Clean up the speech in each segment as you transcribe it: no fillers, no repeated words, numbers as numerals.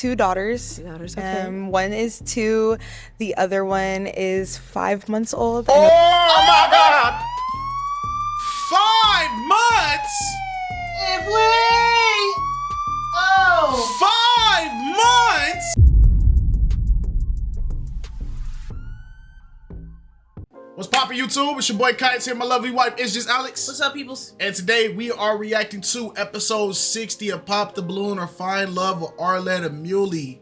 Two daughters. Two daughters, okay. One is 2. The other one is 5 months old. Oh my God! 5 months? If we... Oh! 5 months? What's poppin' YouTube? It's your boy KiteZz here. My lovely wife is just Alex. What's up, peoples? And today we are reacting to episode 60 of Pop the Balloon or Find Love with Arlette Amuli.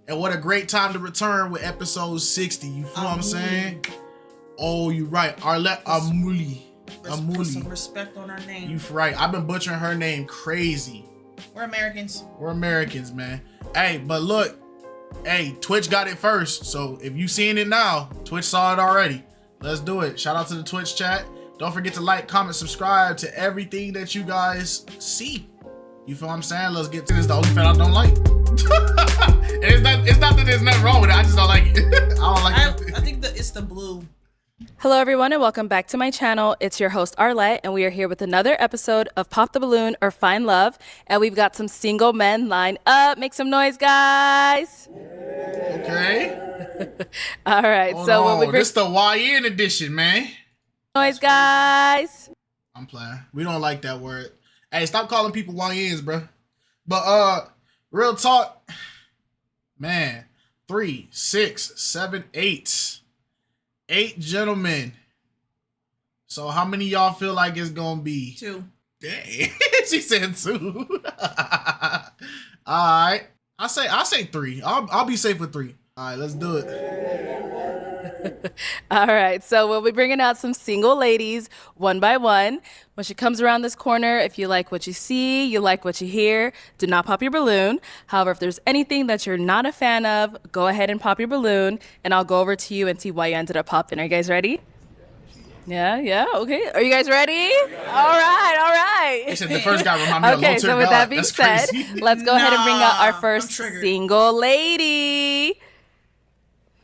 And what a great time to return with episode 60. You feel what I'm saying? Oh, you're right. Arlette Amuli. Put some respect on her name. You right. I've been butchering her name crazy. We're Americans. We're Americans, man. Hey, but look. Hey, Twitch got it first. So if you seeing it now, Twitch saw it already. Let's do it. Shout out to the Twitch chat. Don't forget to like, comment, subscribe to everything that you guys see. You feel what I'm saying? Let's get to this. The only fan I don't like. it's not that there's nothing wrong with it. I just don't like it. I don't like it. I think that it's the blue. Hello everyone and welcome back to my channel. It's your host Arlette and we are here with another episode of Pop the Balloon or Find Love. And we've got some single men lined up. Make some noise, guys. Okay. All right. So when we bring this the YN edition, man. Noise, guys. I'm playing. We don't like that word. Hey, stop calling people YNs, bro. But real talk, man. 3, 6, 7, 8. 8 gentlemen. So how many y'all feel like it's gonna be? 2. Dang. She said 2. Alright. I say 3. I'll be safe with 3. Alright, let's do it. All right. So we'll be bringing out some single ladies one by one. When she comes around this corner, if you like what you see, you like what you hear, do not pop your balloon. However, if there's anything that you're not a fan of, go ahead and pop your balloon and I'll go over to you and see why you ended up popping. Are you guys ready? Yeah, okay. Are you guys ready? All right. They said the first guy reminded me of Okay, so with that being said, let's go ahead and bring out our first single lady.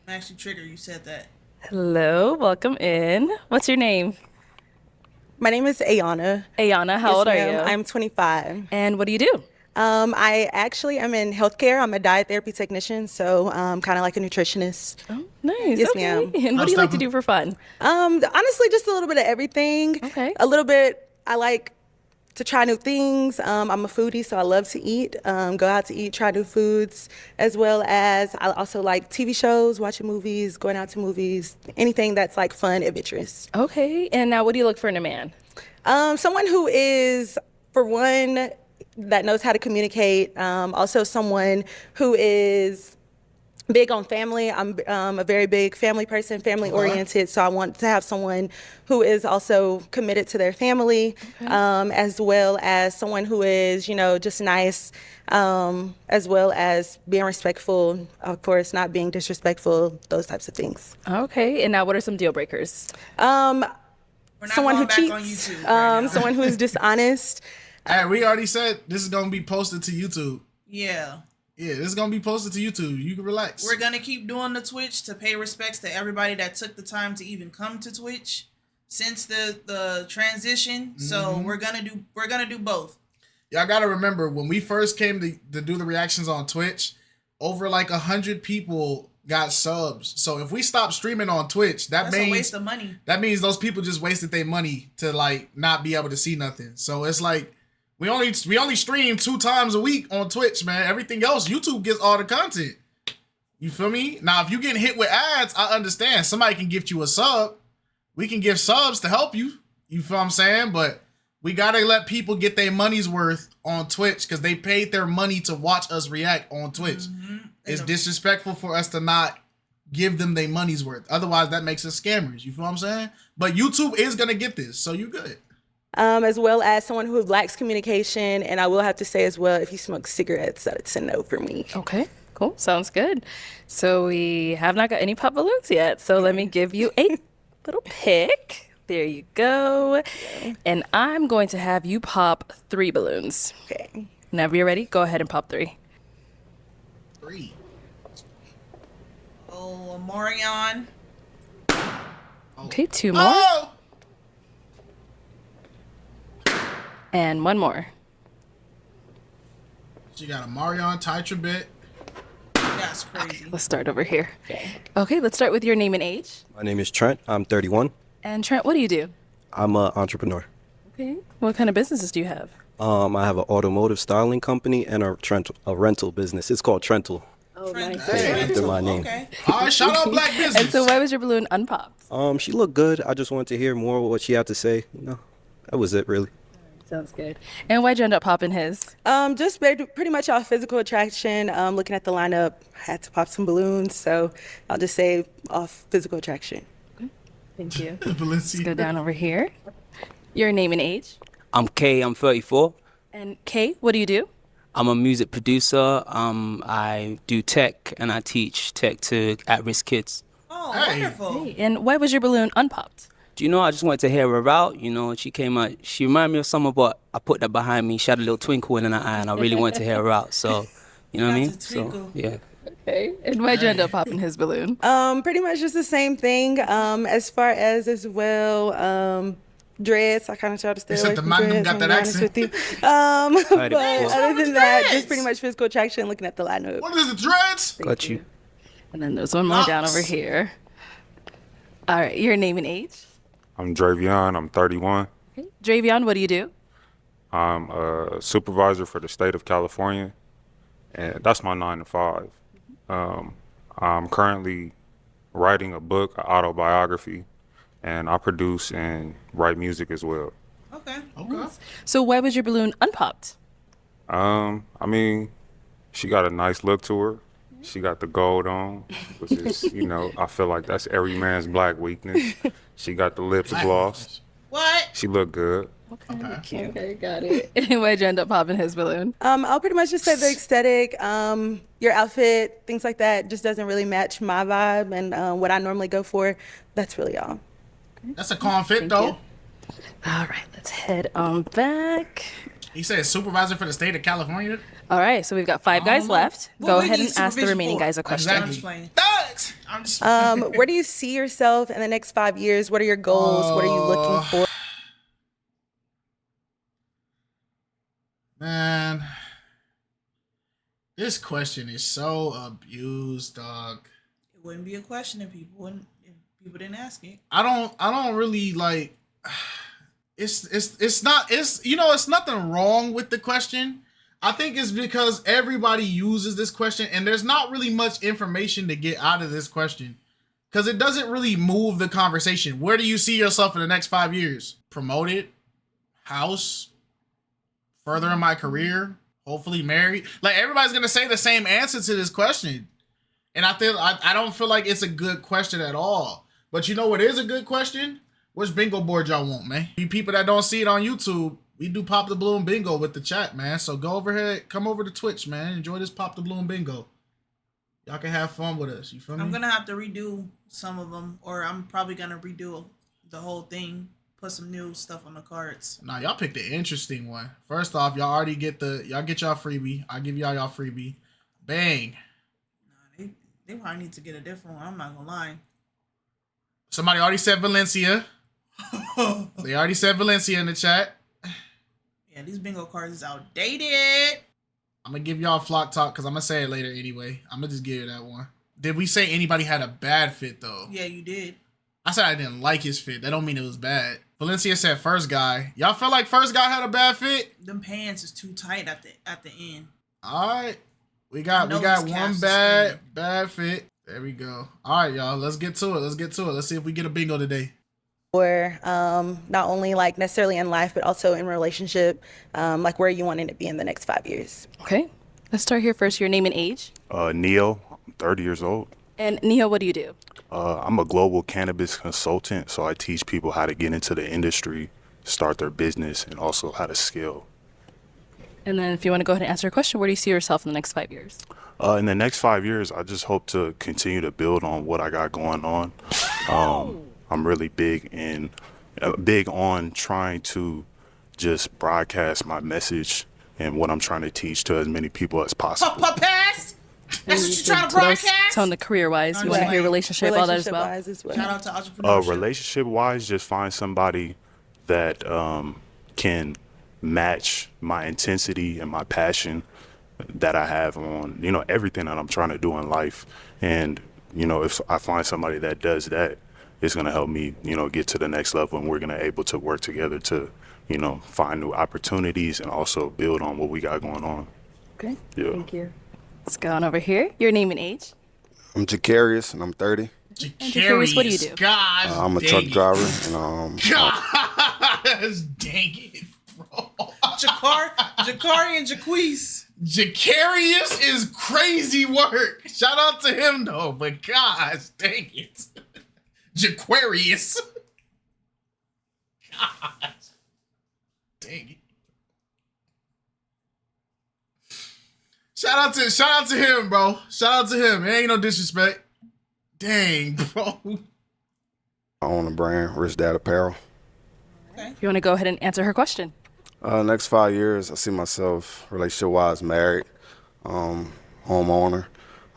I'm actually triggered you said that. Hello, welcome in. What's your name? My name is Ayana. Ayana, how old are you? I'm 25. And what do you do? I actually am in healthcare. I'm a diet therapy technician, so kind of like a nutritionist. Oh, nice. Yes, okay. ma'am. And what do you like to do for fun? Honestly, just a little bit of everything. Okay. A little bit. I like to try new things. I'm a foodie, so I love to eat. Go out to eat, try new foods, as well as I also like TV shows, watching movies, going out to movies, anything that's like fun, adventurous. Okay. And now what do you look for in a man? Someone who is, for one, that knows how to communicate. Also someone who is big on family. I'm a very big family person, family oriented. So I want to have someone who is also committed to their family, as well as someone who is, just nice, as well as being respectful, of course, not being disrespectful, those types of things. Okay. And now what are some deal breakers? Someone who cheats, someone who is dishonest. Hey, we already said this is gonna be posted to YouTube. Yeah, this is gonna be posted to YouTube. You can relax. We're gonna keep doing the Twitch to pay respects to everybody that took the time to even come to Twitch since the transition. So we're gonna do both. Y'all gotta remember when we first came to do the reactions on Twitch, over like 100 people got subs. So if we stop streaming on Twitch, that's a waste of money. That means those people just wasted their money to like not be able to see nothing. So it's like we only stream 2 times a week on Twitch, man. Everything else, YouTube gets all the content. You feel me? Now, if you getting hit with ads, I understand. Somebody can gift you a sub. We can give subs to help you. You feel what I'm saying? But we gotta let people get their money's worth on Twitch because they paid their money to watch us react on Twitch. It's disrespectful for us to not give them their money's worth. Otherwise, that makes us scammers. You feel what I'm saying? But YouTube is gonna get this, so you good. As well as someone who lacks communication, and I will have to say as well, if you smoke cigarettes, that's a no for me. Okay, cool. Sounds good. So we have not got any pop balloons yet. So let me give you a little pick. There you go. And I'm going to have you pop 3 balloons. Okay. Whenever you're ready, go ahead and pop 3. 3. Oh, Marion. Okay, 2 more. Oh! And 1 more. She got a Marion Tetrabit. That's crazy. Let's start over here. Okay, let's start with your name and age. My name is Trent. I'm 31. And Trent, what do you do? I'm an entrepreneur. Okay. What kind of businesses do you have? I have an automotive styling company and a rental business. It's called Trental. Oh, Trent- nice. After my name. Okay. All right, shout out Black business. And so why was your balloon unpopped? She looked good. I just wanted to hear more what she had to say. That was it, really. Sounds good. And why'd you end up popping his? Just pretty much off physical attraction. Looking at the lineup, I had to pop some balloons, so I'll just say off physical attraction. Thank you. Valencia. Let's go down over here. Your name and age. I'm Kay, I'm 34. And Kay, what do you do? I'm a music producer. I do tech and I teach tech to at-risk kids. Oh, Hey. wonderful. And why was your balloon unpopped? Do you know, I just wanted to hear her out. You know, she came out, she reminded me of someone, but I put that behind me. She had a little twinkle in her eye and I really wanted to hear her out. So, you know what I mean? That's a twinkle. So, yeah. Okay. And why'd you end up popping his balloon? Pretty much just the same thing. As far as well, dreads. I kind of try to stay away Except the from man dreads. got I'm that gonna be honest accent. with you. Right, But what's other wrong with than that, dreads? just pretty much physical attraction. Looking at the lineup. What is the dreads? Got you. And then there's one more down over Locks. here. All right. Your name and age. I'm Dravion. I'm 31. Dravion, what do you do? I'm a supervisor for the state of California, and that's my 9 to 5. I'm currently writing a book, an autobiography, and I produce and write music as well. Okay. Okay. So why was your balloon unpopped? I mean, she got a nice look to her. She got the gold on, which is, I feel like that's every man's black weakness. She got the lips glossed. What? She looked good. Okay, got it. And why'd you end up popping his balloon? I'll pretty much just say the aesthetic, your outfit, things like that, just doesn't really match my vibe and what I normally go for. That's really all. That's a confit though. All right, let's head on back. He said supervisor for the state of California. All right, so we've got 5 guys know. left. What Go we ahead need and ask the supervision remaining for? guys a question. I'm Exactly. just playing. Thanks. I'm just Where do you see yourself in the next 5 years? What are your goals? What are you looking for? Man, this question is so abused, dog. It wouldn't be a question if people didn't ask it. I don't really like. It's not. It's nothing wrong with the question. I think it's because everybody uses this question, and there's not really much information to get out of this question, because it doesn't really move the conversation. Where do you see yourself in the next 5 years? Promoted, house, further in my career, hopefully married. Like, everybody's gonna say the same answer to this question, and I don't feel like it's a good question at all. But you know what is a good question? Which bingo board y'all want, man? You people that don't see it on YouTube, we do Pop the Balloon Bingo with the chat, man. So go over here, come over to Twitch, man. Enjoy this Pop the Balloon Bingo. Y'all can have fun with us. You feel me? I'm gonna have to redo some of them, or I'm probably gonna redo the whole thing. Put some new stuff on the cards. Nah, y'all picked the interesting one. First off, y'all already get y'all freebie. I give y'all freebie. Bang. They probably need to get a different one. I'm not gonna lie. Somebody already said Valencia. They already said Valencia in the chat. Yeah, these bingo cards is outdated. I'm gonna give y'all flock talk because I'm gonna say it later anyway. I'm gonna just give you that one. Did we say anybody had a bad fit though? Yeah, you did. I said I didn't like his fit. That don't mean it was bad. Valencia said first guy. Y'all feel like first guy had a bad fit? Them pants is too tight at the end. All right. We got those one calves are bad fit. There we go. All right, y'all. Let's get to it. Let's see if we get a bingo today. Or not only like necessarily in life, but also in relationship, like where you wanting to be in the next 5 years. Okay, let's start here first. Your name and age. Neo, I'm 30 years old. And Neo, what do you do? I'm a global cannabis consultant, so I teach people how to get into the industry, start their business, and also how to scale. And then if you want to go ahead and answer a question, where do you see yourself in the next 5 years? In the next 5 years, I just hope to continue to build on what I got going on. I'm really big on trying to just broadcast my message and what I'm trying to teach to as many people as possible. Pass. That's what you're trying to So those- broadcast. So on the career-wise, you want to Right. hear relationship, all that as well? Relationship-wise as well. Shout out to entrepreneurship. Relationship-wise, just find somebody that can match my intensity and my passion that I have on, you know, everything that I'm trying to do in life. And, you know, if I find somebody that does that, it's going to help me, you know, get to the next level, and we're going to able to work together to, you know, find new opportunities and also build on what we got going on. Okay. Yeah. Thank you. Let's go on over here. Your name and age. I'm Jacarius, and I'm 30. Jacarius, what do you do? God, I'm a dang truck it. driver, and Gosh, dang it, bro. Jakari and Jaquise. Jacarius is crazy work. Shout out to him though, but gosh, dang it, Jaquarius. Gosh, dang it. Shout out to him, bro. Shout out to him. It ain't no disrespect. Dang, bro. I own a brand, Rich Dad Apparel. If you want to go ahead and answer her question. Next 5 years, I see myself relationship-wise married, homeowner.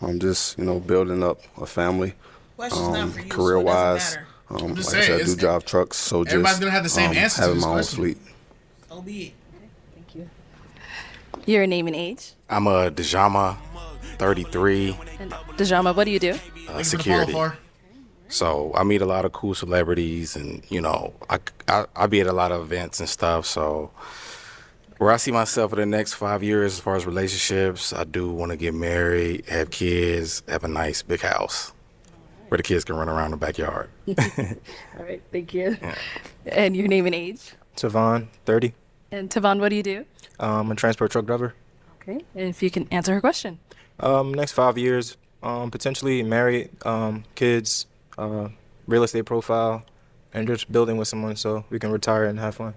I'm just, you know, building up a family. Question's not for you, career-wise. so it doesn't matter. just Like I saying, said, I do drive trucks, so just everybody's gonna have the same answer to having this my own question. fleet. So be it. Thank you. Your name and age. I'm a Djama, 33, And Djama, what do you do? Thank you for the security. follow, Far. So I meet a lot of cool celebrities, and you know, I be at a lot of events and stuff. So where I see myself in the next 5 years, as far as relationships, I do want to get married, have kids, have a nice big house where the kids can run around the backyard. All right, thank you. And your name and age. Tavon, 30. And Tavon, what do you do? I'm a transport truck driver. Okay. And if you can answer her question. Next 5 years, potentially married, kids, real estate profile, and just building with someone so we can retire and have fun.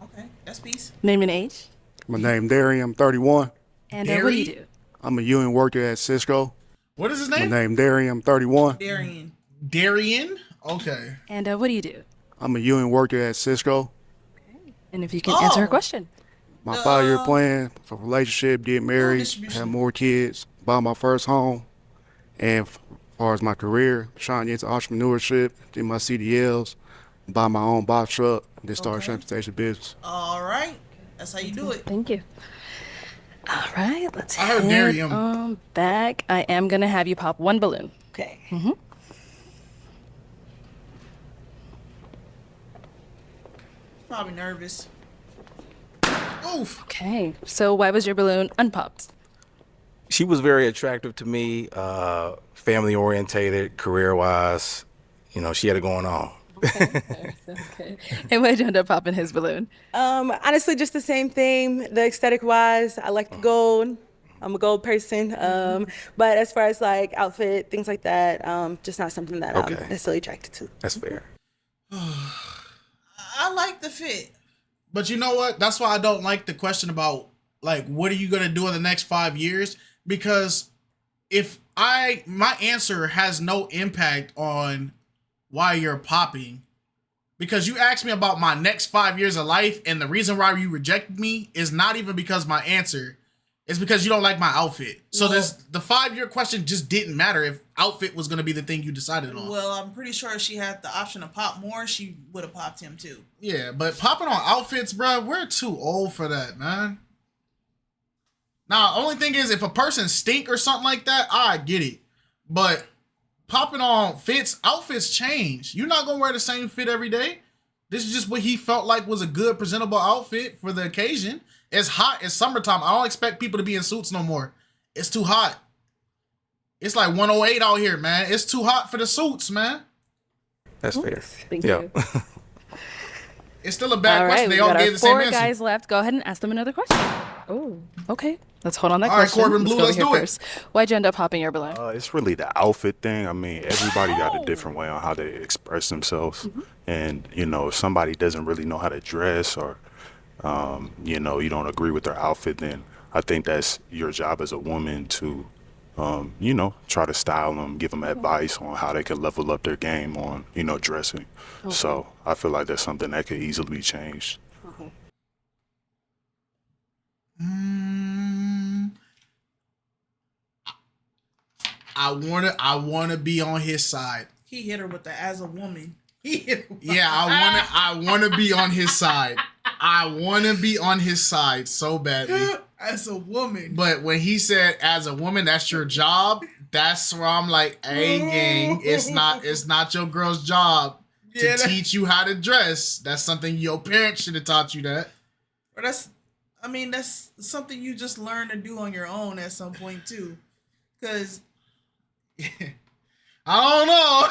Okay, that's peace. Name and age. My name Darian. I'm 31. And what do you do? I'm a union worker at Cisco. What is his My name? name Darian. I'm 31. Darian. Darian. Okay. And what do you do? I'm a union worker at Cisco. And if you can answer her question. My 5-year plan for relationship, get married, distribution. have more kids, buy my first home, and as far as my career, trying to get into entrepreneurship, do my CDLs, buy my own box truck, and then start a transportation business. All right. That's how you do it. Thank you. All right, let's I heard head Darian. back. I am going to have you pop one balloon. Okay. Probably nervous. Oof. Okay. So why was your balloon unpopped? She was very attractive to me, family orientated, career wise. You know, she had it going on. Okay. And why did you end up popping his balloon? Honestly, just the same thing. The aesthetic wise, I like the gold. I'm a gold person. But as far as like outfit, things like that, just not something that I'm Okay. necessarily attracted to. That's fair. I like the fit. But you know what? That's why I don't like the question about like what are you gonna do in the next 5 years? Because if my answer has no impact on why you're popping, because you asked me about my next 5 years of life, and the reason why you rejected me is not even because my answer. It's because you don't like my outfit. So the 5-year question just didn't matter if outfit was gonna be the thing you decided on. Well, I'm pretty sure if she had the option to pop more, she would have popped him too. Yeah, but popping on outfits, bro, we're too old for that, man. Now, only thing is, if a person stink or something like that, I get it. But popping on outfits change. You're not gonna wear the same fit every day. This is just what he felt like was a good, presentable outfit for the occasion. It's hot. It's summertime. I don't expect people to be in suits no more. It's too hot. It's like 108 out here, man. It's too hot for the suits, man. That's fair. Thank Yeah. you. It's still a bad All right, question. we They all got gave our the same 4 answer. guys left. Go ahead and ask them another question. Oh, okay. Let's hold on that All right, question. Corbin Blue, go over let's here do it. first. Why'd you end up popping your balloon? It's really the outfit thing. I mean, everybody got a different way on how they express themselves. And, you know, if somebody doesn't really know how to dress or, you know, you don't agree with their outfit, then I think that's your job as a woman to, you know, try to style them, give them advice on how they can level up their game on, you know, dressing. So I feel like that's something that could easily be changed. I wanna be on his side. He hit her with the as a woman. He hit her. Yeah, I wanna be on his side. I wanna be on his side so badly. As a woman. But when he said as a woman, that's your job, that's where I'm like, hey gang, it's not your girl's job to teach you how to dress. That's something your parents should have taught you that. But that's something you just learn to do on your own at some point too. Cause I don't know.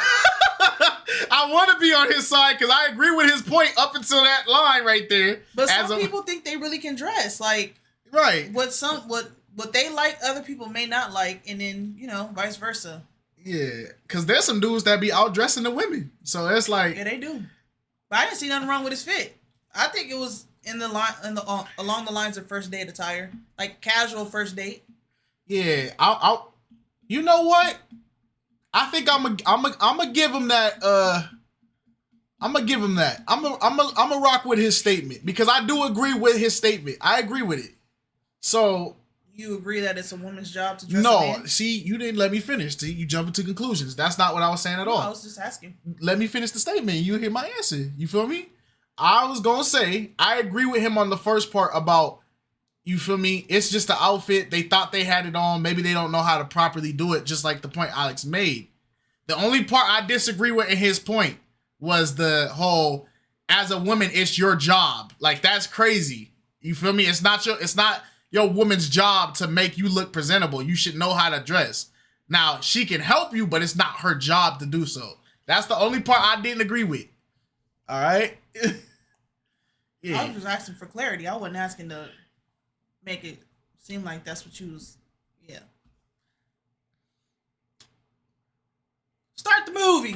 I want to be on his side because I agree with his point up until that line right there. But some people think they really can dress. Like right. What they like, other people may not like, and then vice versa. Yeah, because there's some dudes that be out dressing the women, so it's like they do. But I didn't see nothing wrong with his fit. I think it was along the lines of first date attire, like casual first date. Yeah, I'll you know what? I think I'm gonna give him that. I'm gonna give him that. I'm gonna rock with his statement because I do agree with his statement. I agree with it. So you agree that it's a woman's job to dress? No, see, you didn't let me finish. See, you jumping to conclusions. That's not what I was saying at all. I was just asking. Let me finish the statement. You hear my answer. You feel me? I was gonna say I agree with him on the first part about, you feel me? It's just the outfit. They thought they had it on. Maybe they don't know how to properly do it, just like the point Alex made. The only part I disagree with in his point was the whole, as a woman, it's your job. Like, that's crazy. You feel me? It's not your woman's job to make you look presentable. You should know how to dress. Now, she can help you, but it's not her job to do so. That's the only part I didn't agree with. All right? Yeah. I was just asking for clarity. I wasn't asking to make it seem like that's what you was. Yeah. Start the movie.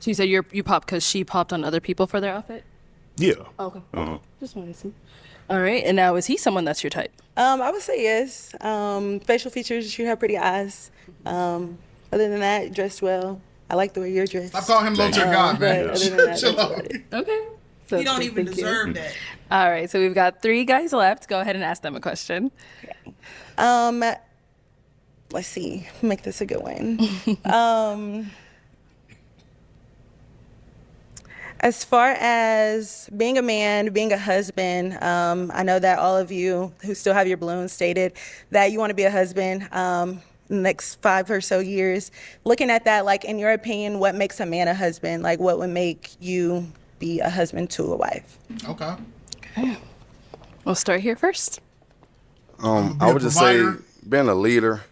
So you said you popped because she popped on other people for their outfit? Yeah. Oh, okay. Just wanted to see. All right. And now, is he someone that's your type? I would say yes. Facial features, you have pretty eyes. Other than that, dressed well. I like the way you're dressed. I call him low-tier God, man. Other than that, Okay. So, you don't even deserve that. All right. So we've got 3 guys left. Go ahead and ask them a question. Okay. Let's see. Make this a good one. As far as being a man, being a husband, I know that all of you who still have your balloons stated that you want to be a husband in the next 5 or so years. Looking at that, like, in your opinion, what makes a man a husband? Like, what would make you be a husband to a wife? Okay. We'll start here first. I would just say being a leader,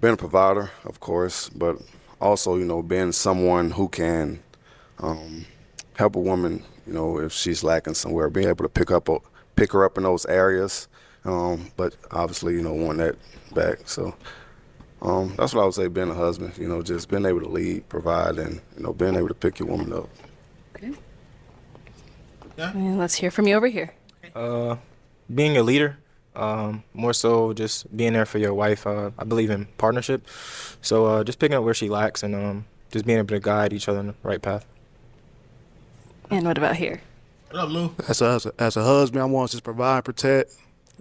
being a provider, of course, but also, being someone who can help a woman, if she's lacking somewhere, being able to pick her up in those areas, but obviously, want that back. So that's what I would say, being a husband, just being able to lead, provide, and, being able to pick your woman up. Okay. Yeah. And let's hear from you over here. Being a leader, more so just being there for your wife. I believe in partnership. So just picking up where she lacks and just being able to guide each other in the right path. And what about here? What up, Lou? As a husband, I want to just provide, protect,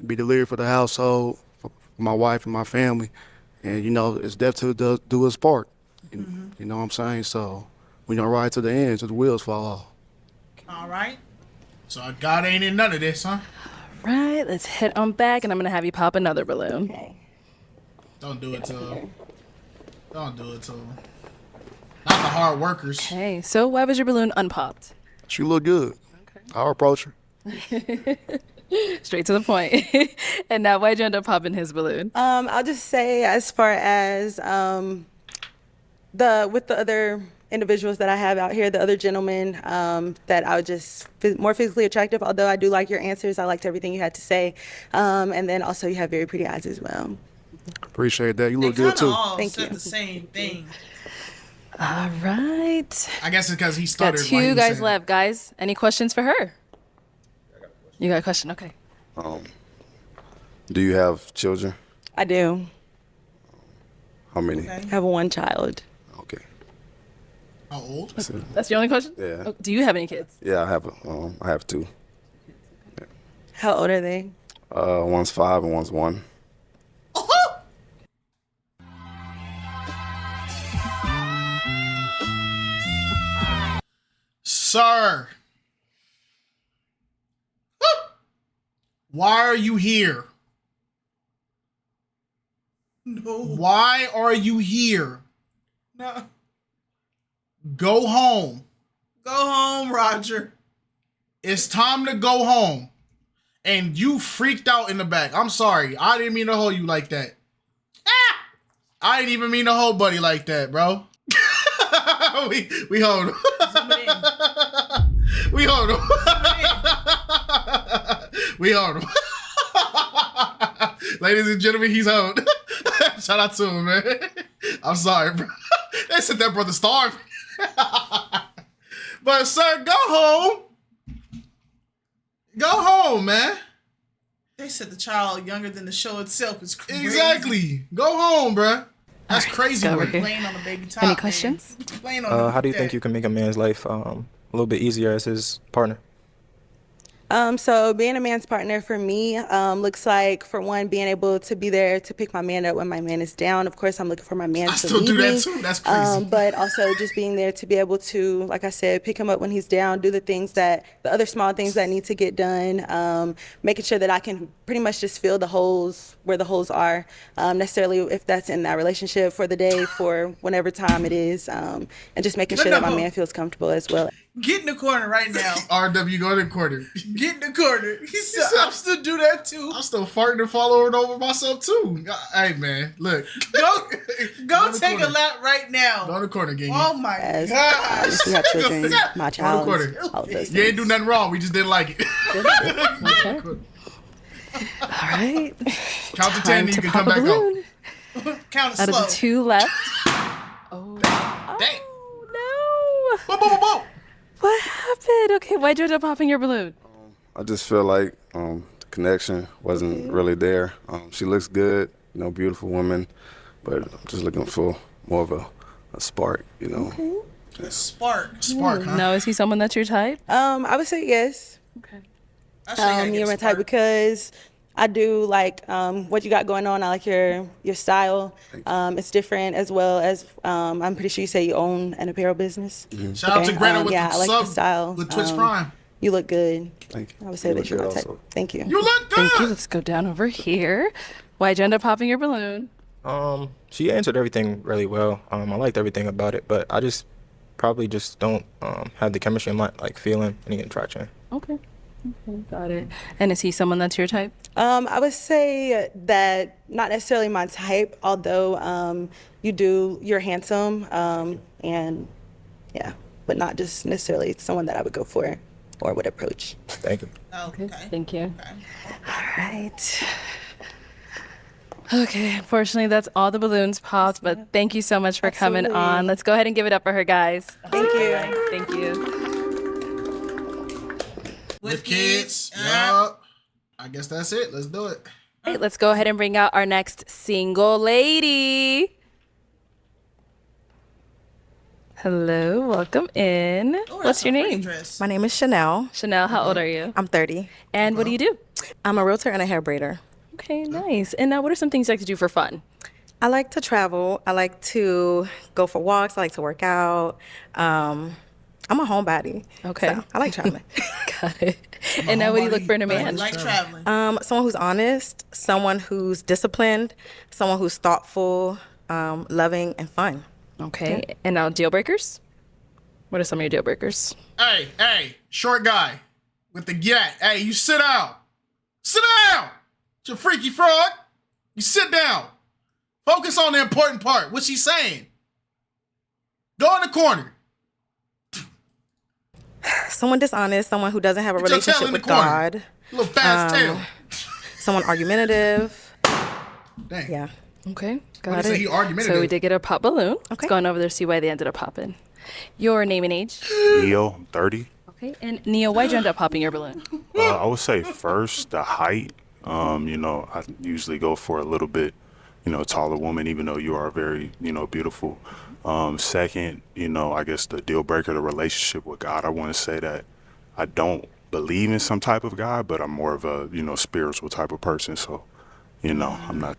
be the leader for the household, for my wife and my family. And, it's definitely to do its part. Mm-hmm. You know what I'm saying? So we don't ride to the end till the wheels fall off. All right. So God ain't in none of this, huh? Right, let's head on back, and I'm going to have you pop another balloon. Okay. Don't do it to him. Don't do it to him. Not the hard workers. Okay, so why was your balloon unpopped? She look good. Okay. I'll approach her. Straight to the point. And now, why'd you end up popping his balloon? I'll just say, as far as with the other individuals that I have out here, the other gentlemen, that I would just more physically attractive. Although I do like your answers, I liked everything you had to say, and then also you have very pretty eyes as well. Appreciate that. You look good too. Thank you. The same thing. All right. I guess it's because he started. Got 2 guys left. Guys, any questions for her? You got a question? Okay. Do you have children? I do. How many? I have 1 child. Okay. How old? That's your only question? Yeah. Oh, do you have any kids? Yeah, I have 2. Yeah. How old are they? One's 5 and one's 1. Sir. Why are you here? No. Why are you here? No. Go home. Go home, Roger. It's time to go home. And you freaked out in the back. I'm sorry. I didn't mean to hold you like that. I didn't even mean to hold buddy like that, bro. we hold him. Zoom it in. We hold him. We hold him. Ladies and gentlemen, he's held. Shout out to him, man. I'm sorry, bro. They said that brother starving. But sir, go home. Go home, man. They said the child younger than the show itself is crazy. Exactly. Go home, bro. That's crazy. go Bro. over here. Playing on the baby top. Any questions? Playing on How do you think you can make a man's life a little bit easier as his partner? So being a man's partner for me looks like, for one, being able to be there to pick my man up when my man is down. Of course, I'm looking for my man to still lead do that me. too. That's crazy. But also just being there to be able to, like I said, pick him up when he's down, do the other small things that need to get done, making sure that I can pretty much just fill the holes where the holes are, necessarily if that's in that relationship for the day, for whenever time it is, and just making sure that my man feels comfortable as well. Get in the corner right now. RW, go in the corner. Get in the corner. He said, I'm still do that too. I'm still farting and following over myself too. Hey man, look. Go take a lap right now. Go in the corner, gang. Oh my As gosh. we have children, my child, corner. all of those You ain't things. do nothing wrong. We just didn't like it. Okay. All right. Count to 10 Time and you to can pop come a back up. balloon. Count it Out of slow. the two left. Oh. Dang. No. Boom, boom, boom, boom. What happened? Okay, why'd you end up popping your balloon? I just feel like the connection wasn't really there. She looks good, beautiful woman, but I'm just looking for more of a spark, Spark. Huh? No, is he someone that's your type? I would say yes. Okay. You're my type because I do like what you got going on. I like your style. It's different, as well as I'm pretty sure you say you own an apparel business. Shout out to Greta with yeah, the I like sub the style. with Twitch Prime. You look good. Thank you. I would say You that look you're my good type. also. Thank you. You look good. Thank you. Let's go down over here. Why'd you end up popping your balloon? She answered everything really well. I liked everything about it, but I just probably just don't have the chemistry and like feeling any attraction. Okay. Got it. And is he someone that's your type? I would say that not necessarily my type, although you're handsome, and yeah, but not just necessarily someone that I would go for or would approach. Thank you. Oh, okay. Thank you. Okay. All right. Okay, unfortunately, that's all the balloons popped, but thank you so much for coming Absolutely. on. Let's go ahead and give it up for her, guys. Thank you. Thank you. With kids. Yup. I guess that's it. Let's do it. All right, let's go ahead and bring out our next single lady. Hello, welcome in. Oh, What's that's your a pretty name? dress. My name is Chanelle. Chanelle, how old are you? I'm 30. And what do you do? I'm a realtor and a hair braider. Okay, nice. And now, what are some things you like to do for fun? I like to travel. I like to go for walks. I like to work out. I'm a homebody. Okay. So I like traveling. Got it. And now, what do you look for in a man? Like traveling. Someone who's honest, someone who's disciplined, someone who's thoughtful, loving, and fun. Okay. And now, deal breakers? What are some of your deal breakers? Hey, short guy with the gat. Hey, you sit down. Sit down. It's a freaky frog. You sit down. Focus on the important part. What she's saying. Go in the corner. Someone dishonest, someone who doesn't have a Get your tail relationship in the with corner. God. Little fast tail. Someone argumentative. Dang. Yeah. Okay, What got do you say, it. he argumentative? So we did get a pop balloon. Let's Okay. go on over there to see why they ended up popping. Your name and age. Neo, I'm 30. Okay, and Neo, why'd you end up popping your balloon? I would say first the height. I usually go for a little bit, taller woman, even though you are very, beautiful. Second, I guess the deal breaker, the relationship with God. I want to say that I don't believe in some type of God, but I'm more of a, spiritual type of person. So, I'm not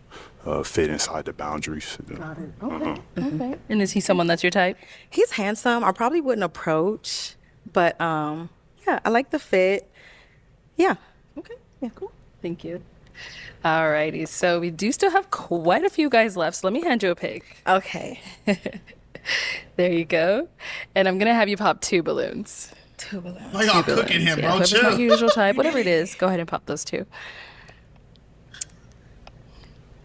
fit inside the boundaries. Got it. Okay. Okay. And is he someone that's your type? He's handsome. I probably wouldn't approach, but yeah, I like the fit. Yeah. Okay. Yeah. Cool. Thank you. Alrighty, so we do still have quite a few guys left, so let me hand you a pick. Okay. There you go. And I'm gonna have you pop 2 balloons. 2 balloons. Why y'all cooking him, bro? Whoever's Chill. your usual type, whatever it is, go ahead and pop those 2.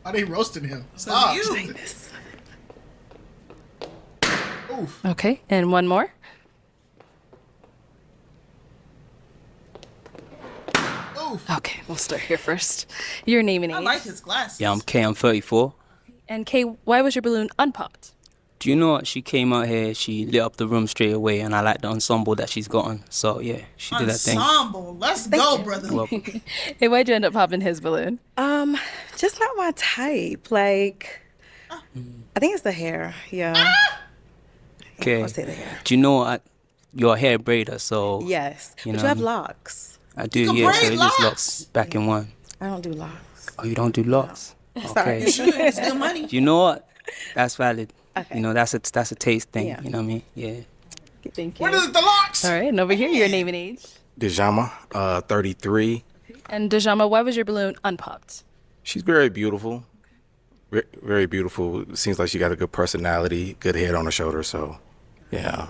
Why they roasting him? So Stop. you. Oof. Okay, and 1 more. Oof. Okay, we'll start here first. Your name and age. I like his glasses. Yeah, I'm K. I'm 34. And Kay, why was your balloon unpopped? Do you know what? She came out here, she lit up the room straight away, and I like the ensemble that she's gotten. So, yeah, she did that thing. Ensemble. Let's go, brother. Well, Hey, why'd you end up popping his balloon? Just not my type. Like, I think it's the hair. Yeah. okay. I'll say the hair. Do you know what? You're a hair braider, so. Yes. You But know you have what I locks. I do, can yeah, so braid it just locks. locks back in one. I don't do locks. Oh, you don't do locks? Sorry. Okay. It's good money. You know what? That's valid. Okay. You know, that's a taste thing. Yeah. You know what I mean? Yeah. Thank you. What is the locks? All right, and over here, your name and age. Dejama, 33. And Dejama, why was your balloon unpopped? She's very beautiful. Very beautiful. Seems like she got a good personality, good head on her shoulder. So, yeah.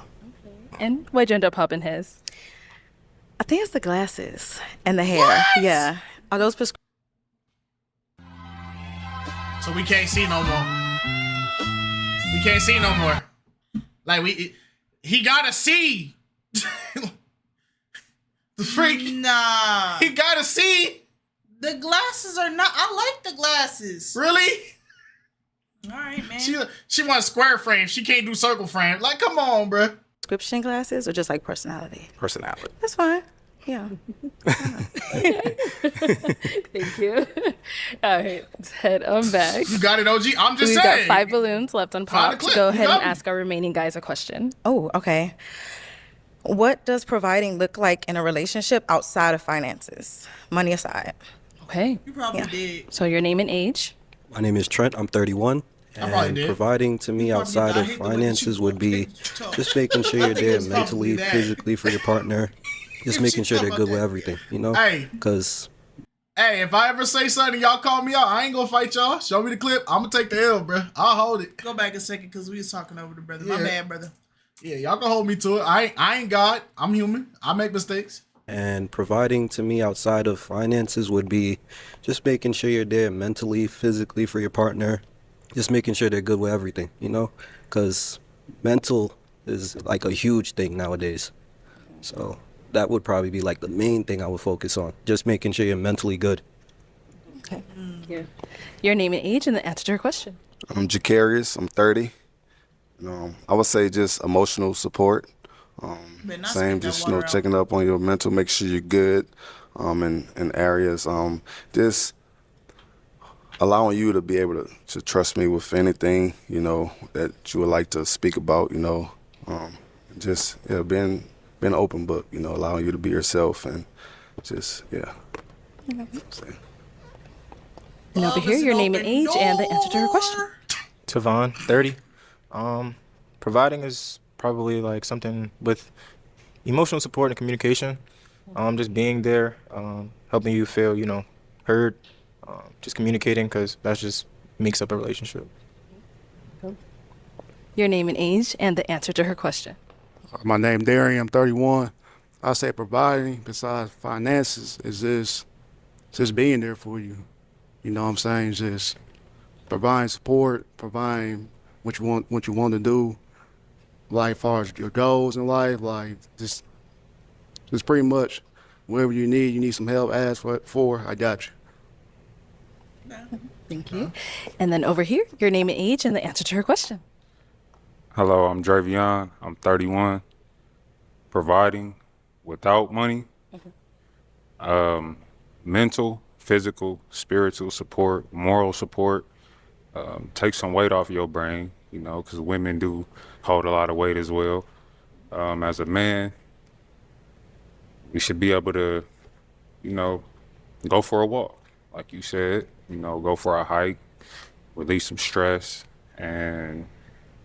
And why'd you end up popping his? I think it's the glasses and the hair. Yeah. Are those prescription? So we can't see no more. We can't see no more. Like he gotta see. The freak. Nah. He gotta see. The glasses are not. I like the glasses. Really? All right, man. She wants square frame. She can't do circle frame. Like, come on, bruh. Prescription glasses or just like personality? Personality. That's fine. Yeah. Thank you. All right, let's head on back. You got it, OG. I'm just We've saying. got 5 balloons left Find the unpopped. clip. Go You ahead got and me. ask our remaining guys a question. Oh, okay. What does providing look like in a relationship outside of finances? Money aside. Okay. You probably did. So your name and age. My name is Trent. I'm 31. I probably And did. providing to me probably outside did. I of hate the way that finances you would be talk. just making sure I you're think there it's probably mentally, that. physically for your partner. Just If making she sure talk they're good about with that. everything, you know? Hey. Because Hey, if I ever say something, y'all call me out. I ain't gonna fight y'all. Show me the clip. I'm gonna take the L, bruh. I'll hold it. Go back a second because we was talking over the brother. My Yeah. bad, brother. Yeah, y'all can hold me to it. I ain't God. I'm human. I make mistakes. and providing to me outside of finances would be just making sure you're there mentally, physically for your partner. Just making sure they're good with everything, you know? Because mental is like a huge thing nowadays. So that would probably be like the main thing I would focus on. Just making sure you're mentally good. Okay. Your name and age and the answer to your question. I'm Jacarius. I'm 30. I would say just emotional support. Better not Same, spit that just water out. checking up on your mental, make sure you're good in areas. Just allowing you to be able to trust me with anything, that you would like to speak about, just being an open book, allowing you to be yourself and just And over here, your name and age and the answer to her question. Tavon, 30. Providing is probably like something with emotional support and communication. Just being there, helping you feel, heard, just communicating, because that just makes up a relationship. Your name and age and the answer to her question. My name Darian, I'm 31. I say providing besides finances is just being there for you. You know what I'm saying? Just providing support, providing what you want to do, like as far as your goals in life, like just pretty much whatever you need some help, ask for, I got you. Thank you. And then over here, your name and age and the answer to her question. Hello, I'm Dravion. I'm 31. Providing without money, mental, physical, spiritual support, moral support. Take some weight off your brain, because women do hold a lot of weight as well. As a man, we should be able to, go for a walk, like you said, go for a hike, release some stress, and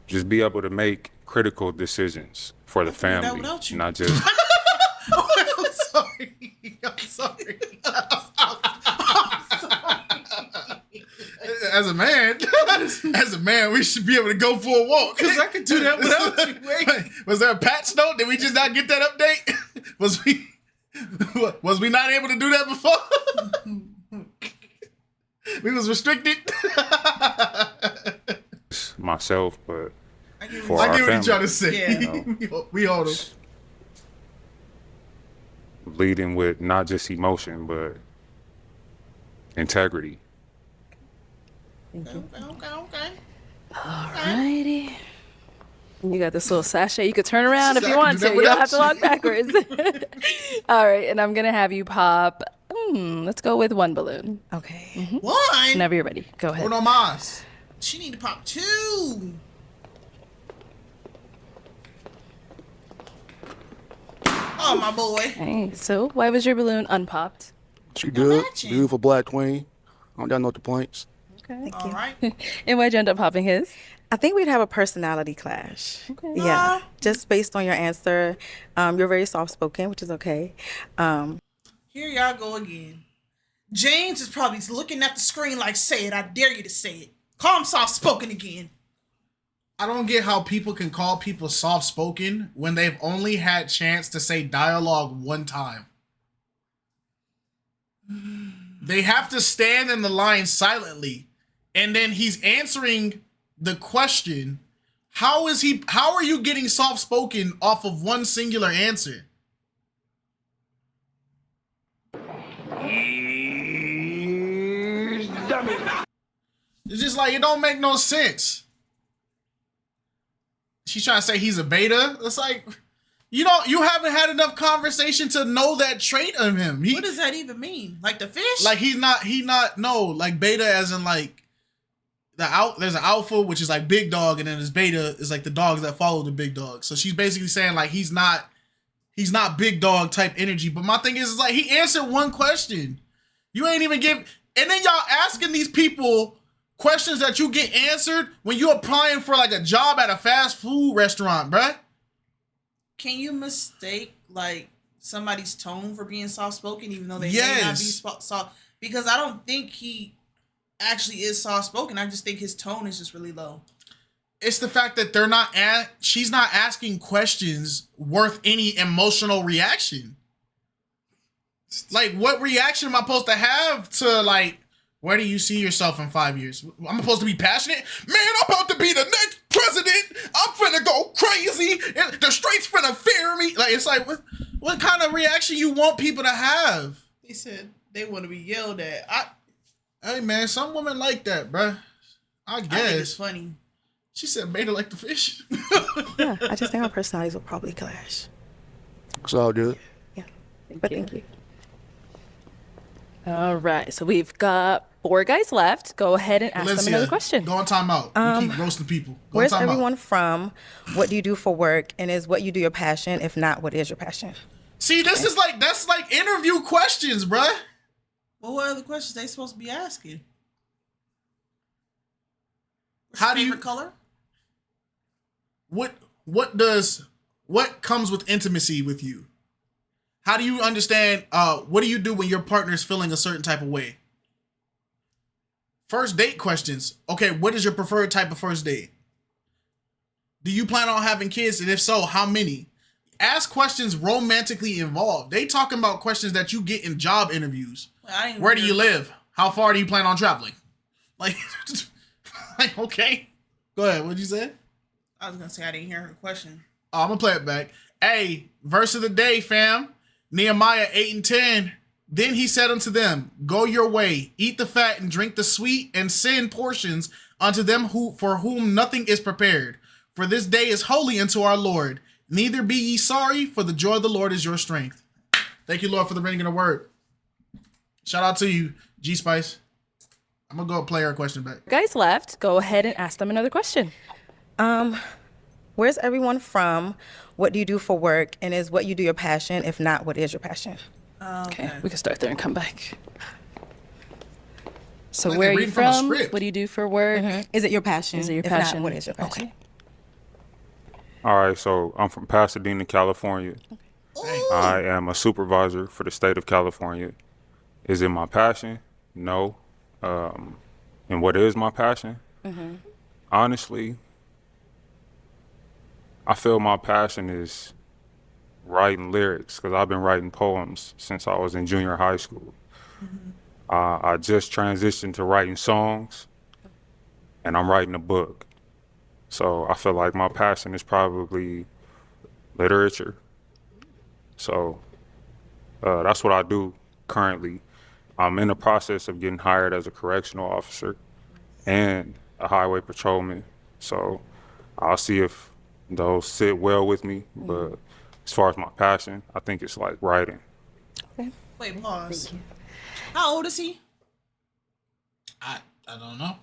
just be able to make critical decisions for the family, without you. not just. I'm sorry. I'm sorry. As a man, we should be able to go for a walk. Because I could do that without you. Wait. Was there a patch note? Did we just not get that update? Was we not able to do that before? We was restricted. Myself, but for I our get what family, you're trying to say. Yeah. We all them. leading with not just emotion, but integrity. Okay. Alrighty. You got this little sachet. You could turn around if you want to. that You don't without have to walk backwards. All right, and I'm gonna have you pop. Let's go with one balloon. Okay. One? Whenever you're ready, go ahead. Uno más. She need to pop 2. Oh, my boy. Okay, so why was your balloon unpopped? She good. matching. Beautiful black queen. I don't got no complaints. Okay. All right. And why'd you end up popping his? I think we'd have a personality clash. Okay. Yeah, just based on your answer. You're very soft-spoken, which is okay. Here y'all go again. James is probably looking at the screen like, say it. I dare you to say it. Call him soft-spoken again. I don't get how people can call people soft-spoken when they've only had chance to say dialogue one time. They have to stand in the line silently, and then he's answering the question. How are you getting soft-spoken off of one singular answer? It's just like, it don't make no sense. She's trying to say he's a beta. It's like, you haven't had enough conversation to know that trait of him. What does that even mean? Like the fish? Like like beta as in like there's an alpha, which is like big dog, and then there's beta is like the dogs that follow the big dog. So she's basically saying like he's not big dog type energy. But my thing is like he answered one question. You ain't even give, and then y'all asking these people questions that you get answered when you're applying for like a job at a fast food restaurant, bruh. Can you mistake like somebody's tone for being soft-spoken, even though they may not be Yes. soft? Because I don't think he actually is soft-spoken. I just think his tone is just really low. It's the fact that she's not asking questions worth any emotional reaction. Like, what reaction am I supposed to have to like, where do you see yourself in 5 years? I'm supposed to be passionate? Man, I'm about to be the next president. I'm finna go crazy. The streets finna fear me. Like, it's like, what kind of reaction you want people to have? They said they want to be yelled at. Hey, man, some women like that, bruh. I guess. I think it's funny. She said beta like the fish. Yeah, I just think our personalities will probably clash. It's all good. Yeah, but thank you. All right, so we've got 4 guys left. Go ahead and ask them another question. Go on timeout. You keep roasting people. Go Where's on timeout. everyone from? What do you do for work? And is what you do your passion? If not, what is your passion? See, that's like interview questions, bruh. Well, what other questions they supposed to be asking? What's How your do you- favorite color? What comes with intimacy with you? How do you understand, what do you do when your partner's feeling a certain type of way? First date questions. Okay, what is your preferred type of first date? Do you plan on having kids? And if so, how many? Ask questions romantically involved. They talking about questions that you get in job interviews. Where do you live? How far do you plan on traveling? Like, okay. Go ahead. What'd you say? I was going to say I didn't hear her question. Oh, I'm going to play it back. Hey, verse of the day, fam. Nehemiah 8:10. Then he said unto them, go your way, eat the fat and drink the sweet, and send portions unto them for whom nothing is prepared. For this day is holy unto our Lord. Neither be ye sorry, for the joy of the Lord is your strength. Thank you, Lord, for the reading of the word. Shout out to you, G Spice. I'm gonna go play her question back. Guys left. Go ahead and ask them another question. Where's everyone from? What do you do for work? And is what you do your passion? If not, what is your passion? Okay, we can start there and come back. So Like where they're are you reading from a from? script. What do you do for work? Is it your passion? Is it your If passion? not, what is your passion? Okay. All right, so I'm from Pasadena, California. I am a supervisor for the state of California. Is it my passion? No. And what is my passion? Honestly, I feel my passion is writing lyrics because I've been writing poems since I was in junior high school. I just transitioned to writing songs, and I'm writing a book. So I feel like my passion is probably literature. So that's what I do currently. I'm in the process of getting hired as a correctional officer and a highway patrolman. So I'll see if those sit well with me. But as far as my passion, I think it's like writing. Wait, pause. How old is he? I don't know.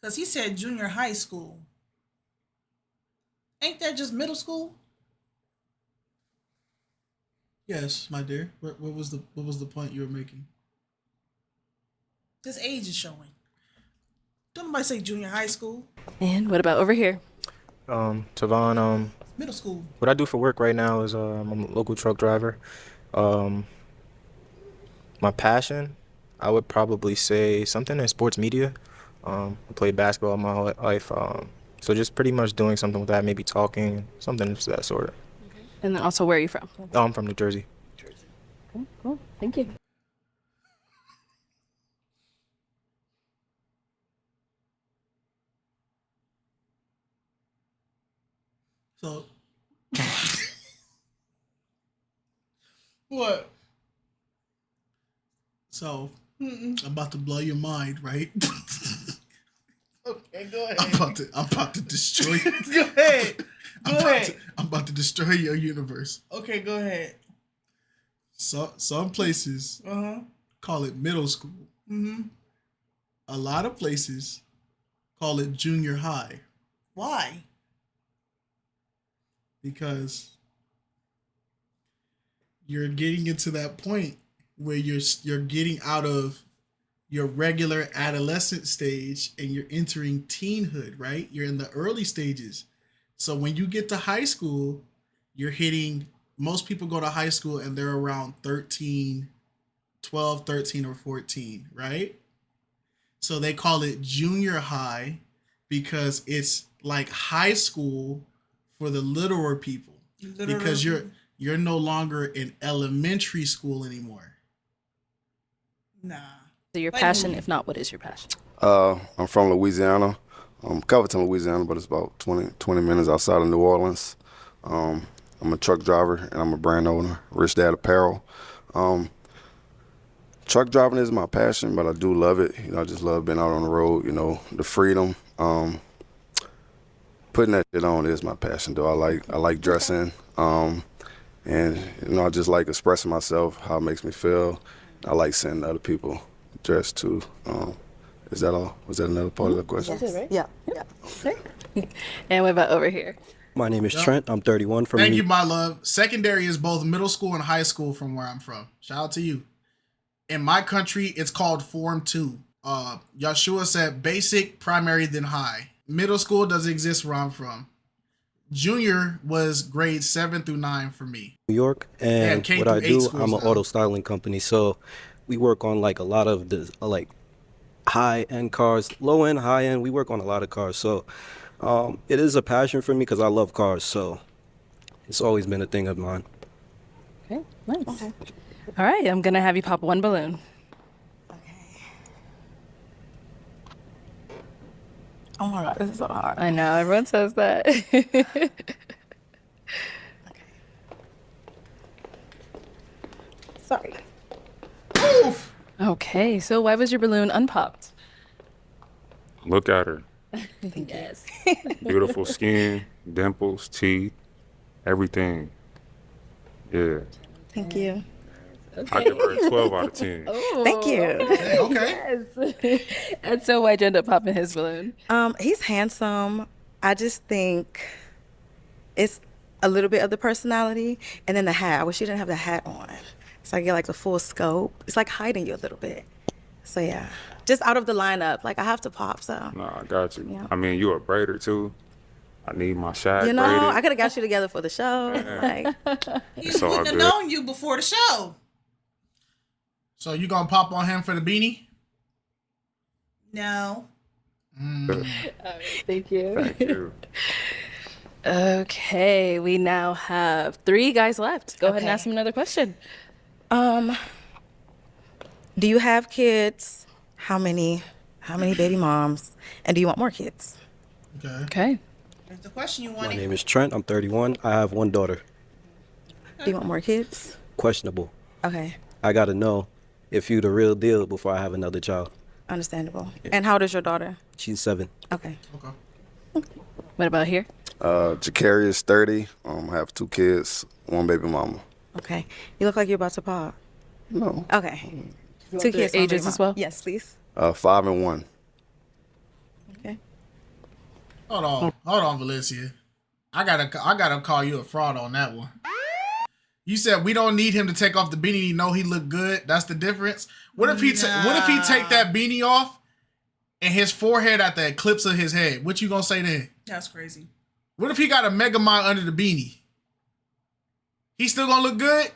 Because he said junior high school. Ain't that just middle school? Yes, my dear. What was the point you were making? His age is showing. Don't nobody say junior high school. And what about over here? Tavon, Middle school. what I do for work right now is I'm a local truck driver. My passion, I would probably say something in sports media. I played basketball my whole life, so just pretty much doing something with that, maybe talking, something of that sort. And then also, where are you from? Oh, I'm from New Jersey. Cool. Thank you. So what? So I'm about to blow your mind, right? Okay, go ahead. I'm about to destroy you. Go ahead. I'm about to destroy your universe. Okay, go ahead. So some places call it middle school. A lot of places call it junior high Why? because you're getting into that point where you're getting out of your regular adolescent stage and you're entering teenhood, right? You're in the early stages. So when you get to high school, you're hitting, most people go to high school and they're around 13, 12, 13, or 14, right? So they call it junior high because it's like high school for the littler people. Because you're no longer in elementary school anymore. Nah. So your passion, if not, what is your passion? I'm from Louisiana. Covington, Louisiana, but it's about 20 minutes outside of New Orleans. I'm a truck driver and I'm a brand owner, Rich Dad Apparel. Truck driving is my passion, but I do love it. You know, I just love being out on the road, you know, the freedom. Putting that shit on is my passion, though. I like dressing. And, you know, I just like expressing myself, how it makes me feel. I like seeing other people dress too. Is that all? Was that another part of the question? Yes. Right? Yeah. And what about over here? My name is Trent. I'm 31 from Thank you, my love. Secondary is both middle school and high school from where I'm from. Shout out to you. In my country, it's called Form 2. Yeshua said basic, primary, then high. Middle school doesn't exist where I'm from. Junior was grades 7 through 9 for me. New York, and K what through I 8 do, schools I'm an now. auto styling company, so we work on like a lot of the like high-end cars, low-end, high-end. We work on a lot of cars, so it is a passion for me because I love cars, so it's always been a thing of mine. Okay, nice. Okay. All right, I'm gonna have you pop one balloon. Oh my God, this is so hard. I know, everyone says that. Sorry. Oof. Okay, so why was your balloon unpopped? Look at her. Yes. Beautiful skin, dimples, teeth, everything. Yeah. Thank you. I give her a 12 out of 10. Thank you. Hey, okay. Yes. And so why'd you end up popping his balloon? He's handsome. I just think it's a little bit of the personality, and then the hat. I wish you didn't have the hat on, so I get like the full scope. It's like hiding you a little bit. So yeah, just out of the lineup. Like I have to pop. So Nah, I got you. Yeah. I mean, you a braider too. I need my shag you know, braided. I could have got you together for the show. Like, He It's all wouldn't have good. known you before the show. So you gonna pop on him for the beanie? No. Thank you. Thank you. Okay, we now have 3 guys left. Go ahead and Okay. ask him another question. Do you have kids? How many? How many baby moms? And do you want more kids? Okay. Okay. That's the question you My wanted. name is Trent. I'm 31. I have one daughter. Do you want more kids? Questionable. Okay, I gotta know if you the real deal before I have another child. understandable. And how old is your daughter? She's 7. Okay. What about here? Jakari is 30. I have 2 kids, 1 baby mama. Okay. You look like you're about to pop. No. Okay. 2 their kids. one ages baby as mom. well? Yes, please. 5 and 1. Okay. Hold on, Valencia. I gotta call you a fraud on that one. You said we don't need him to take off the beanie. You know he look good. That's the difference. What if he take that beanie off and his forehead at the eclipse of his head? What you gonna say then? That's crazy. What if he got a Megamind under the beanie? He still gonna look good?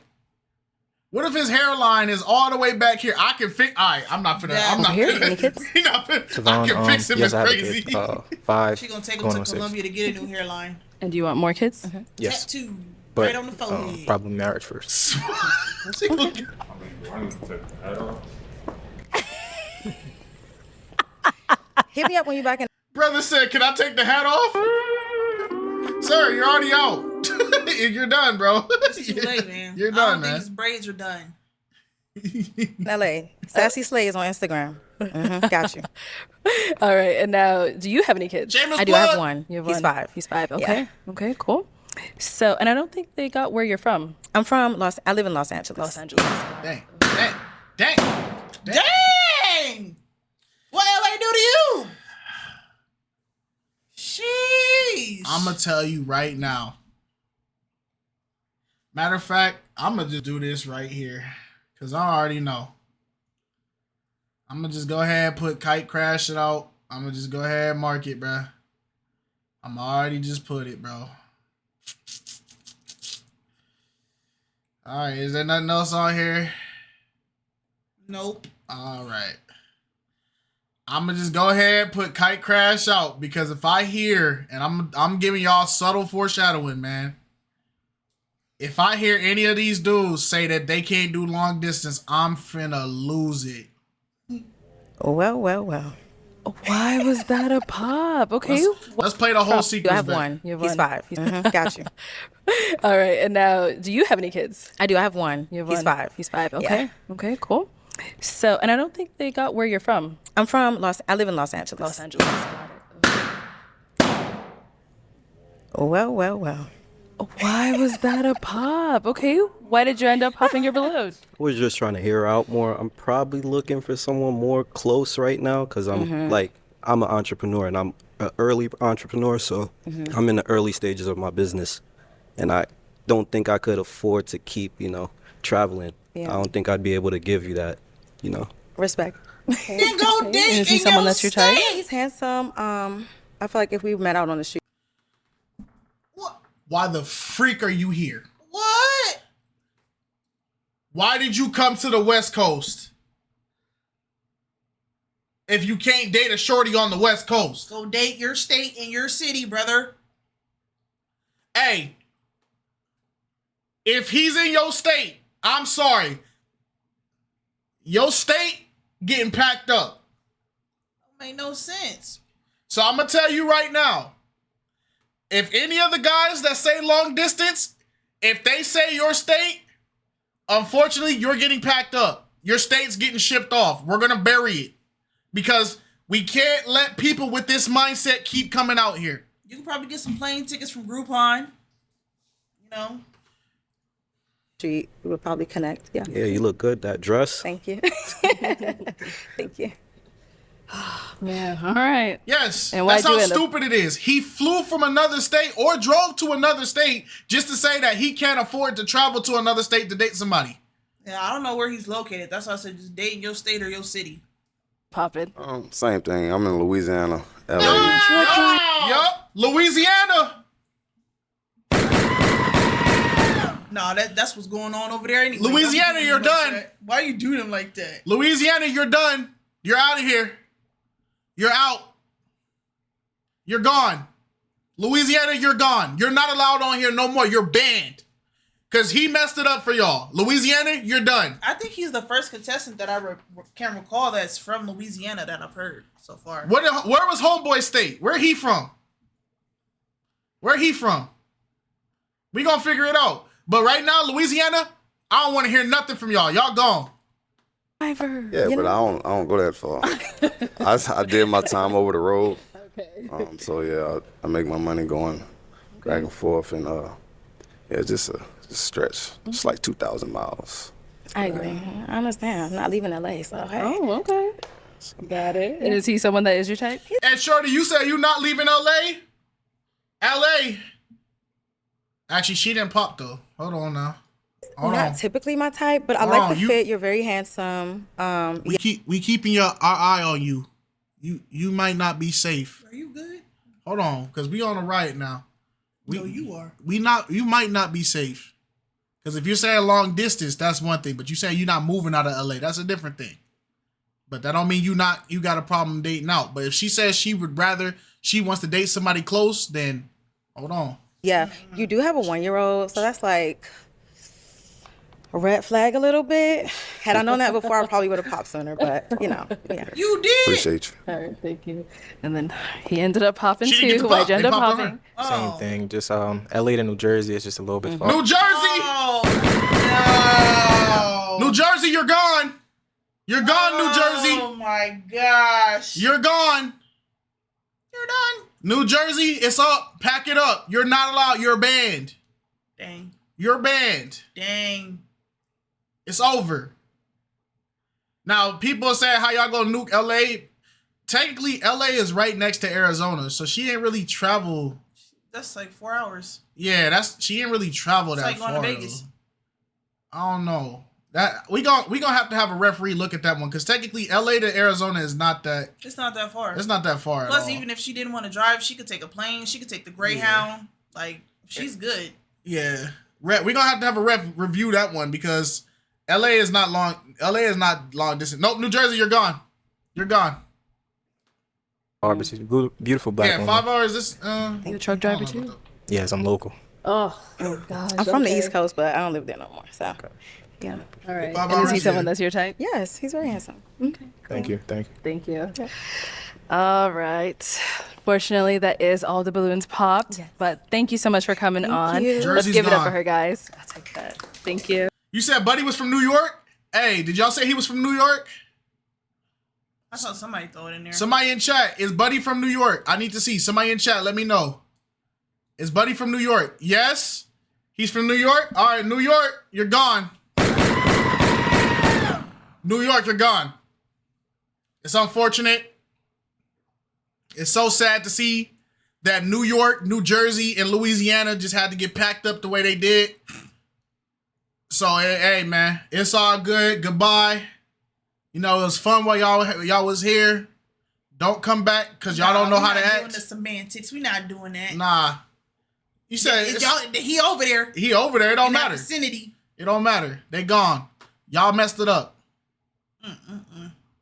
What if his hairline is all the way back here? I can fix. All right, I'm not finna. Yeah. I'm not Here, finna. any kids? He not finna. Tavon, I can fix him. yes, It's I have a crazy. kid. 5. She gonna take him going to on 6. Columbia to get a new hairline. And do you want more kids? Yes. Tattoo But right on the forehead. probably marriage first. Hit me up when you're back in. Brother said, "Can I take the hat off?" Sir, you're already out. You're done, bro. It's too late, man. You're I done, don't think man. his braids are done. LA. Sassy Slay is on Instagram. Got you. All right, and now, do you have any kids? Shameless I do plug. have one. You have He's one. 5. He's 5. Okay. Okay, cool. So, and I don't think they got where you're from. I'm from I live in Los Angeles. Los Angeles. Dang. Dang! What LA do to you? Sheesh. I'm gonna tell you right now. Matter of fact, I'm gonna just do this right here because I already know. I'm gonna just go ahead and put Kite Crash it out. I'm gonna just go ahead and mark it, bro. I'm already just put it, bro. All right, is there nothing else on here? Nope. All right. I'm gonna just go ahead and put Kite Crash out because if I hear, and I'm giving y'all subtle foreshadowing, man. If I hear any of these dudes say that they can't do long distance, I'm finna lose it. Well, well, well. Why was that a pop? Okay. Let's play the whole I sequence. have back. one. You have He's one. 5. Got you. All right, and now, do you have any kids? I do. I have one. You have He's one. 5. He's 5. Okay. Okay, cool. So, and I don't think they got where you're from. I'm from I live in Los Angeles. Los Angeles. Well, well, well. Why was that a pop? Okay. Why did you end up popping your balloon? Was just trying to hear her out more. I'm probably looking for someone more close right now because I'm I'm an entrepreneur and I'm an early entrepreneur, so I'm in the early stages of my business, and I don't think I could afford to keep traveling. Yeah. I don't think I'd be able to give you that, Respect. Then go date Is he in someone your that's your type? state. He's handsome. I feel like if we met out on the street. Why the freak are you here? What? Why did you come to the West Coast? If you can't date a shorty on the West Coast. Go date your state and your city, brother. Hey, if he's in your state, I'm sorry. Your state getting packed up. Make no sense. So I'm going to tell you right now. If any of the guys that say long distance, if they say your state, unfortunately, you're getting packed up. Your state's getting shipped off. We're going to bury it. Because we can't let people with this mindset keep coming out here. You can probably get some plane tickets from Groupon. We would probably connect. Yeah. Yeah, you look good. That dress. Thank you. Thank you. Yeah. All right. Yes, And that's why'd you how end up- stupid it is. He flew from another state or drove to another state just to say that he can't afford to travel to another state to date somebody. Yeah, I don't know where he's located. That's why I said just date in your state or your city. Pop it. Same thing. I'm in Louisiana, LA. Yup, Louisiana. Nah, that's what's going on over there anyway. Louisiana, Why you do you're them like done. that? Why you do them like that? Louisiana, you're done. You're out of here. You're out. You're gone. Louisiana, you're gone. You're not allowed on here no more. You're banned. Because he messed it up for y'all. Louisiana, you're done. I think he's the first contestant that I can recall that's from Louisiana that I've heard so far. Where was Homeboy State? Where he from? Where he from? We gonna figure it out. But right now, Louisiana, I don't want to hear nothing from y'all. Y'all gone. Yeah, but I don't go that far. I did my time over the road. Okay. So yeah, I make my money going back and forth, and yeah, just a stretch. It's like 2,000 miles. I agree. I understand. I'm not leaving LA, so hey. Oh, okay. Got it. And is he someone that is your type? And Shorty, you said you not leaving LA? LA. Actually, she didn't pop though. Hold on now. Hold Not on. typically my type, but I Hold like on, the fit. You're very handsome. We keeping our eye on you. You might not be safe. Are you good? Hold on, because we on a riot now. No, you are. You might not be safe. Because if you're saying long distance, that's one thing. But you saying you're not moving out of LA, that's a different thing. But that don't mean you got a problem dating out. But if she says she wants to date somebody close, then hold on. Yeah, you do have a 1-year-old, so that's like a red flag a little bit. Had I known that before, I probably would have popped sooner, but yeah. You did. Appreciate you. All right, thank you. And then he ended up popping She didn't get too. to Why'd pop. you end They up popped on popping? her. Same thing. Just LA to New Jersey is just a little bit far. New Jersey! Oh, no. New Jersey, you're gone. You're gone, New Jersey. Oh, my gosh. You're gone. You're done. New Jersey, it's up. Pack it up. You're not allowed. You're banned. Dang. You're banned. Dang. It's over. Now, people are saying how y'all gonna nuke LA. Technically, LA is right next to Arizona, so she ain't really travel. That's like 4 hours. Yeah, she ain't really travel It's that like far. going to Vegas. Though. I don't know. That we gonna have to have a referee look at that one because technically LA to Arizona is not that. It's not that far. It's not that far. Plus, at all. even if she didn't want to drive, she could take a plane. She could take the Greyhound. Like, she's good. Yeah, we gonna have to have a ref review that one because LA is not long. LA is not long distance. Nope, New Jersey, you're gone. You're gone. But she's a beautiful black Yeah, woman. 5 hours. This. You a truck driver too? Yes, I'm local. Oh gosh. I'm from the East Coast, but I don't live there no more, so yeah. All right. 5 And is he hours, someone yeah. that's your type? Yes, he's very handsome. Okay. Thank you. Thank you. All right. Fortunately, that is all the balloons popped. Yes. But thank you so much for coming on. you. Let's Jersey's give it up gone. for her, guys. I'll take that. Thank you. You said Buddy was from New York? Hey, did y'all say he was from New York? I saw somebody throw it in there. Somebody in chat, is Buddy from New York? I need to see. Somebody in chat, let me know. Is Buddy from New York? Yes? He's from New York? All right, New York, you're gone. New York, you're gone. It's unfortunate. It's so sad to see that New York, New Jersey, and Louisiana just had to get packed up the way they did. So, hey, man, it's all good. Goodbye. You know, it was fun while y'all was here. Don't come back because y'all don't know how to We're not act. doing the semantics. We're not doing that. Nah. You said He over there. he over there. It don't in that matter. vicinity. It don't matter. They gone. Y'all messed it up.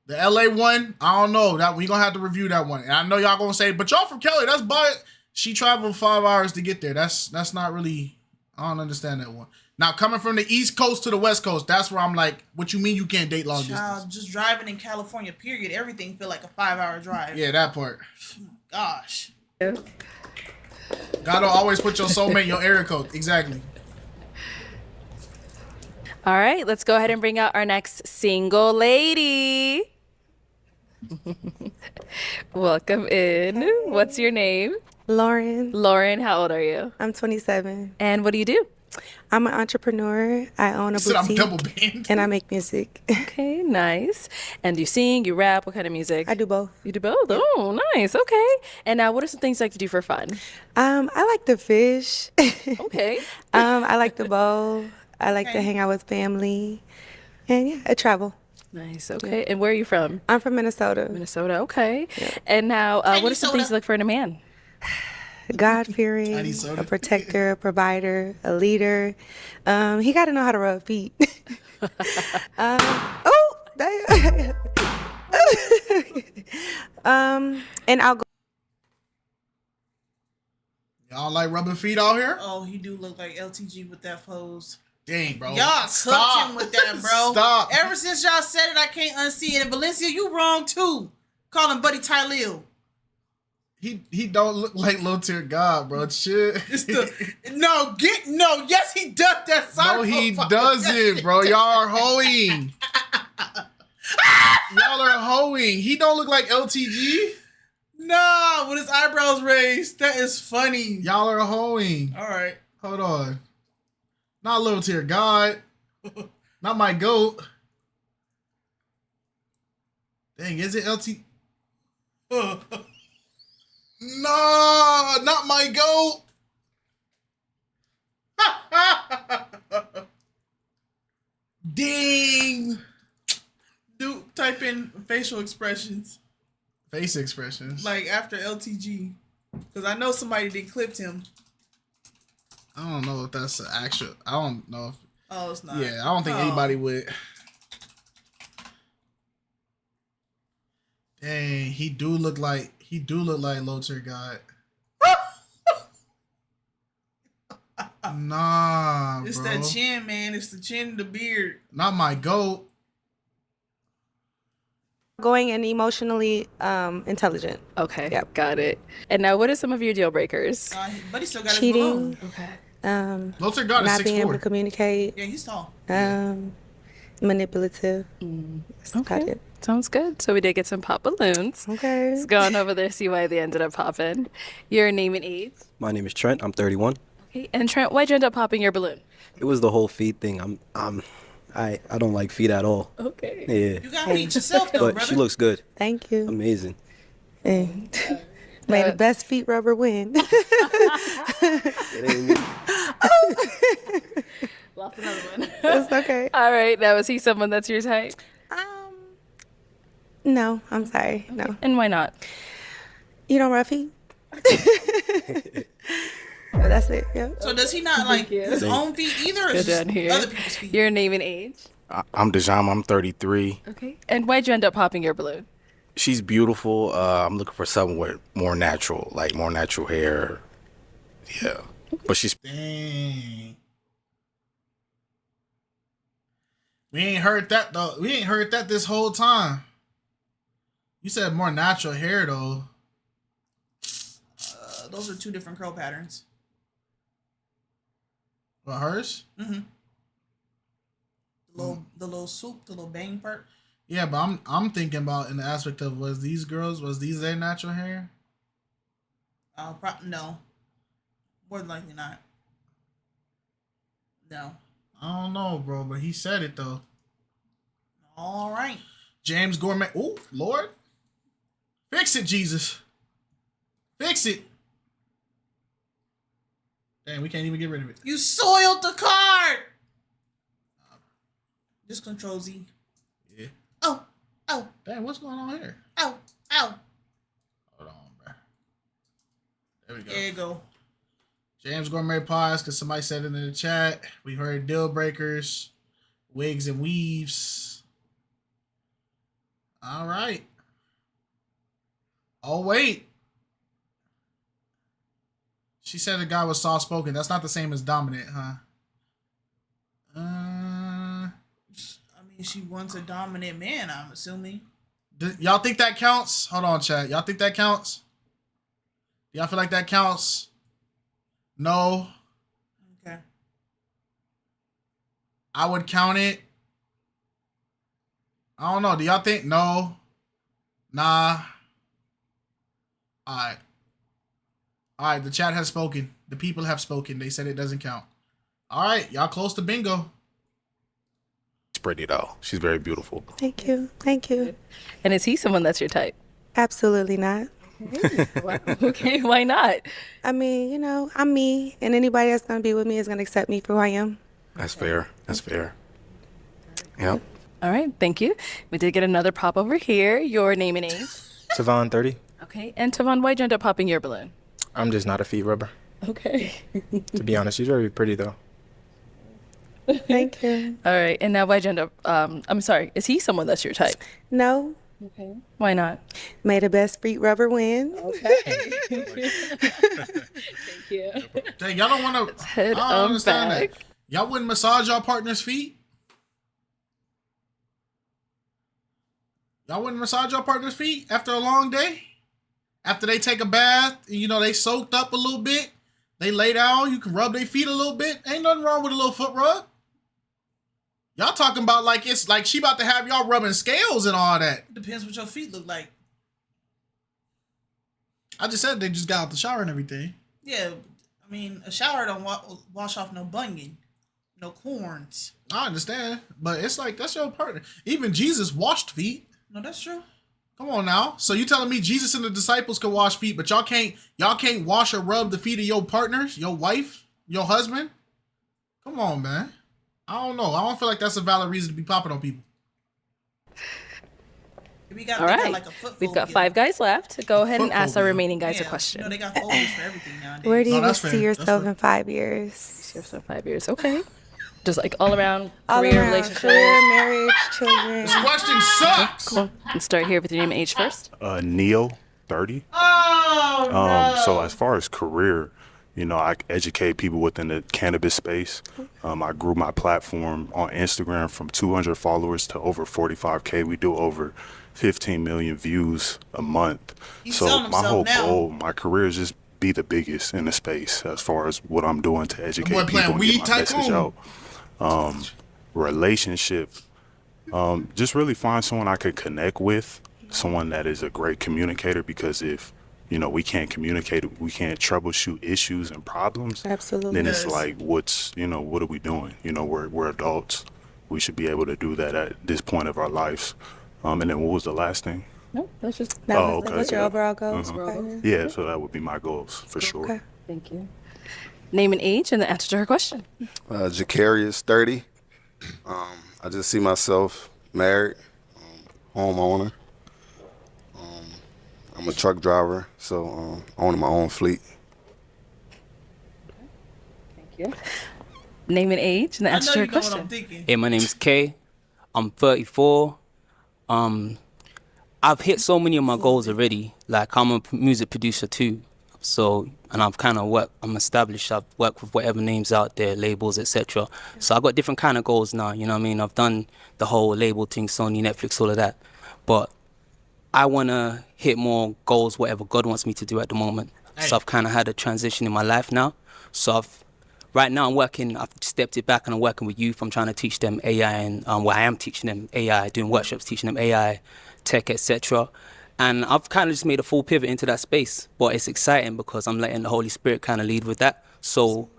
The LA one, I don't know. That we gonna have to review that one. And I know y'all gonna say, but y'all from Kelly. That's but she traveled 5 hours to get there. That's not really. I don't understand that one. Now coming from the East Coast to the West Coast, that's where I'm like, what you mean you can't date long distance? Child, just driving in California, period. Everything feel like a 5-hour drive. Yeah, that part. Gosh. Gotta always put your soulmate in your area code. Exactly. All right, let's go ahead and bring out our next single lady. Welcome in. What's your name? Lauryn. Lauryn, how old are you? I'm 27. And what do you do? I'm an entrepreneur. I own a Said I'm boutique. double banned. And I make music. Okay, nice. And do you sing, you rap, what kind of music? I do both. You do both? Oh, nice. Okay. And now what are some things you like to do for fun? I like to fish. Okay. I like to bowl. I like to hang out with family. And yeah, I travel. Nice. Okay. And where are you from? I'm from Minnesota. Minnesota. Okay. And now what are some things you look for in a man? God-fearing, Chinese soda. a protector, a provider, a leader. He got to know how to rub feet. Oh, And I'll go. Y'all like rubbing feet out here? Oh, he do look like LTG with that pose. Dang, bro. Y'all cooked him with that, bro. Stop. Ever since y'all said it, I can't unsee it. And Valencia, you wrong too. Call him Buddy Tylil. He don't look like Low Tier God, bro. Shit. Yes, he does that. No, he doesn't, bro. Y'all are hoeing. Y'all are hoeing. He don't look like LTG. Nah, with his eyebrows raised. That is funny. Y'all are hoeing. All right. Hold on. Not Low Tier God. Not my goat. Dang, is it LT? No, not my goat. Dang. Dude, type in facial expressions. Face expressions. Like after LTG. Because I know somebody did clipped him. I don't know if that's the actual. I don't know if. Oh, it's not. Yeah, I don't think anybody would. Dang, he do look like Low Tier God. Nah, It's bro. that chin, man. It's the chin and the beard. Not my goat. Going and emotionally intelligent. Okay, got it. And now, what are some of your deal breakers? But he still got Cheating. his balloon. Okay. Low Tier God is Not being able 6'4". to communicate. Yeah, he's tall. Manipulative. That's about Okay. it. Sounds good. So we did get some pop balloons. Okay. Let's go on over there, see why they ended up popping. Your name and age. My name is Trent. I'm 31. Okay. And Trent, why'd you end up popping your balloon? It was the whole feet thing. I don't like feet at all. Okay. Yeah. You got feet yourself, though, But brother. she looks good. Thank you. Amazing. And may the best feet rubber win. It ain't me. Lost another one. It's okay. All right. Now, is he someone that's your type? No, I'm sorry. No. And why not? You don't rub feet? That's it. Yeah. So does he not like his own feet either, or Go is down it here. just other people's feet? Your name and age. I'm Dejam. I'm 33. Okay. And why'd you end up popping your balloon? She's beautiful. I'm looking for someone with more natural hair. Yeah. But she's Dang. We ain't heard that though. We ain't heard that this whole time. You said more natural hair though. Those are two different curl patterns. What, hers? Mm-hmm. The little swoop, the little bang part. Yeah, but I'm thinking about in the aspect of was these their natural hair? No. More than likely not. No. I don't know, bro, but he said it though. All right. James Gourmet. Oh, Lord. Fix it, Jesus. Fix it. Dang, we can't even get rid of it. You soiled the card. Just Control Z. Yeah. Oh. Dang, what's going on here? Ow. Hold on, bro. There we go. There you go. James Gourmet Pies, because somebody said it in the chat. We heard deal breakers, wigs and weaves. All right. Oh, wait. She said the guy was soft spoken. That's not the same as dominant, huh? I mean, she wants a dominant man, I'm assuming. Y'all think that counts? Hold on, chat. Y'all think that counts? Y'all feel like that counts? No. Okay. I would count it. I don't know. Do y'all think? No. Nah. All right. The chat has spoken. The people have spoken. They said it doesn't count. All right. Y'all close to bingo. pretty though. She's very beautiful. Thank you. Thank you. And is he someone that's your type? Absolutely not. Wow. Okay, why not? I mean, you know, I'm me, and anybody that's going to be with me is going to accept me for who I am. That's fair. That's fair. Yep. All right, thank you. We did get another pop over here. Your name and age. Tavon, 30. Okay, and Tavon, why'd you end up popping your balloon? I'm just not a feet rubber. Okay. To be honest, she's very pretty though. Thank you. All right, and now why'd you end up, I'm sorry, is he someone that's your type? No, Okay. Why not? May the best feet rubber win. Okay. Thank you. Dang, y'all don't want to. I Head don't on understand back. that. Y'all wouldn't massage y'all partner's feet? Y'all wouldn't massage your partner's feet after a long day? After they take a bath, you know, they soaked up a little bit. They lay down, you can rub their feet a little bit. Ain't nothing wrong with a little foot rub. Y'all talking about like it's like she about to have y'all rubbing scales and all that. Depends what your feet look like. I just said they just got out the shower and everything. Yeah, I mean, a shower don't wash off no bunion, no corns. I understand, but it's like that's your partner. Even Jesus washed feet. No, that's true. Come on now. So you telling me Jesus and the disciples could wash feet, but y'all can't wash or rub the feet of your partners, your wife, your husband? Come on, man. I don't know. I don't feel like that's a valid reason to be popping on people. All right. We've got 5 guys left. Go ahead and ask our remaining guys a Yeah, question. you know, they got phobias for everything nowadays. Where do you that's see fair. yourself in 5 years? See yourself 5 years. Okay. Just like all around All career, around, relationship. career, marriage, children. This question sucks. Cool. Let's start here with your name and age first. Neo, 30. Oh, no. So as far as career, you know, I educate people within the cannabis space. I grew my platform on Instagram from 200 followers to over 45K. We do over 15 million views a month. He's So selling my himself whole now. goal, my career is just be the biggest in the space as far as what I'm doing to educate boy people playing and Weed get my message Tycoon. out. Relationship, just really find someone I could connect with, someone that is a great communicator, because if, you know, we can't communicate, we can't troubleshoot issues and problems, Absolutely. then it's Yes. like, what are we doing? You know, we're adults. We should be able to do that at this point of our lives. And then what was the last thing? No, that's just. What's your overall goals? Uh-huh. Partner? Yeah, so that would be my goals for sure. Okay. Thank you. Name and age and the answer to her question. Jacarius, 30. I just see myself married, homeowner. I'm a truck driver, so owning my own fleet. Thank you. Name and age and the I answer know to you her know what I'm question. thinking. Hey, my name's Kay. I'm 34. I've hit so many of my goals already. Like, I'm a music producer too. So, and I've kind of I'm established. I've worked with whatever names out there, labels, etc. So I've got different kind of goals now. You know what I mean? I've done the whole label thing, Sony, Netflix, all of that. But I want to hit more goals, whatever God wants me to do at the moment. So I've kind of had a transition in my life now. So right now I've stepped it back and I'm working with youth. I'm trying to teach them AI and I am teaching them AI, doing workshops, teaching them AI, tech, etc. And I've kind of just made a full pivot into that space. But it's exciting because I'm letting the Holy Spirit kind of lead with that. So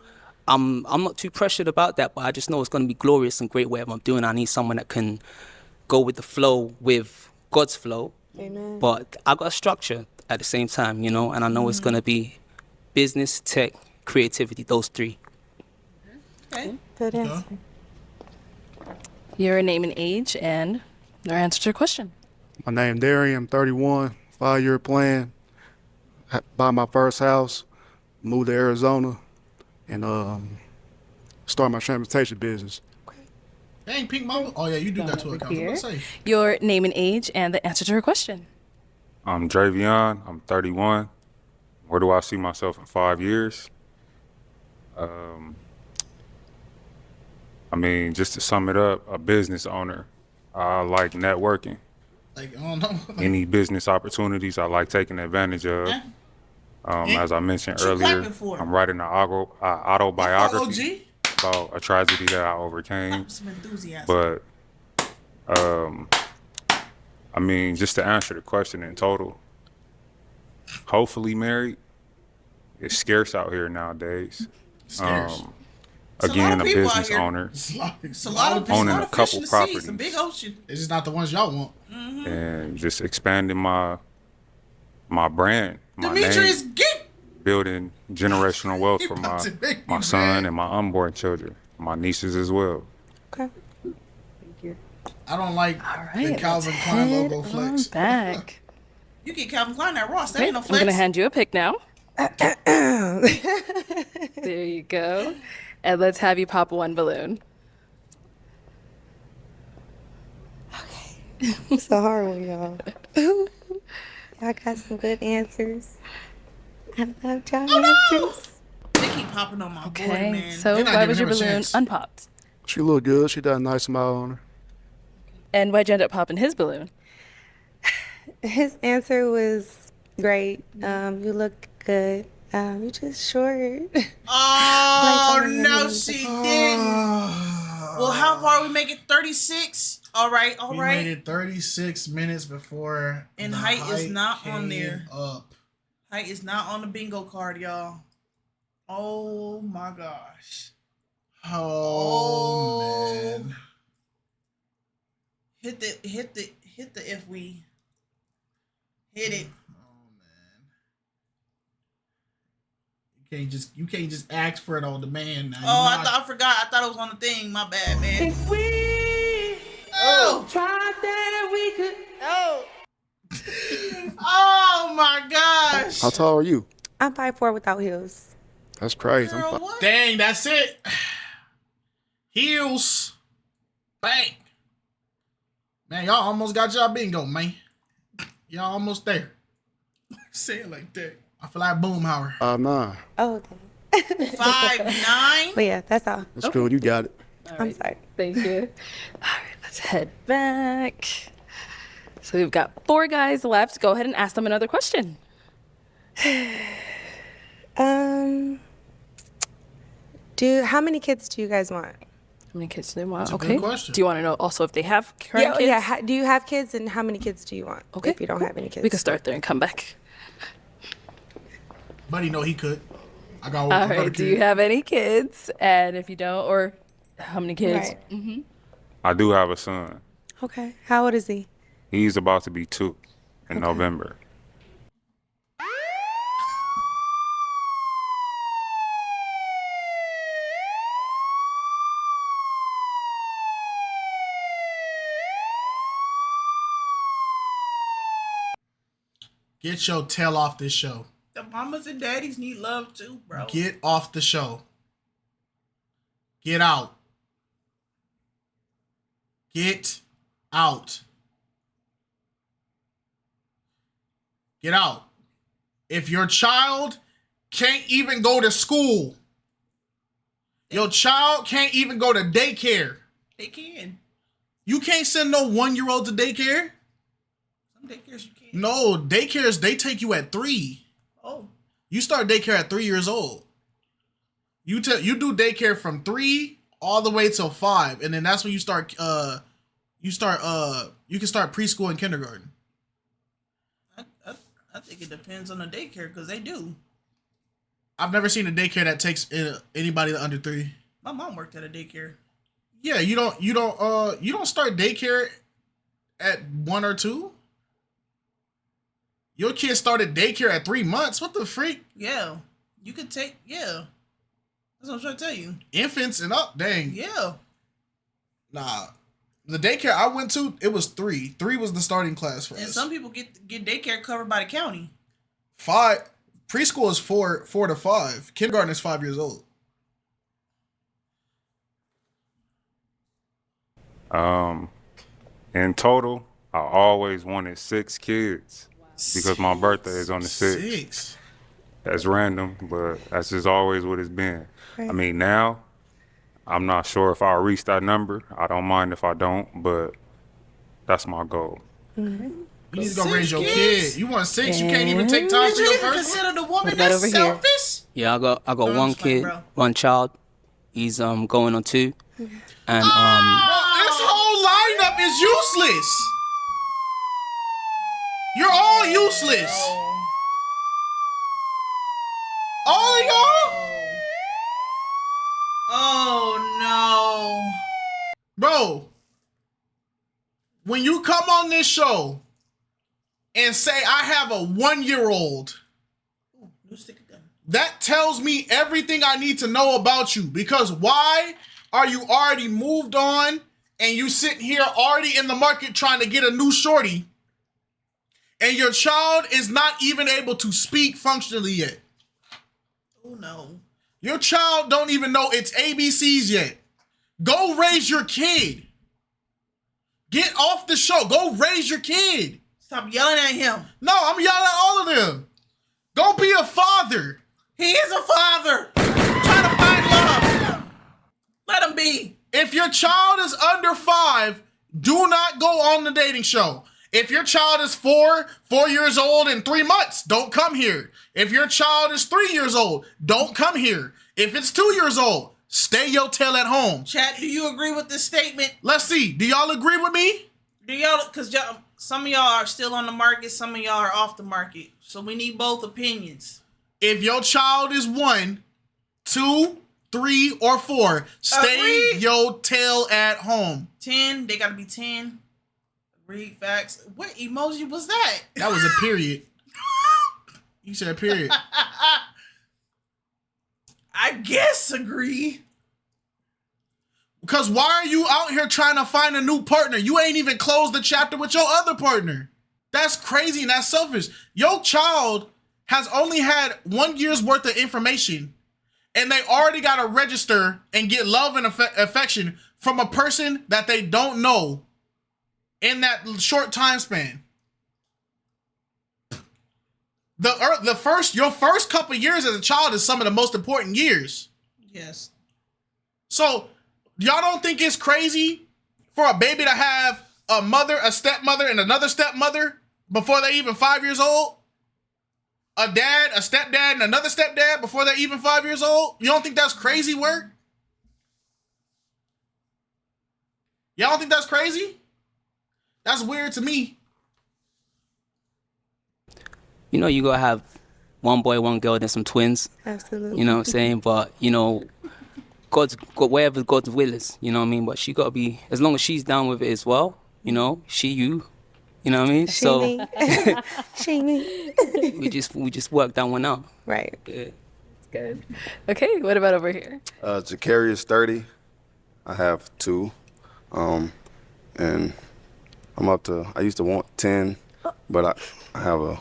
I'm not too pressured about that, but I just know it's going to be glorious and great whatever I'm doing. I need someone that can go with the flow, with God's flow. Amen. But I got a structure at the same time, you know, and I know it's going to be business, tech, creativity, those 3. Okay. Good answer. Your name and age and their answer to your question. My name Darian, I'm 31, 5-year plan. Buy my first house, move to Arizona, and start my transportation business. Dang, Pink Mama. Oh yeah, you do got to account. Here. What say? Your name and age and the answer to her question. I'm Dravion. I'm 31. Where do I see myself in 5 years? I mean, just to sum it up, a business owner. I like networking. Like, I don't know. Any business opportunities, I like taking advantage of. As I mentioned What you earlier, clapping for? I'm writing an autobiography about a tragedy that I overcame. Some enthusiasm. But, I mean, just to answer the question in total, hopefully married. It's scarce out here nowadays. Scarce. Again, a people out business here. owner It's a lot of owning a a couple It's a properties. big ocean. It's just not the ones y'all want. and just expanding my brand, my Demetrius, name, get building generational wealth for about to make my me son mad. and my unborn children, my nieces as well. Okay. I don't like All the right. Calvin let's Klein head logo flex. on back. you get Calvin Klein at Ross. That Okay, ain't no I'm flex. going to hand you a pick now. There you go. And let's have you pop one balloon. It's a hard one, y'all. Y'all got some good answers. I love y'all answers. They keep popping on my board, man. So They're not why giving was your him a balloon chance. unpopped? She look good. She got a nice smile on her. And why'd you end up popping his balloon? His answer was great. You look good. You just short. Oh, no, she didn't. Well, how far we make it? 36? All right, all We right. made it 36 minutes before. And the height is not on came there. Up. Height is not on the bingo card, y'all. Oh, my gosh. Oh, man. Hit the if we. Hit it. You can't just ask for it on demand now. Oh, I forgot. I thought it was on the thing. My bad, man. If we tried that, we could. Oh my gosh. How tall are you? I'm 5'4" without heels. That's crazy. Girl, what? Dang, that's it. Heels. Bang. Man, y'all almost got y'all bingo, man. Y'all almost there. Say it like that. I feel like Boomhauer. 5'9". Oh, okay. 5'9". But yeah, that's all. That's cool. You got it. I'm sorry. Thank you. All right, let's head back. So we've got 4 guys left. Go ahead and ask them another question. How many kids do you guys want? How many kids do they want? That's a Okay. good question. Do you want to know also if they have current kids? Yeah. Do you have kids, and how many kids do you want? Okay. If you don't have any kids, We can start there and come back. Buddy, know he could. I got All one. right. Do you have any kids? And if you don't, or how many kids? Right. Mm-hmm. I do have a son. Okay. How old is he? He's about to be 2 in November. Get your tail off this show. The mamas and daddies need love too, bro. Get off the show. Get out. Get out. Get out. If your child can't even go to school, your child can't even go to daycare. They can. You can't send no 1-year-old to daycare. Some daycares you can. No, daycares, they take you at 3. Oh. You start daycare at 3 years old. You do daycare from 3 all the way till 5, and then that's when you start you can start preschool and kindergarten. I think it depends on the daycare because they do. I've never seen a daycare that takes anybody under 3. My mom worked at a daycare. Yeah, you don't start daycare at 1 or 2. Your kid started daycare at 3 months. What the freak? Yeah. You could take, yeah. That's what I'm trying to tell you. Infants and up, dang. Yeah. Nah. The daycare I went to, it was 3. 3 was the starting class for And us. some people get daycare covered by the county. 5. Preschool is 4 to 5. Kindergarten is 5 years old. In total, I always wanted 6 kids because my birthday is on the 6th. 6. That's random, but that's just always what it's been. Right. I mean, now, I'm not sure if I'll reach that number. I don't mind if I don't, but that's my goal. Mm-hmm. You need to go 6 raise your kids? kid. You want 6? You can't even take time Did for you your even first one? consider the woman What about that's over here? selfish? Yeah, I got No, one I'm just playing, kid, bro. one child. He's going on 2, and This whole lineup is useless. You're all useless. All of y'all? Oh, Bro, when you come on this show and say I have a 1-year-old, no. New sticker gun. that tells me everything I need to know about you. Because why are you already moved on and you sitting here already in the market trying to get a new shorty and your child is not even able to speak functionally yet? Oh, no. Your child don't even know its ABCs yet. Go raise your kid. Get off the show. Go raise your kid. Stop yelling at him. No, I'm yelling at all of them. Go be a father. He is a father. Trying to find love. Let him be. If your child is under 5, do not go on the dating show. If your child is 4 years old and 3 months, don't come here. If your child is 3 years old, don't come here. If it's 2 years old, stay your tail at home. Chat, do you agree with this statement? Let's see. Do y'all agree with me? Do y'all, because some of y'all are still on the market, some of y'all are off the market. So we need both opinions. If your child is 1, 2, 3, or 4, stay your tail at home. 10, they gotta be 10. Read facts. What emoji was that? That was a period. You said period. I guess agree. Because why are you out here trying to find a new partner? You ain't even closed the chapter with your other partner. That's crazy and that's selfish. Your child has only had 1 year's worth of information and they already got to register and get love and affection from a person that they don't know in that short time span. Your first couple years as a child is some of the most important years. Yes. So y'all don't think it's crazy for a baby to have a mother, a stepmother, and another stepmother before they're even 5 years old? A dad, a stepdad, and another stepdad before they're even 5 years old? You don't think that's crazy work? Y'all don't think that's crazy? That's weird to me. You know, you gotta have one boy, one girl, then some twins. Absolutely. You know what I'm saying? But, you know, wherever God's will is, you know what I mean? But she gotta be, as long as she's down with it as well, you know, you know what I mean? She me. She me. we just work that one out. Right. Yeah. Good. Okay, what about over here? Jacarius 30. I have 2. And I'm up to, I used to want 10, but I have a.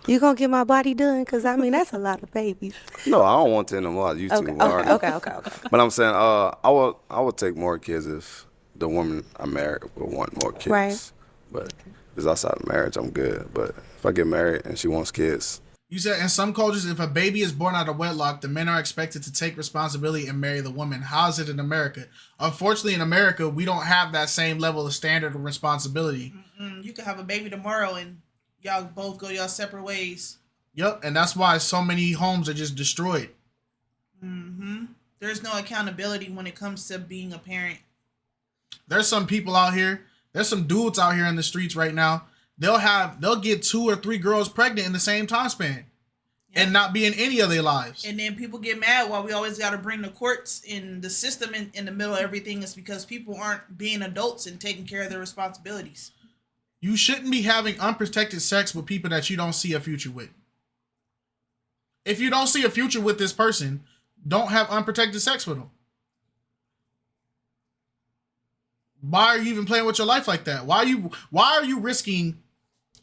You gonna get my body done? Cause I mean that's a lot of babies. No, I don't want 10 no more. I used to. Okay. But I'm saying, I would take more kids if the woman I married would want more kids. Right. But if it's outside of marriage, I'm good. But if I get married and she wants kids. You said in some cultures, if a baby is born out of wedlock, the men are expected to take responsibility and marry the woman. How is it in America? Unfortunately, in America, we don't have that same level of standard of responsibility. You could have a baby tomorrow and y'all both go y'all separate ways. Yep, and that's why so many homes are just destroyed. There's no accountability when it comes to being a parent. There's some people out here, there's some dudes out here in the streets right now. They'll get 2 or 3 girls pregnant in the same time span and not be in any of their lives. And then people get mad why we always got to bring the courts in the system in the middle of everything. Is because people aren't being adults and taking care of their responsibilities. You shouldn't be having unprotected sex with people that you don't see a future with. If you don't see a future with this person, don't have unprotected sex with them. Why are you even playing with your life like that? Why are you risking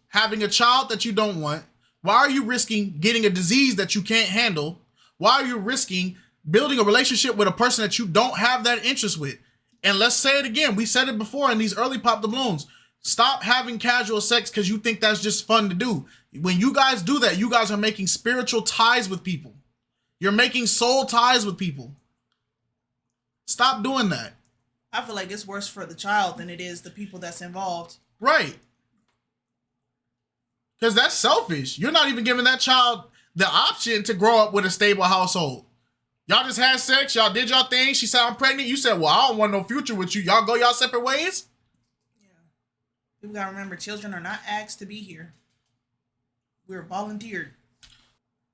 having a child that you don't want? Why are you risking getting a disease that you can't handle? Why are you risking building a relationship with a person that you don't have that interest with? And let's say it again. We said it before in these early Pop the Balloons. Stop having casual sex because you think that's just fun to do. When you guys do that, you guys are making spiritual ties with people. You're making soul ties with people. Stop doing that. I feel like it's worse for the child than it is the people that's involved. Right. Because that's selfish. You're not even giving that child the option to grow up with a stable household. Y'all just had sex. Y'all did y'all thing. She said, I'm pregnant. You said, well, I don't want no future with you. Y'all go y'all separate ways? People got to remember, children are not asked to be here. We're volunteered.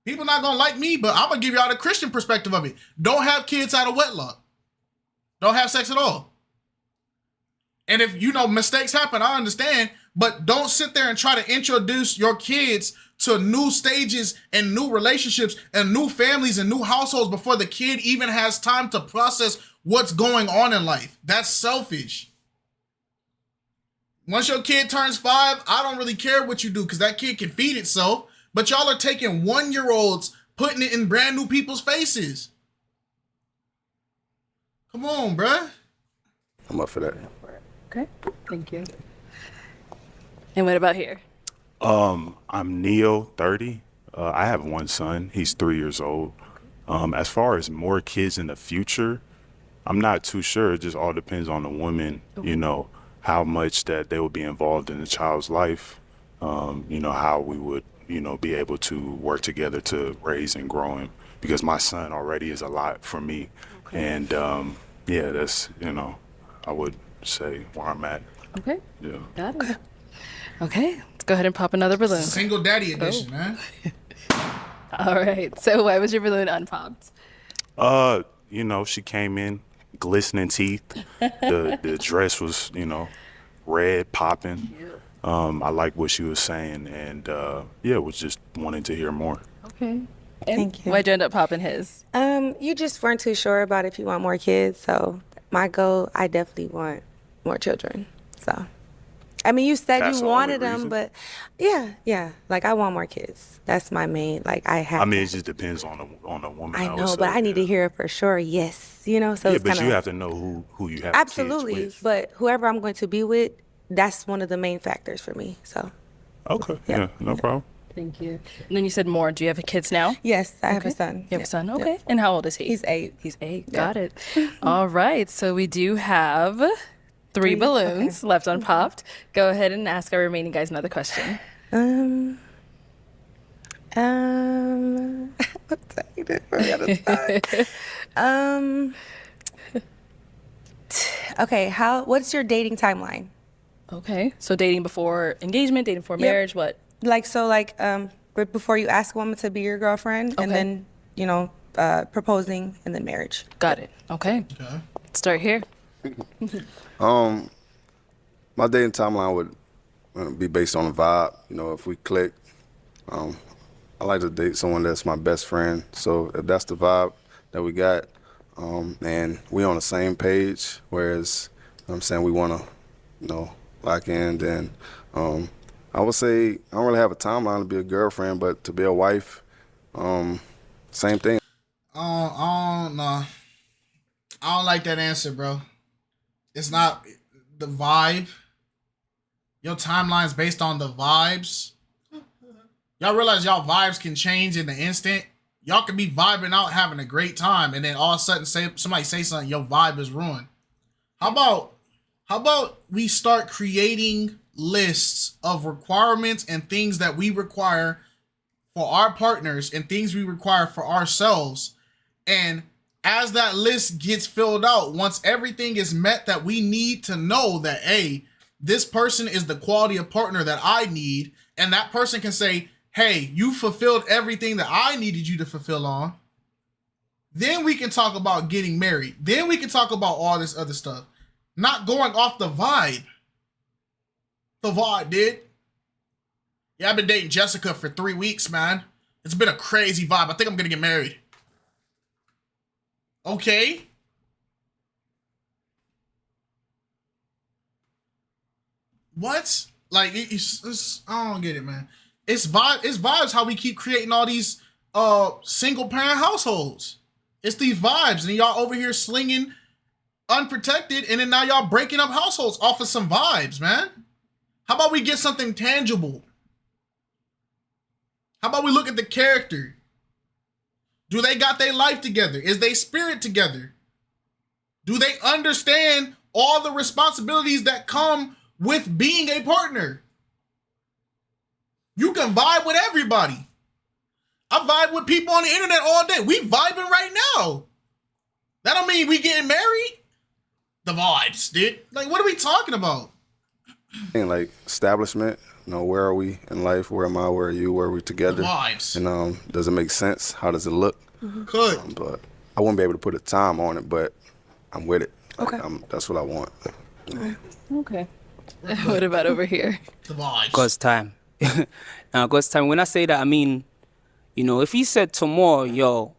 People not going to like me, but I'm going to give y'all the Christian perspective of it. Don't have kids out of wedlock. Don't have sex at all. And if, mistakes happen, I understand. But don't sit there and try to introduce your kids to new stages and new relationships and new families and new households before the kid even has time to process what's going on in life. That's selfish. Once your kid turns 5, I don't really care what you do because that kid can feed itself. But y'all are taking 1-year-olds, putting it in brand new people's faces. Come on, bruh. I'm up for that. Okay, thank you. And what about here? I'm Neo, 30. I have one son. He's 3 years old. As far as more kids in the future, I'm not too sure. It just all depends on the woman, you know, how much that they will be involved in the child's life, you know, how we would, you know, be able to work together to raise and grow him. Because my son already is a lot for me. And yeah, that's, you know, I would say where I'm at. Okay. Yeah. Got it. Okay, let's go ahead and pop another balloon. Single daddy edition, man. All right, so why was your balloon unpopped? You know, she came in, glistening teeth. The dress was, you know, red, popping. I like what she was saying, and yeah, was just wanting to hear more. Okay. Thank you. Why'd you end up popping his? You just weren't too sure about if you want more kids. So my goal, I definitely want more children. So, I mean, you said That's you the wanted only them, reason? but yeah, like I want more kids. That's my main. Like I have. I mean, it just depends on the woman. I would know, say, but I need to yeah. hear it for sure. Yes, you know. So Yeah, it's but kind you of have to know who you have absolutely. kids with. But whoever I'm going to be with, that's one of the main factors for me. So Okay, yeah, no problem. Thank you. And then you said more. Do you have kids now? yes, I have a Okay. son. You have a son? Okay. And how old is he? He's 8. He's 8. Got it. All right. So we do have three balloons left unpopped. Go ahead and ask our remaining guys another question. Okay, what's your dating timeline? Okay. So dating before engagement, dating before marriage, what? Like but before you ask a woman to be your girlfriend, and Okay. then proposing, and then marriage. Got it. Okay. Start here. My dating timeline would be based on the vibe. You know, if we click, I like to date someone that's my best friend. So if that's the vibe that we got, and we on the same page, whereas I'm saying we want to, you know, lock in, then I would say I don't really have a timeline to be a girlfriend, but to be a wife, same thing. No. I don't like that answer, bro. It's not the vibe. Your timeline's based on the vibes. Y'all realize y'all vibes can change in the instant. Y'all can be vibing out, having a great time, and then all of a sudden somebody say something, your vibe is ruined. How about we start creating lists of requirements and things that we require for our partners and things we require for ourselves. And as that list gets filled out, once everything is met that we need to know that, hey, this person is the quality of partner that I need, and that person can say, hey, you fulfilled everything that I needed you to fulfill on, then we can talk about getting married. Then we can talk about all this other stuff. Not going off the vibe. The vibe, dude. Yeah, I've been dating Jessica for 3 weeks, man. It's been a crazy vibe. I think I'm gonna get married. Okay. What? Like, it's I don't get it, man. It's vibes how we keep creating all these single parent households. It's these vibes, and y'all over here slinging unprotected, and then now y'all breaking up households off of some vibes, man. How about we get something tangible? How about we look at the character? Do they got their life together? Is they spirit together? Do they understand all the responsibilities that come with being a partner? You can vibe with everybody. I vibe with people on the internet all day. We vibing right now. That don't mean we getting married. The vibes, dude. Like, what are we talking about? And like establishment, you know, where are we in life? Where am I? Where are you? Where are we together? The vibes. And does it make sense? How does it look? Good. But I wouldn't be able to put a time on it, but I'm with it. Like, Okay. that's what I want. Okay. What about over here? The vibes. God's time. Now, God's time. When I say that, I mean, you know, if he said tomorrow, yo,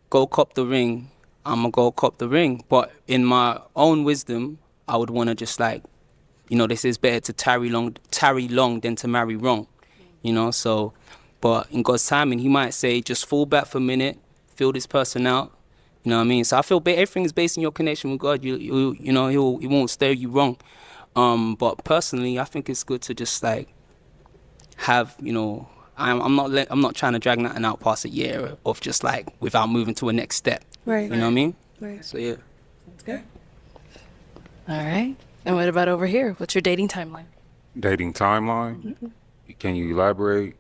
go cop the ring, I'm gonna go cop the ring. But in my own wisdom, I would want to just like, you know, they say it's better to tarry long than to marry wrong. You know, so, but in God's timing, he might say, just fall back for a minute, feel this person out, You know what I mean? So I feel everything is based on your connection with God. You know, he won't steer you wrong. But personally, I think it's good to just like have, you know, I'm not trying to drag nothing out past a year of just like without moving to a next step. Right. You know what I mean? Right. So yeah. That's good. All right. And what about over here? What's your dating timeline? Dating timeline? Can you elaborate?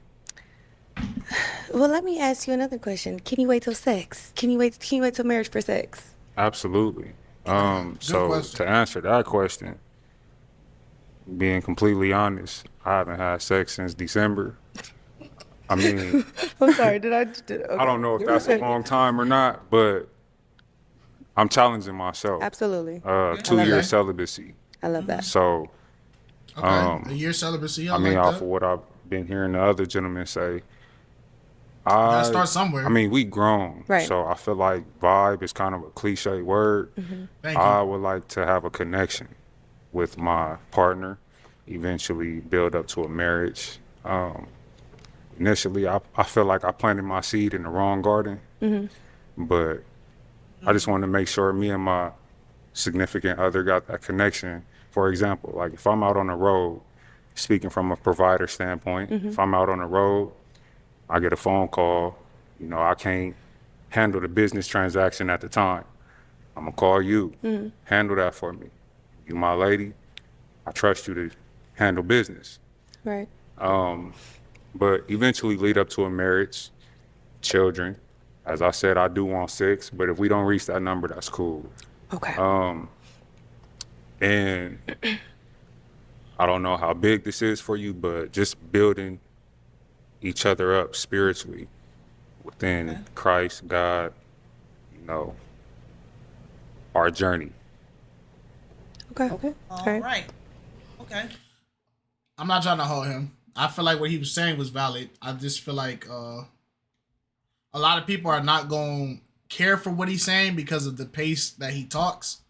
Well, let me ask you another question. Can you wait till sex? Can you wait till marriage for sex? Absolutely. So question. to answer that question, being completely honest, I haven't had sex since December. I mean, I'm sorry. Okay. I don't know if that's a long time or not, but I'm challenging myself. Absolutely. 2-year celibacy. I love that. So, Okay, a year celibacy. I mean, like off that. of what I've been hearing the other gentlemen say, Gotta start somewhere. I mean, we grown, Right. so I feel like vibe is kind of a cliche word. Thank I you. would like to have a connection with my partner, eventually build up to a marriage. Initially, I feel like I planted my seed in the wrong garden, but I just wanted to make sure me and my significant other got that connection. For example, like if I'm out on the road, speaking from a provider standpoint, if I'm out on the road, I get a phone call, you know, I can't handle the business transaction at the time. I'm gonna call you, handle that for me. You my lady, I trust you to handle business. Right. But eventually lead up to a marriage, children. As I said, I do want 6, but if we don't reach that number, that's cool. Okay. And I don't know how big this is for you, but just building each other up spiritually within Christ, God, you know, our journey. Okay. All right. Okay. I'm not trying to hold him. I feel like what he was saying was valid. I just feel like a lot of people are not going to care for what he's saying because of the pace that he talks.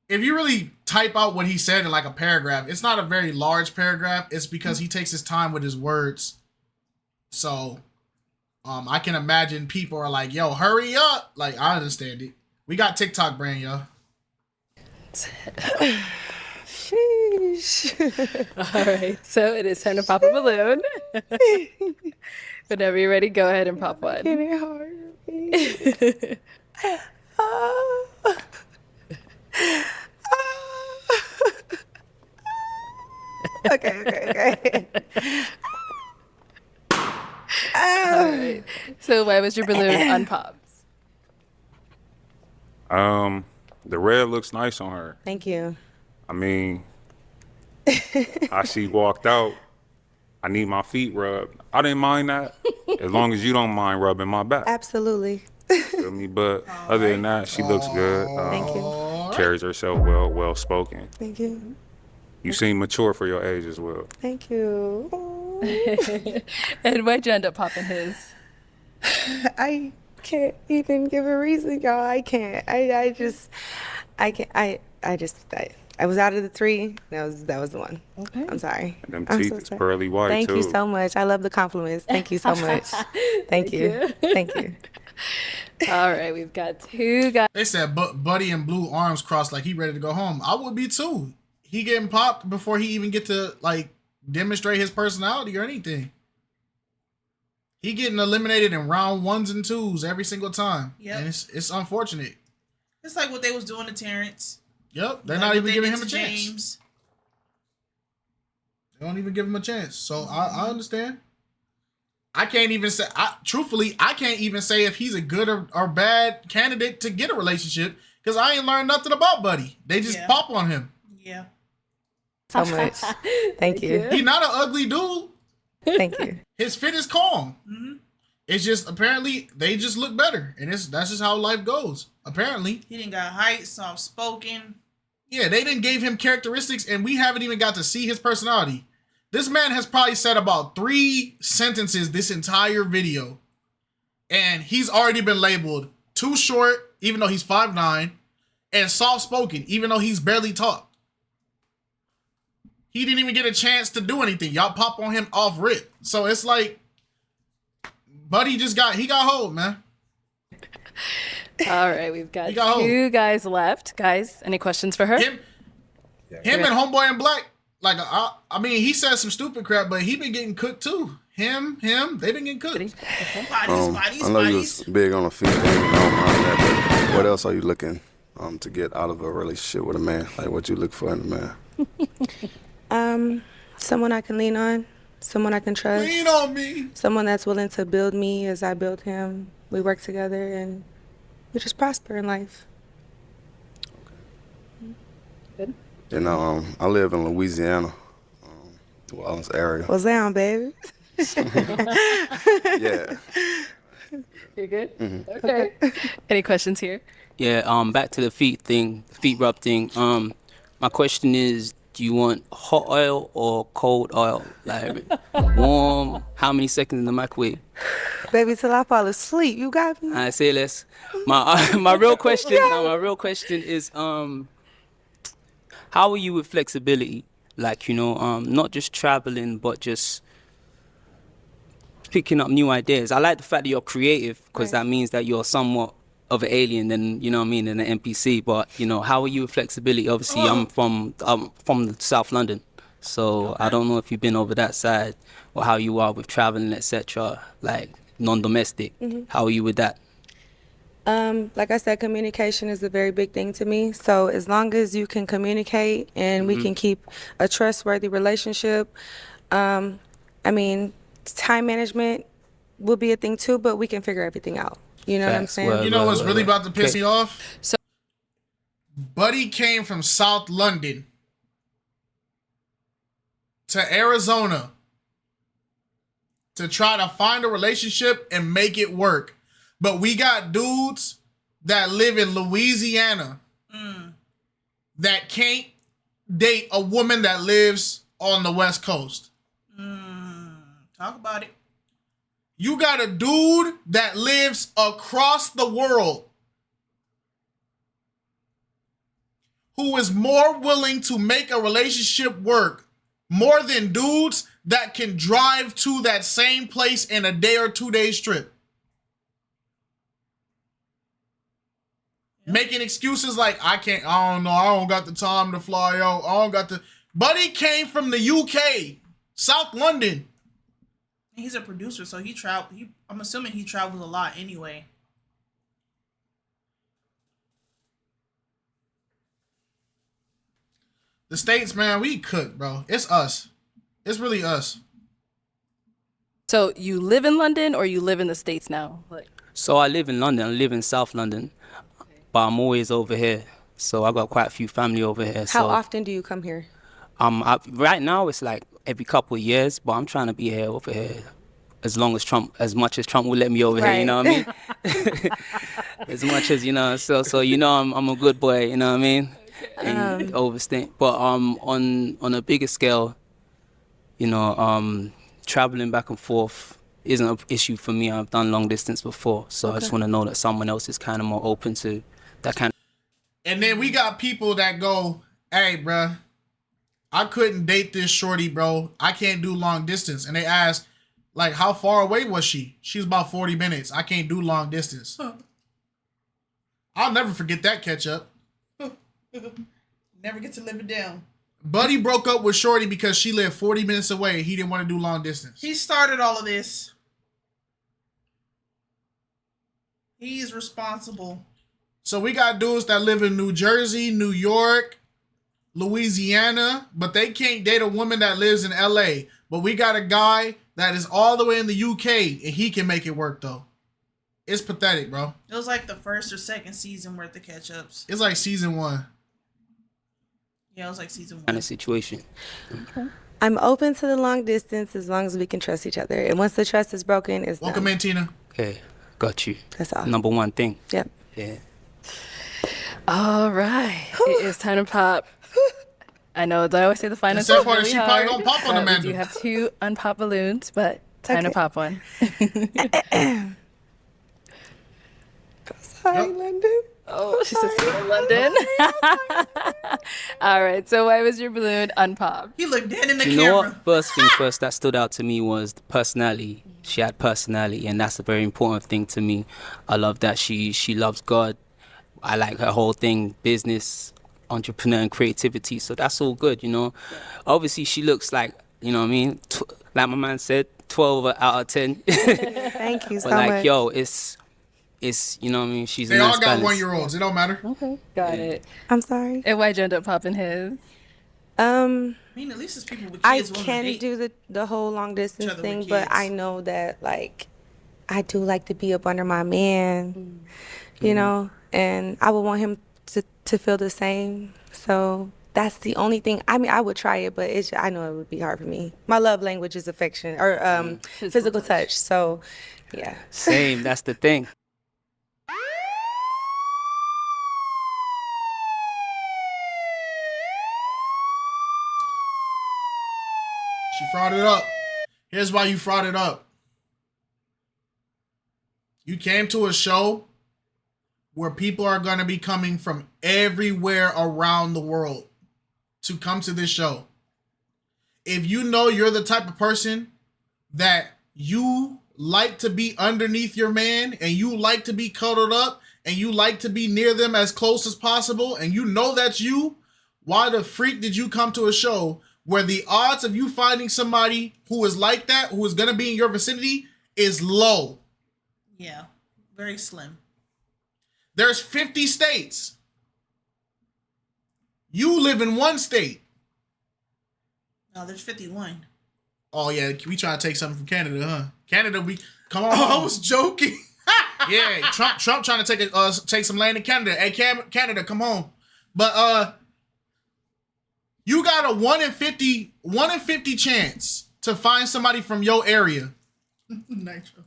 If you really type out what he said in like a paragraph, it's not a very large paragraph. It's because he takes his time with his words. So I can imagine people are like, yo, hurry up. Like, I understand it. We got TikTok brand, yo. Sheesh. All right. So it is time to pop a balloon. Whenever you're ready, go ahead and pop one. Getting hard. Okay. All right. So why was your balloon unpopped? The red looks nice on her. Thank you. I mean, I see walked out. I need my feet rubbed. I didn't mind that, as long as you don't mind rubbing my back. Absolutely. Feel me? But other than that, she looks good. Thank you. Carries herself well spoken. Thank you. You seem mature for your age as well. Thank you. And why'd you end up popping his? I can't even give a reason, y'all. I can't. I was out of the 3. That was the one. Okay. I'm sorry. And them I'm teeth so is sorry. pearly white Thank too. you so much. I love the compliments. Thank you so much. Thank you. Thank you. All right, we've got 2 guys. They said Buddy and Blue arms crossed like he ready to go home. I would be too. He getting popped before he even get to like demonstrate his personality or anything. He getting eliminated in round 1s and 2s every single time. Yep. And it's unfortunate. It's like what they was doing to Terrence. Yep. They're Like not what even they giving did him a to chance. James. They don't even give him a chance. So I understand. I can't even say, truthfully, I can't even say if he's a good or bad candidate to get a relationship because I ain't learned nothing about Buddy. They just pop on him. Yeah. So much. Thank you. He's not an ugly dude. Thank you. His fit is calm. Mm-hmm. It's just apparently they just look better, and that's just how life goes. Apparently, He didn't got height, soft spoken. yeah, they didn't gave him characteristics, and we haven't even got to see his personality. This man has probably said about 3 sentences this entire video, and he's already been labeled too short, even though he's 5'9", and soft spoken, even though he's barely talked. He didn't even get a chance to do anything. Y'all pop on him off rip. So it's like, Buddy got hold, man. All right, we've got You got who? 2 guys left. Guys, any questions for her? Him and Homeboy and Black. Like, I mean, he said some stupid crap, but he been getting cooked too. Him, they been getting cooked. Bodies. I know you was big on the feet thing, and I don't mind that, but what else are you looking to get out of a relationship with a man? Like, what you look for in a man? Someone I can lean on, someone I can trust. Lean on me. Someone that's willing to build me as I build him. We work together and we just prosper in life. Good. You know, I live in Louisiana, New Orleans area. What's down, baby? Yeah. You're good? Okay. Any questions here? Yeah, back to the feet rub thing. My question is, do you want hot oil or cold oil? Like warm, how many seconds in the microwave? Baby, till I fall asleep. You got me? I say less. My real question, is how are you with flexibility? Like, not just traveling, but just picking up new ideas. I like the fact that you're creative, because that means that you're somewhat of an alien than, than an NPC. But, how are you with flexibility? Obviously, I'm from South London, so I don't know if you've been over that side or how you are with traveling, etc. Like non-domestic. How are you with that? Like I said, communication is a very big thing to me. So as long as you can communicate and we can keep a trustworthy relationship, I mean, time management will be a thing too, but we can figure everything out. You know what I'm saying? You know what's really about to piss Okay. me off? So, Buddy came from South London to Arizona to try to find a relationship and make it work. But we got dudes that live in Louisiana that can't date a woman that lives on the West Coast. Talk about it. You got a dude that lives across the world who is more willing to make a relationship work more than dudes that can drive to that same place in a day or 2 days trip. Making excuses like, I don't know, I don't got the time to fly out. I don't got the... Buddy came from the UK, South London. He's a producer, so I'm assuming he travels a lot anyway. The States, man, we cook, bro. It's us. It's really us. So you live in London or you live in the States now? So I live in London. I live in South London, but I'm always over here. So I got quite a few family over here. How often do you come here? Right now it's like every couple of years, but I'm trying to be here over here as much as Trump will let me over here. You know what I mean? As much as So I'm a good boy. You know what I mean? And overstay. But on a bigger scale, traveling back and forth isn't an issue for me. I've done long distance before, so I just want to know that someone else is kind of more open to that kind of. And then we got people that go, hey, bruh, I couldn't date this shorty, bro. I can't do long distance. And they ask, like, how far away was she? She was about 40 minutes. I can't do long distance. I'll never forget that catch up. Never get to live it down. Buddy broke up with shorty because she lived 40 minutes away. He didn't want to do long distance. He started all of this. He's responsible. So we got dudes that live in New Jersey, New York, Louisiana, but they can't date a woman that lives in LA. But we got a guy that is all the way in the UK and he can make it work though. It's pathetic, bro. It was like the first or second season worth of catch-ups. It's like season 1. Yeah, it was like season 1. Kind of situation. I'm open to the long distance as long as we can trust each other. And once the trust is broken, it's Welcome done. in, Tina. Okay, got you. That's all. Number one thing. Yep. Yeah. All right. It is time to pop. I know I always say the final The sad two part really is she probably hard, gonna pop on but Amanda. We do have 2 unpop balloons, but time to pop one. Sorry, London. Oh, she says in London. All right. So why was your balloon unpopped? He looked dead in the You camera. know what? First thing first, that stood out to me was the personality. She had personality, and that's a very important thing to me. I love that she loves God. I like her whole thing, business, entrepreneur, and creativity. So that's all good, you know. Obviously, she looks like, you know what I mean? Like my man said, 12 out of 10. Thank you so But like, much. yo, it's you know what I mean? She's They a nice all got balance. 1-year-olds. It don't matter. Okay, got it. I'm sorry. And why'd you end up popping his? Um, I mean, at least it's people with I kids willing to can date do the whole long distance other with thing, but kids. I know that like I do like to be up under my man, you know, and I would want him to feel the same. So that's the only thing. I mean, I would try it, but I know it would be hard for me. My love language is affection or physical touch. So yeah. Same, that's the thing. She frauded up. Here's why you frauded up. You came to a show where people are going to be coming from everywhere around the world to come to this show. If you know you're the type of person that you like to be underneath your man and you like to be cuddled up and you like to be near them as close as possible and you know that's you, why the freak did you come to a show where the odds of you finding somebody who is like that, who is going to be in your vicinity, is low? Yeah, very slim. There's 50 states. You live in one state. No, there's 51. Oh yeah, we trying to take something from Canada, huh? Canada, we come on. Oh, I was joking. Yeah, Trump trying to take some land in Canada. Hey, Canada, come on. But you got a 1 in 50 chance to find somebody from your area. Nitro.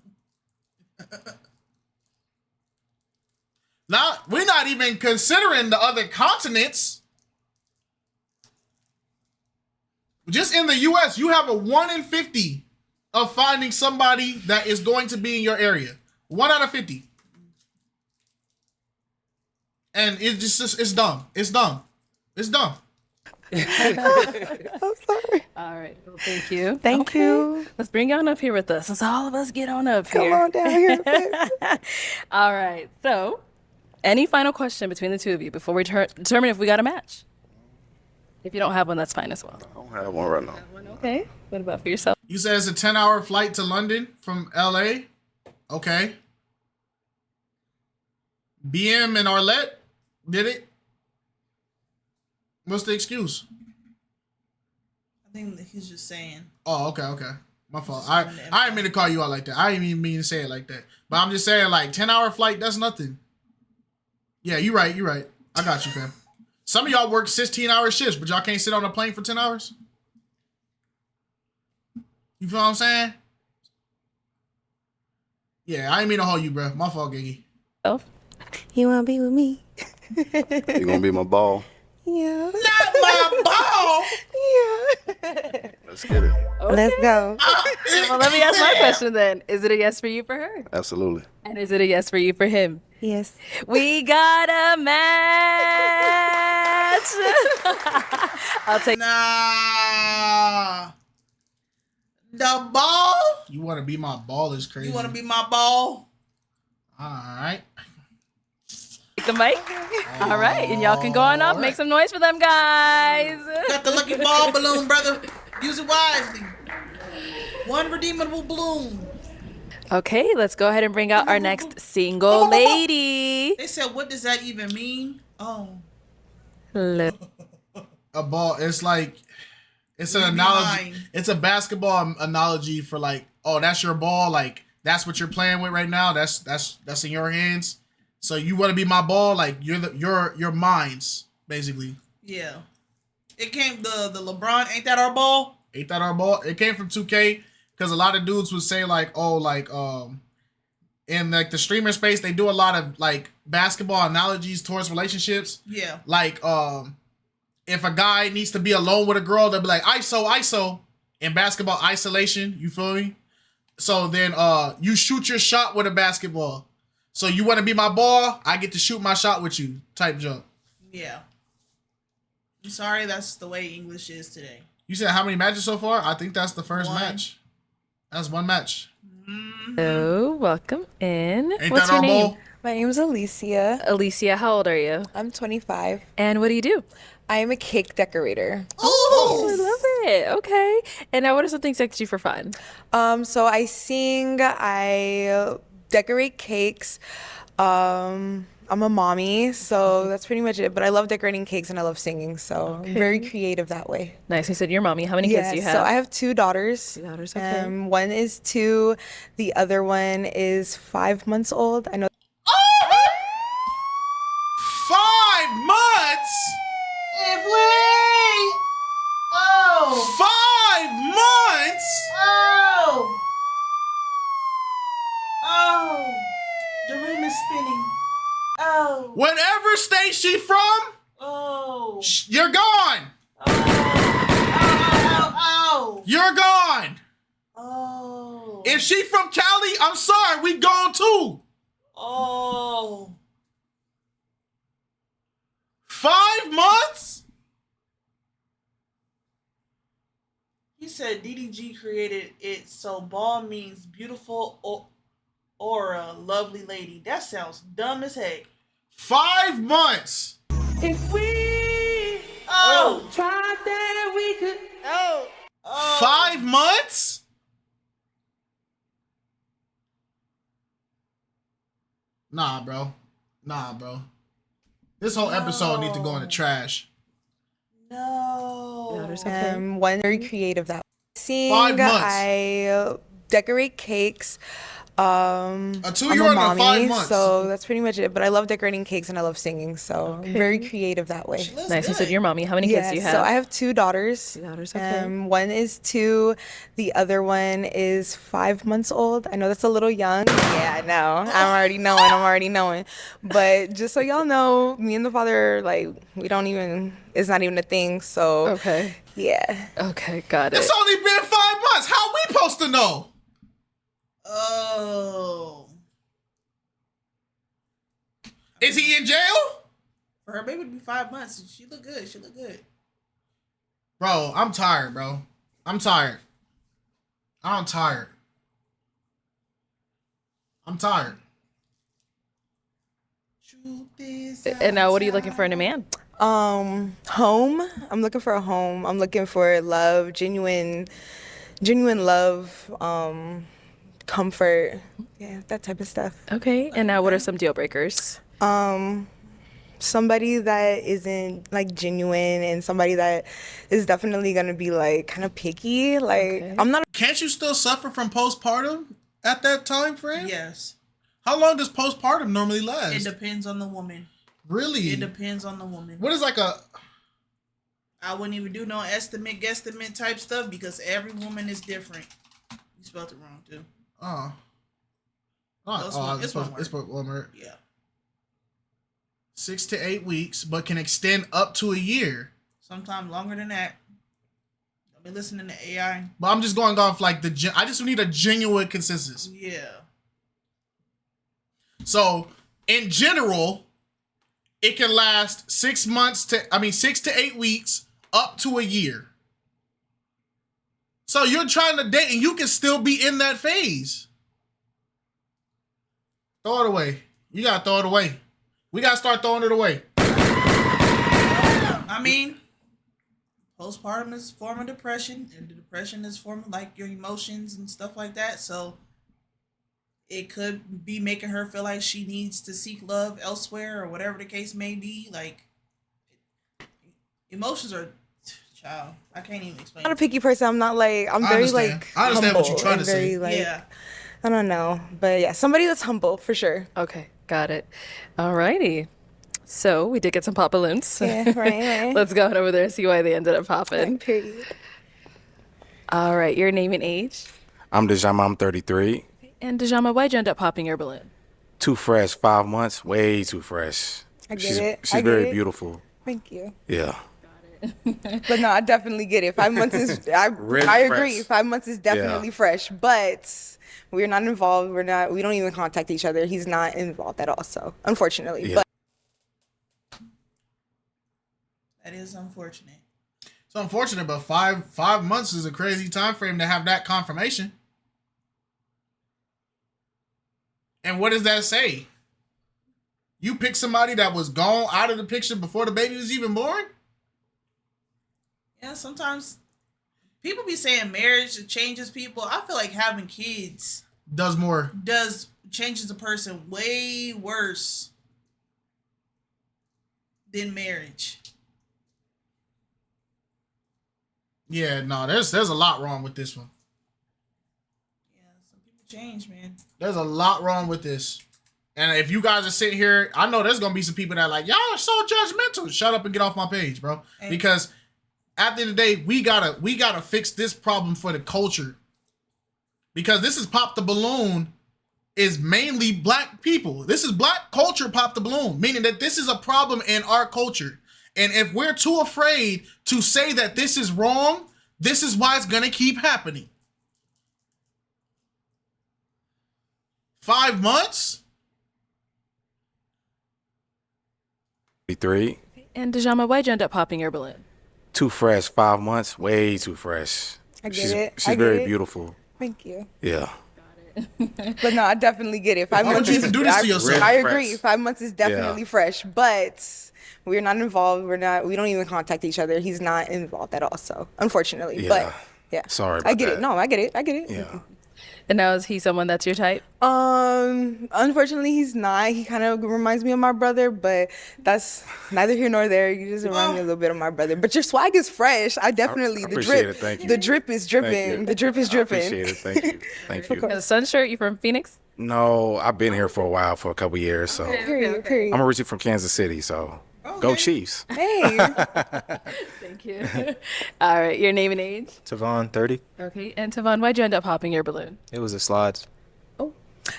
Now, we're not even considering the other continents. Just in the US, you have a 1 in 50 of finding somebody that is going to be in your area. 1 out of 50. And it's dumb. It's dumb. It's dumb. I'm sorry. All right. Well, thank you. Thank you. Let's bring you on up here with us. Let's all of us get on up Come here. on down here. All right. So, any final question between the two of you before we determine if we got a match? If you don't have one, that's fine as well. I don't have one right now. Okay. What about for yourself? You said it's a 10-hour flight to London from LA. Okay. BM and Arlette did it. What's the excuse? I think that he's just saying. Oh, okay. My fault. I didn't mean to call you out like that. I didn't even mean to say it like that. But I'm just saying, like, 10-hour flight, that's nothing. Yeah, you're right. I got you, fam. Some of y'all work 16-hour shifts, but y'all can't sit on a plane for 10 hours? You feel what I'm saying? Yeah, I didn't mean to hold you, bro. My fault, Giggy. Oh. You want to be with me? You gonna be my ball? Yeah. Not my ball! Yeah. Let's get it. Okay. Let's go. Well, let me ask my question then. Is it a yes for you for her? Absolutely. And is it a yes for you for him? Yes. We got a match. I'll take. Nah. The ball? You want to be my ball is crazy. You want to be my ball? All right. the mic. All right, and y'all can go on up, make some noise for them guys. Got the lucky ball balloon, brother. Use it wisely. One redeemable balloon. Okay, let's go ahead and bring out our next single lady. They said, what does that even mean? Oh. A ball. It's like, it's an analogy. It's a basketball analogy for like, oh, that's your ball. Like, that's what you're playing with right now. That's in your hands. So you want to be my ball? Like you're mine's basically. Yeah. It came the LeBron. Ain't that our ball? Ain't that our ball? It came from 2K because a lot of dudes would say like, oh, like in like the streamer space, they do a lot of like basketball analogies towards relationships. Yeah. Like if a guy needs to be alone with a girl, they'll be like ISO. In basketball, isolation. You feel me? So then you shoot your shot with a basketball. So you want to be my ball? I get to shoot my shot with you. Type jump. Yeah. I'm sorry, that's the way English is today. You said how many matches so far? I think that's the first One. match. That's one match. So, welcome in. Ain't What's that your our name? ball? My name is Elisia. Alicia, how old are you? I'm 25. And what do you do? I am a cake decorator. Oh, I love it. Okay. And now what are some things that you do for fun? So I sing, I decorate cakes. I'm a mommy, so that's pretty much it. But I love decorating cakes and I love singing, so I'm very creative that way. Nice. You said you're mommy. How many kids do you have? So I have 2 daughters. 2 daughters, okay. One is 2. The other one is 5 months old. I know. 5 months? If we... Oh. 5 months? Oh. Oh. The room is spinning. Oh. Whatever state she from, Oh. you're gone. Oh. You're gone. Oh. If she from Cali, I'm sorry, we gone too. Oh. 5 months? He said DDG created it, so ball means beautiful aura, lovely lady. That sounds dumb as heck. 5 months. If we tried that we could 5 months? Nah, bro. This whole episode needs to go in the trash. No. One very creative that way. Sing, 5 months. I decorate cakes. I'm a 2-year-old and 5 months. so that's pretty much it. But I love decorating cakes and I love singing, so I'm very creative that way. Nice. You said you're mommy. How many kids do you have? So I have 2 daughters. 2 daughters, okay. One is 2. The other one is 5 months old. I know that's a little young. Yeah, I know. I'm already knowing. But just so y'all know, me and the father, like, we don't even, it's not even a thing. So, Okay. yeah. Okay, got it. It's only been 5 months. How we supposed to know? Oh. Is he in jail? For her baby to be 5 months, she look good. She look good. Bro, I'm tired, bro. I'm tired. I'm tired. Truth is And now what are you looking for in a man? Home. I'm looking for a home. I'm looking for love, genuine love, comfort. Yeah, that type of stuff. Okay. And now what are some deal breakers? Somebody that isn't like genuine and somebody that is definitely gonna be like kind of picky. Like I'm not. Can't you still suffer from postpartum at that time frame? Yes. How long does postpartum normally last? It depends on the woman. Really? It depends on the woman. What is like a... I wouldn't even do no estimate, guesstimate type stuff because every woman is different. You spelled it wrong too. It's one word. Yeah. 6 to 8 weeks, but can extend up to a year. Sometimes longer than that. I've been listening to AI. But I'm just going off like I just need a genuine consensus. Yeah. So in general, it can last 6 to 8 weeks up to a year. So you're trying to date and you can still be in that phase. Throw it away. You gotta throw it away. We gotta start throwing it away. I mean, postpartum is a form of depression, and the depression is a form of like your emotions and stuff like that. So it could be making her feel like she needs to seek love elsewhere or whatever the case may be. Like, emotions are, child, I can't even explain. I'm not a picky person. I'm not like, I'm very like I understand what you're humble trying to and say. very, like, Yeah. I don't know. But yeah, somebody that's humble for sure. Okay, got it. Alrighty. So we did get some pop balloons. Yeah, right. Let's go on over there and see why they ended up popping. Period. All right, your name and age. I'm Dejama, I'm 33. And Dejama, why'd you end up popping your balloon? Too fresh, 5 months, way too fresh. I get she's, it. She's I get very it. beautiful. Thank you. Yeah. But no, I definitely get it. 5 months is, I Really agree. fresh. 5 months is definitely fresh. But we're not involved. We don't even contact each other. He's not involved at all. So unfortunately, Yeah. but That is unfortunate. It's unfortunate, but 5 months is a crazy time frame to have that confirmation. And what does that say? You picked somebody that was gone out of the picture before the baby was even born? Yeah, sometimes people be saying marriage changes people. I feel like having kids changes a person way worse than marriage. Yeah, no, there's a lot wrong with this one. Change, man. There's a lot wrong with this. And if you guys are sitting here, I know there's gonna be some people that are like, y'all are so judgmental. Shut up and get off my page, bro. Because at the end of the day, we gotta fix this problem for the culture. Because this is Pop the Balloon is mainly black people. This is black culture Pop the Balloon, meaning that this is a problem in our culture. And if we're too afraid to say that this is wrong, this is why it's gonna keep happening. 5 months? 3. And Dejama, why'd you end up popping your balloon? Too fresh. 5 months. Way too fresh. I get she's, it. She's I get very it. beautiful. Thank you. Yeah. But no, I definitely get it. 5 Why would months you is even do this to yourself? I Real agree. fresh. 5 months is definitely fresh, but we're not involved. We don't even contact each other. He's not involved at all. So unfortunately, Yeah. but yeah. Sorry I about get that. it. No, I get it. I get it. Yeah. And now is he someone that's your type? Unfortunately, he's not. He kind of reminds me of my brother, but that's neither here nor there. You just remind me a little bit of my brother. But your swag is fresh. I definitely the appreciate drip. it. Thank you. The drip is Thank dripping. you. The drip is I dripping. appreciate it. Thank you. Thank you. The sun shirt, you from Phoenix? No, I've been here for a while, for a couple years. So Period. Period. I'm originally from Kansas City. So go Chiefs. Hey. Thank you. All right, your name and age? Tavon, 30. Okay, and Tavon, why'd you end up popping your balloon? It was the slides.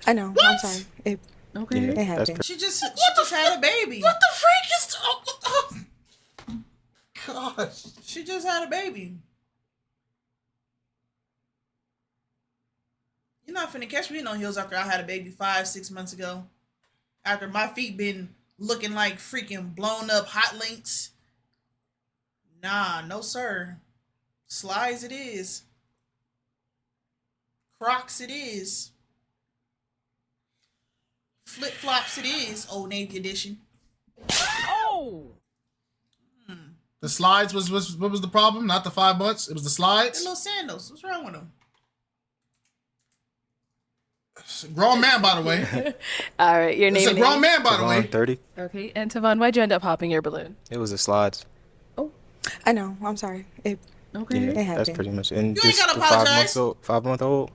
I know. I'm sorry. It Okay. Yeah, that's happened. pretty. She just had a baby. What the freak is... Gosh. She just had a baby. You're not finna catch me in no heels after I had a baby 5-6 months ago. After my feet been looking like freaking blown up hot links. Nah, no sir. Slides it is. Crocs it is. Flip flops it is. Old Navy edition. The slides was what was the problem? Not the 5 months. It was the The slides. little sandals. What's wrong with them? Grown man, by the way. All right, your name It's a and grown age? man, by the way. Tavon, 30. Okay, and Tavon, why'd you end up popping your balloon? It was the slides. I know. I'm sorry. It Okay. Yeah, It that's happened. pretty much. And You ain't just gotta the 5 apologize. months old, 5-month-old.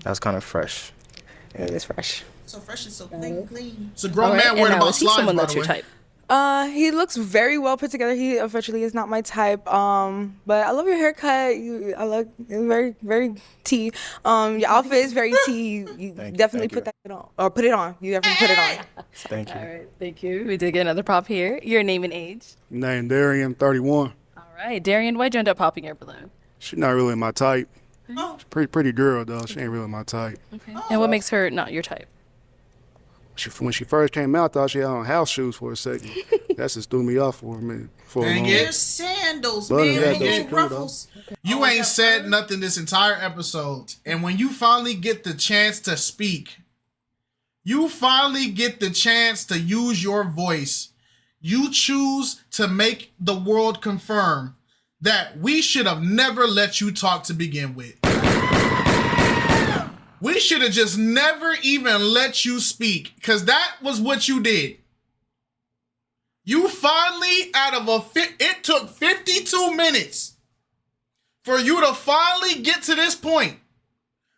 That's kind of fresh. It is fresh. So fresh and so clean. It's a grown All right, man and worried now about is he slides, someone by that's the your way. type? He looks very well put together. He unfortunately is not my type. But I love your haircut. I like it's very, very tea. Your outfit is very tea. You definitely thank put that on, or put it on. You definitely put it on. Thank you. All right, thank you. We did get another pop here. Your name and age? Name Darian, 31. All right, Darian, why'd you end up popping your balloon? She not really my type. Oh, Pretty girl though. She ain't really my type. Okay. And what makes her not your type? When she first came out, I thought she had on house shoes for a second. That just threw me off for a minute. For a Dang moment. it. there's sandals, But man. yeah, With those little cool, ruffles. You ain't said nothing this entire episode. And when you finally get the chance to speak, you finally get the chance to use your voice. You choose to make the world confirm that we should have never let you talk to begin with. We should have just never even let you speak, because that was what you did. You finally, it took 52 minutes for you to finally get to this point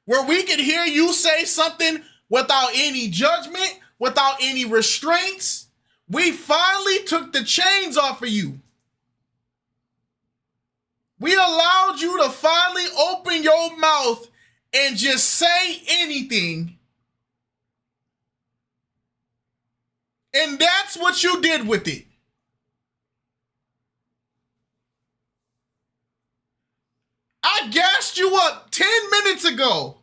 where we could hear you say something without any judgment, without any restraints. We finally took the chains off of you. We allowed you to finally open your mouth and just say anything. And that's what you did with it. I gassed you up 10 minutes ago.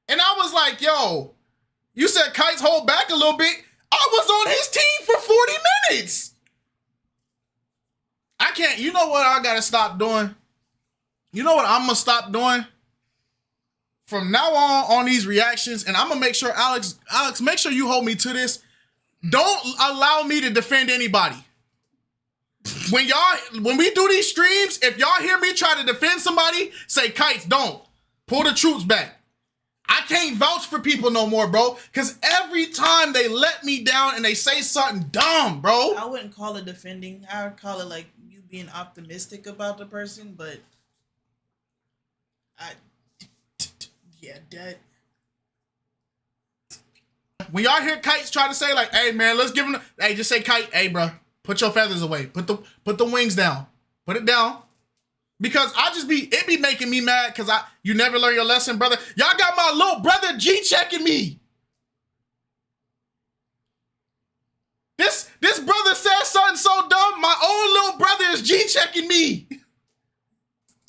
And I was like, yo, you said KiteZz hold back a little bit. I was on his team for 40 minutes. I can't, you know what I gotta stop doing? You know what I'm gonna stop doing? From now on these reactions, and I'm gonna make sure, Alex, make sure you hold me to this. Don't allow me to defend anybody. When we do these streams, if y'all hear me try to defend somebody, say, KiteZz, don't. Pull the troops back. I can't vouch for people no more, bro. Because every time they let me down and they say something dumb, bro. I wouldn't call it defending. I would call it like you being optimistic about the person, but that. When y'all hear KiteZz try to say like, hey man, let's give him, hey, just say KiteZz, hey bro, put your feathers away. Put the wings down. Put it down. Because it be making me mad because you never learn your lesson, brother. Y'all got my little brother G-checking me. This brother said something so dumb, my own little brother is G-checking me.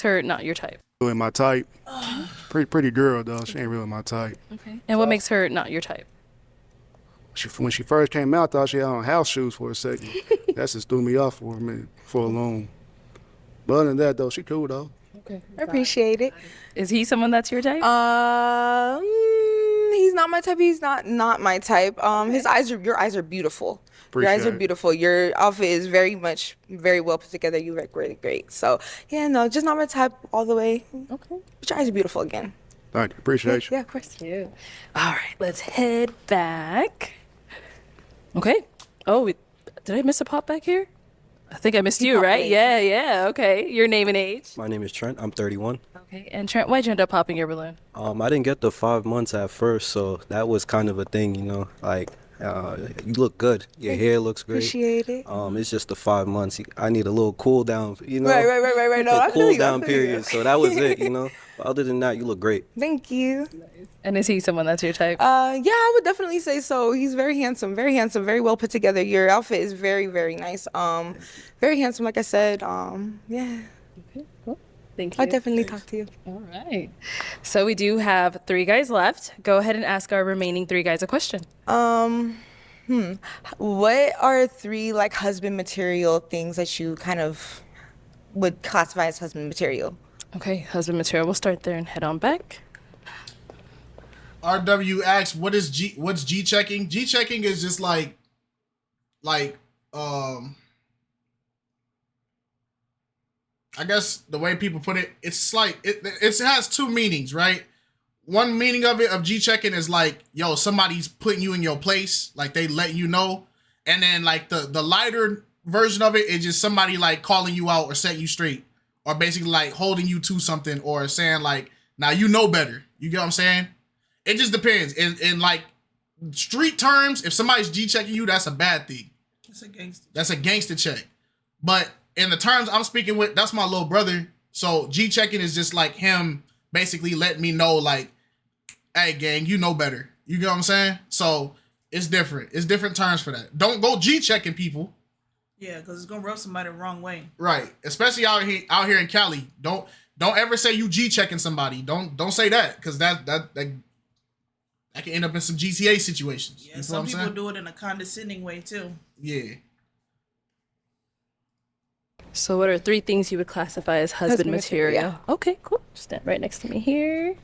Her, not your type. Really my type. Pretty girl though. She ain't really my type. Okay. And what makes her not your type? When she first came out, I thought she had on house shoes for a second. That just threw me off for a minute, for a long. But other than that though, she cool though. Okay. I appreciate it. Is he someone that's your type? He's not my type. He's not my type. Your eyes are beautiful. Your eyes are beautiful. Your outfit is very well put together. You look really great. So yeah, no, just not my type all the way. Okay. But your eyes are beautiful again. Thank you. Appreciate you. Yeah, of course. All right, let's head back. Okay. Oh, did I miss a pop back here? I think I missed you, right? Yeah. Okay. Your name and age? My name is Trent. I'm 31. Okay. And Trent, why'd you end up popping your balloon? I didn't get the 5 months at first, so that was kind of a thing, you know. Like, you look good. Your hair looks great. Appreciate it. It's just the 5 months. I need a little cool down, you know. Right. No, I feel cool you, down period. So that was it, you know. But other than that, you look great. Thank you. And is he someone that's your type? Yeah, I would definitely say so. He's very handsome, very well put together. Your outfit is very nice. Very handsome, like I said. Yeah. Okay, cool. Thank you. I'll definitely talk to you. All right. So we do have 3 guys left. Go ahead and ask our remaining 3 guys a question. What are 3 like husband material things that you kind of would classify as husband material? Okay, husband material. We'll start there and head on back. RW asks, what's G-checking? G-checking is just like I guess the way people put it, it's like it has 2 meanings, right? One meaning of G-checking is like, yo, somebody's putting you in your place, like they letting you know. And then like the lighter version of it is just somebody like calling you out or setting you straight, or basically like holding you to something, or saying like, now you know better. You get what I'm saying? It just depends. In like street terms, if somebody's G-checking you, that's a bad thing. That's a gangster check. But in the terms I'm speaking with, that's my little brother. So G-checking is just like him basically letting me know like, hey gang, you know better. You get what I'm saying? So it's different. It's different terms for that. Don't go G-checking people. Yeah, because it's gonna rub somebody the wrong way. Right. Especially out here in Cali. Don't ever say you G-checking somebody. Don't say that, because that can end up in some GTA situations. Yeah, some people do it in a condescending way too. Yeah. So what are 3 things you would classify as husband material? yeah. Okay, cool. Stand right next to me here.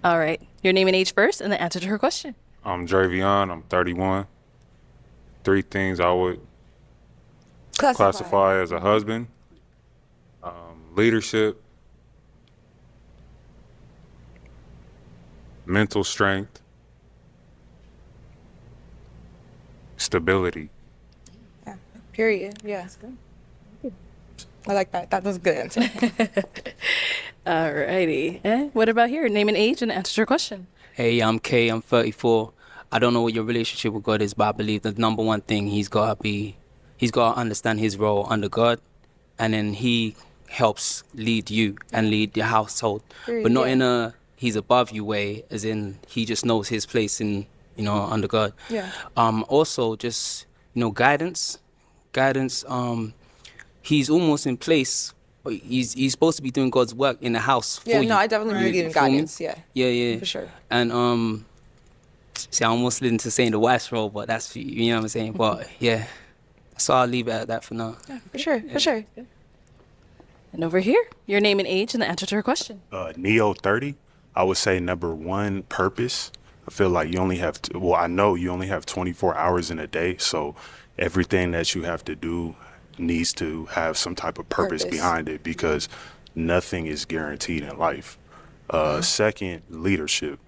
All right. Your name and age first, and the answer to her question. I'm Dravion. I'm 31. 3 things I would classify as a husband: leadership, mental strength, stability. Yeah. Period. Yeah. I like that. That was a good answer. All righty. What about here? Name and age, and answer to your question. Hey, I'm Kay. I'm 34. I don't know what your relationship with God is, but I believe the number one thing he's got to understand his role under God, and then he helps lead you and lead your household, but not in a he's above you way, as in he just knows his place in, under God. Yeah. Also just, guidance. He's almost in place he's supposed to be doing God's work in the house for Yeah, you. no, I definitely believe in feel me? guidance. Yeah. Yeah. For sure. And see, I almost led into saying the wife's role, but that's, you know what I'm saying. But yeah, so I'll leave it at that for now. Yeah, for sure. And over here, your name and age and the answer to her question. Neo 30, I would say number one, purpose. I feel like you only have I know you only have 24 hours in a day, so everything that you have to do needs to have some type of purpose behind it, because nothing is guaranteed in life. Second, leadership.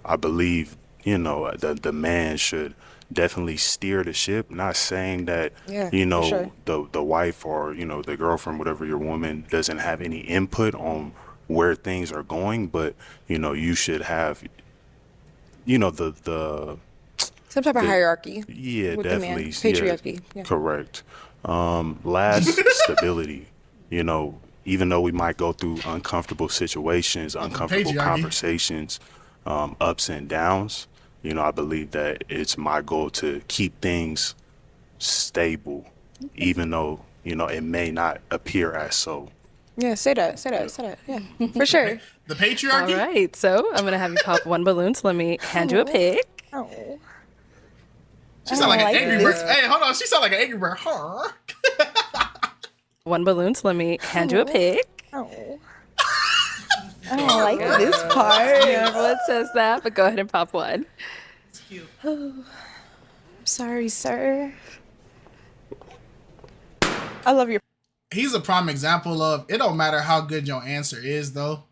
I believe, the man should definitely steer the ship. Not saying that, for sure. the wife or, the girlfriend, whatever your woman, doesn't have any input on where things are going, but, you should have, the Some type of hierarchy. yeah, with definitely. The man. Patriarchy. Yeah. Correct. Last, stability. Even though we might go through uncomfortable situations, uncomfortable Patriarchy. conversations, ups and downs, I believe that it's my goal to keep things stable, even though, it may not appear as so. Yeah, say that. Yeah, for sure. The patriarchy? All right, so I'm going to have you pop one balloon, so let me hand you a pick. Oh. She sound like an angry bird. Hey, hold on. She sound like an angry bird. Huh? One balloon, so let me hand you a pick. Oh. I don't like this part. Yeah, everyone says that, but go ahead and pop one. It's cute. Sorry, sir. I love your. He's a prime example of it don't matter how good your answer is, though.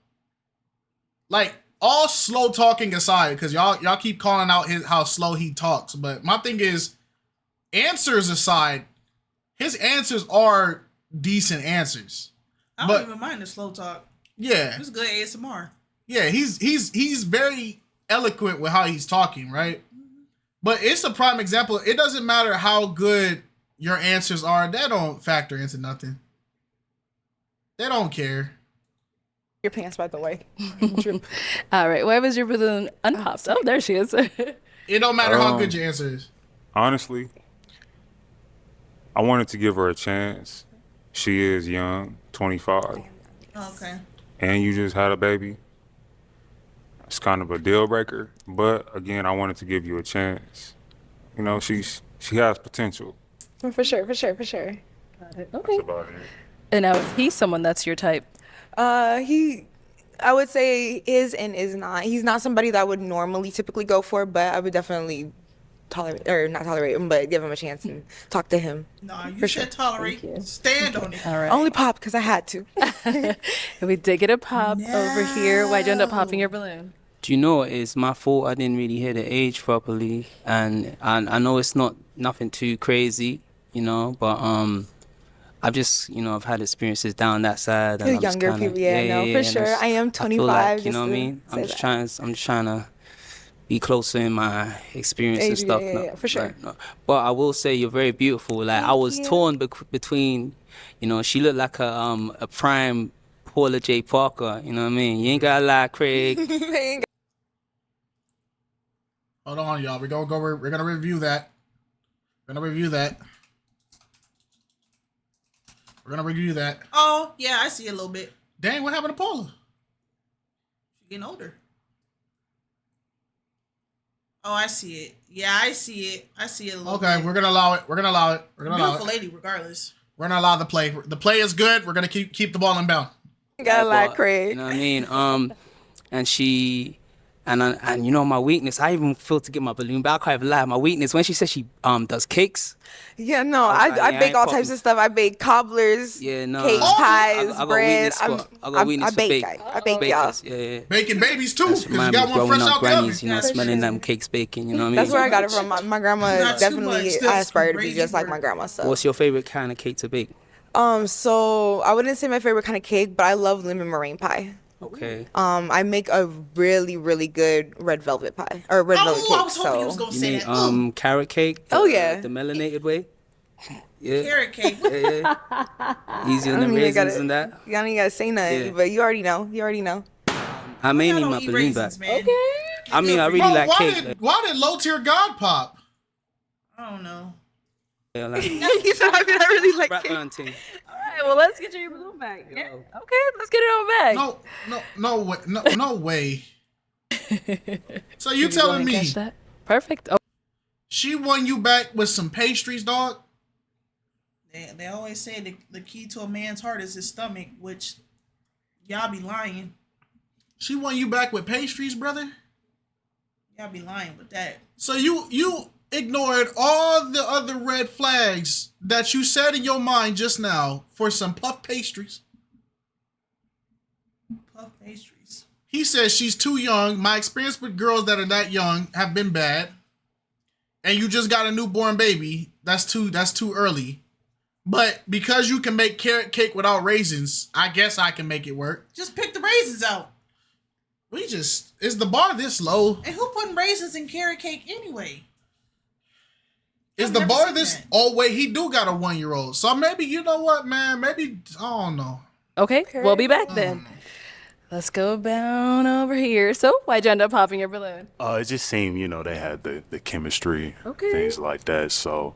Like, all slow talking aside, because y'all keep calling out how slow he talks, but my thing is, answers aside, his answers are decent answers. I don't even mind the slow talk. Yeah, It's good ASMR. yeah, he's very eloquent with how he's talking, right? But it's a prime example. It doesn't matter how good your answers are; that don't factor into nothing. They don't care. Your pants, by the way. All right, why was your balloon unpopped? Oh, there she is. It don't matter how good your answer is. Honestly, I wanted to give her a chance. She is young, 25, Okay. and you just had a baby. It's kind of a deal breaker, but again, I wanted to give you a chance. She has potential. For sure. Got it. Okay. That's about it. And now is he someone that's your type? I would say is and is not. He's not somebody that I would normally typically go for, but I would definitely not tolerate him, but give him a chance and talk to him. No, you For should sure. tolerate. Stand on it. All right. Only pop because I had to. And we did get a pop over here. Why'd you end up popping your balloon? Do you know it's my fault? I didn't really hear the age properly, and I know it's nothing too crazy, but I've just I've had experiences down that side. And The I'm just younger kinda, people, no, for and sure. it's- I am I 25. feel like, you just know what I to mean? I'm say just trying to be closer in my experience and Age, stuff. yeah, for sure. No. But I will say you're very beautiful. Like I was torn between, she looked like a prime Paula J. Parker. You know what I mean? You ain't gotta lie, Craig. Hold on, y'all. We're gonna review that. We're gonna review that. Oh, yeah, I see a little bit. Dang, what happened to Paula? She's getting older. Oh, I see it. Yeah, I see it. I see it a little Okay, bit. we're gonna allow it. We're gonna allow it. Beautiful lady, regardless. We're gonna allow the play. The play is good. We're gonna keep the ball in bound. Gotta lie, But, Craig. You know what I mean? And she, and my weakness. I even feel to get my balloon back. I can't even lie. My weakness when she says she does cakes. Yeah, no, Okay, I yeah, bake I all ain't types of stuff. I bake cobblers, Yeah, no. cakes, I pies, got bread. weakness for- I got weakness I for bake. bake. I bake, y'all. Bakers, yeah. Baking babies too, That's because you remind me got of one growing fresh up out the oven. grannies, smelling them cakes baking. You know what I mean? That's where I got it from. My grandma Not too definitely. much, still I aspire to be crazy just like my work. grandma. So. What's your favorite kind of cake to bake? So I wouldn't say my favorite kind of cake, but I love lemon meringue pie. Okay. I make a really, really good red velvet pie or red velvet cake. I was hoping you was So gonna You say mean that. carrot cake? Oh, yeah. The melanated way. Yeah. Carrot cake. Yeah. Easier I than don't even raisins gotta- and that. you don't even gotta say nothing, Yeah. but you already know. You already know. I may Y'all need don't my eat balloon back. raisins, man. I mean, I really Bro, like why cake. did low tier God pop? I don't know. Yeah, like, He said, I mean, I really like rap it. man thing. All right, well, let's get your balloon back. Yeah. Okay, let's get it on back. No way. So you Can go ahead telling and me catch that? Perfect. Oh, she won you back with some pastries, dog? They always say the key to a man's heart is his stomach, which y'all be lying. She won you back with pastries, brother? Y'all be lying with that. So you ignored all the other red flags that you said in your mind just now for some puff pastries. Puff pastries. He says she's too young. My experience with girls that are that young have been bad. And you just got a newborn baby. That's too early. But because you can make carrot cake without raisins, I guess I can make it work. Just pick the raisins out. Is the bar this low? And who putting raisins in carrot cake anyway? Is I've the never bar seen this? that. Oh wait, he do got a 1-year-old. So maybe, you know what, man? Maybe I don't know. okay, we'll be back then. Let's go down over here. So, why'd you end up popping your balloon? It just seemed, they had the chemistry, Okay. things like that. So,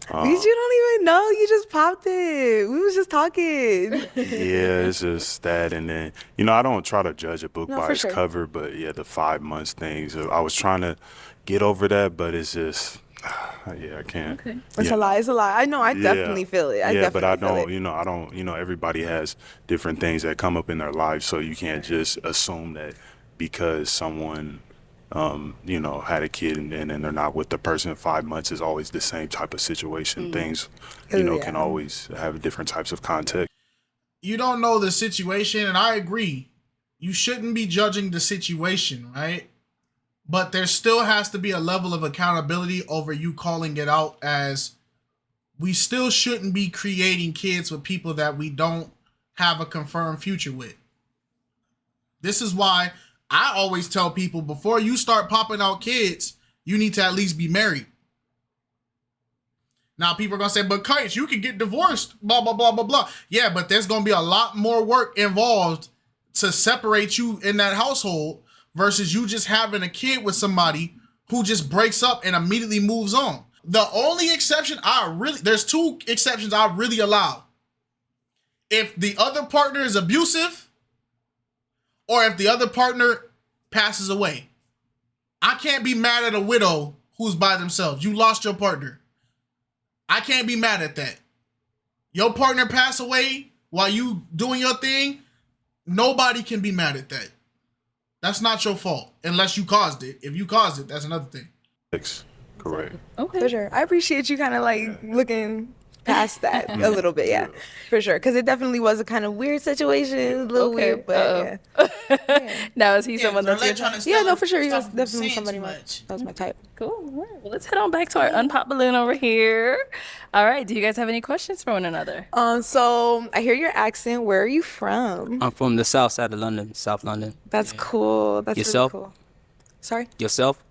You don't even know. You just popped it. We was just talking. yeah, it's just that. And then, I don't try to judge a book No, by for its sure. cover, but yeah, the 5 months things. I was trying to get over that, but it's just, yeah, I can't. Okay. It's a lie. It's a lie. I know. I definitely feel it. Yeah, but I definitely feel don't, it. I don't, everybody has different things that come up in their lives. So you can't just assume that because someone, had a kid and then they're not with the person in 5 months is always the same type of situation. Things, can always have different types of context. You don't know the situation, and I agree. You shouldn't be judging the situation, right? But there still has to be a level of accountability over you calling it out, as we still shouldn't be creating kids with people that we don't have a confirmed future with. This is why I always tell people, before you start popping out kids, you need to at least be married. Now people are going to say, but KiteZz, you can get divorced, blah, blah, blah, blah, blah. Yeah, but there's going to be a lot more work involved to separate you in that household versus you just having a kid with somebody who just breaks up and immediately moves on. The only exception there's 2 exceptions I really allow. If the other partner is abusive, or if the other partner passes away. I can't be mad at a widow who's by themselves. You lost your partner. I can't be mad at that. Your partner passed away while you doing your thing. Nobody can be mad at that. That's not your fault unless you caused it. If you caused it, that's another thing. Correct. Okay. For sure. I appreciate you kind of like looking past that a little bit. Yeah, for sure. Because it definitely was a kind of weird situation. A little weird, but yeah. Now, is he someone that's your trying type? to Yeah, stop- no, for sure. He was stop from definitely saying somebody too that was my type. Cool. All right. Well, let's head on back to our unpop balloon over here. All right. Do you guys have any questions for one another? So I hear your accent. Where are you from? I'm from the south side of London, South London. That's cool. That's Yourself? really cool. Sorry? Yourself?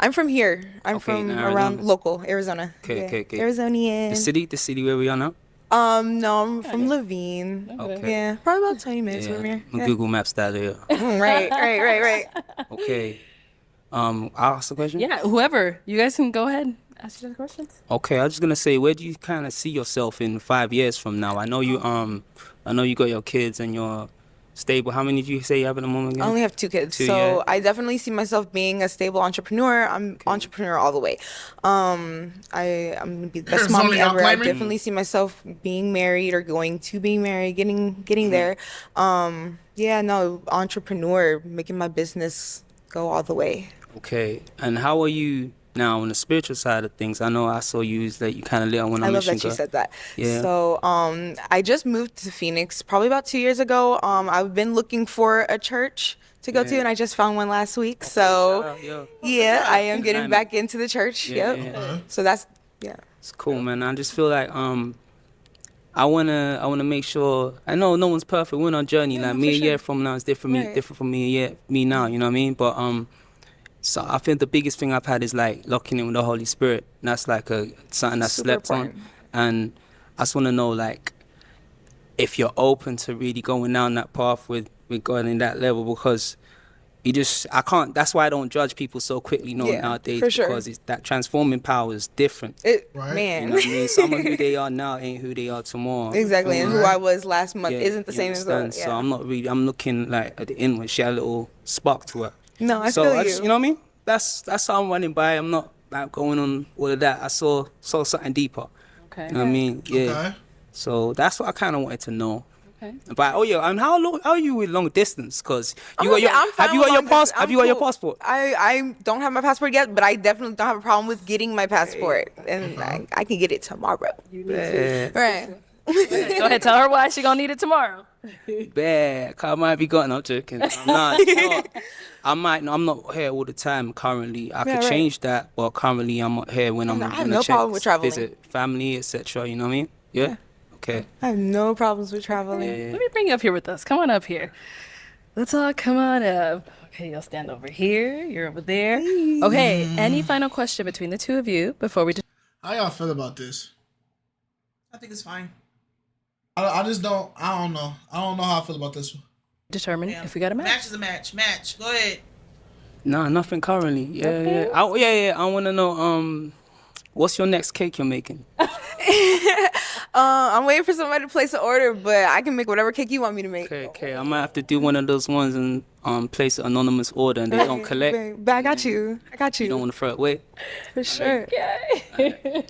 I'm from here. I'm Okay, from Arizona. around local, Arizona. Okay, Yeah. okay, okay. Arizonian. The city where we are now? No, I'm from Levine. Okay. Yeah, probably about 20 minutes from here. My Yeah. Google Maps that here. Right. Okay. I'll ask the question? Yeah, whoever. You guys can go ahead. Ask you the questions. Okay, I was just gonna say, where do you kind of see yourself in 5 years from now? I know you got your kids and you're stable. How many did you say you have at the moment again? I only have 2 kids, 2, so yeah. I definitely see myself being a stable entrepreneur. I'm entrepreneur all the way. I'm gonna be the best Arizona, mommy y'all ever. I claiming? definitely see myself being married or going to be married, getting there. Yeah, no, entrepreneur, making my business go all the way. Okay, and how are you now on the spiritual side of things? I know I saw you that you kind of lit on when I I love mentioned that you God. said that. Yeah. So, I just moved to Phoenix probably about 2 years ago. I've been looking for a church to go to, Yeah. and I just found one last week. So, yeah, I am getting Nice. back into the church. Yeah, Yep. yeah. So that's It's cool, man. I just feel like I wanna make sure. I know no one's perfect. We're on a journey. Like me a year from now is different. Right. Different from me now. You know what I mean? But so I think the biggest thing I've had is like locking in with the Holy Spirit. And that's like something that's Super slept important. on. And I just want to know like if you're open to really going down that path with God in that level, because I can't. That's why I don't judge people so quickly nowadays, for sure. because that transforming power is different. Man. You know what I mean? Some of who they are now ain't who they are tomorrow. Exactly, and who I was last month Yeah, isn't the you same as understand? the. So I'm not really. I'm looking like at the inward. She had a little spark to her. No, I so feel just, you. you know what I mean? That's how I'm running by. I'm not like going on all of that. I saw something deeper. Okay. You know what I mean? Yeah. Okay. So that's what I kind of wanted to know. Okay. But and how are you with long distance? Cause you I'm got your fine have you with got your long pass? distance. Have I'm you got your cool. passport? I don't have my passport yet, but I definitely don't have a problem with getting my passport, and I can get it tomorrow. Right. Go ahead, tell her why she gonna need it tomorrow. Bad. I might be going. I'm joking. I'm not. I'm not here all the time currently. I could right. change that, but currently I'm not here when I'm I have on no a problem with traveling. visit family, etc. You know what I mean? Yeah. Okay. I have no problems with traveling. Yeah. Let me bring you up here with us. Come on up here. Let's all come on up. Okay, you'll stand over here. You're over there. Okay, any final question between the two of you before we... How y'all feel about this? I think it's fine. I just don't. I don't know. I don't know how I feel about this one. determine if we got a match? Match is a match. Match. Go ahead. Nah, nothing currently. Yeah. I want to know, what's your next cake you're making? I'm waiting for somebody to place an order, but I can make whatever cake you want me to make. Okay. I might have to do one of those ones and place an anonymous order and they don't collect. But I got you. You don't want to throw it away? For sure. Okay.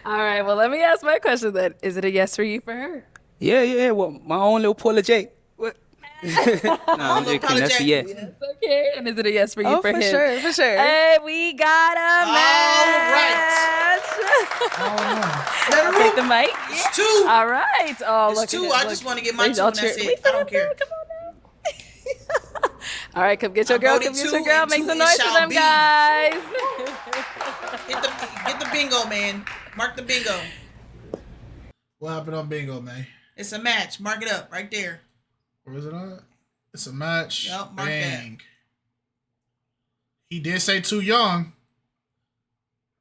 All right, well, let me ask my question then. Is it a yes for you for her? Yeah. Well, my own little Paula Jake. What? Nah, I'm joking. That's a yes. Okay, and is it a yes for you for him? For sure. Hey, we got a match. All right. Take the mic. It's two. All right. Oh, It's look two. at it. I Look. just want to get my They two, all and that's cheer. it. I don't care. Come on now. All right, come get your girl. voted Come get two, your girl. and Make two some it noise for shall them, be. guys. Get the bingo, man. Mark the bingo. What happened on bingo, man? It's a match. Mark it up right there. Where is it at? It's a match. Yup, mark Bang. He did say too young.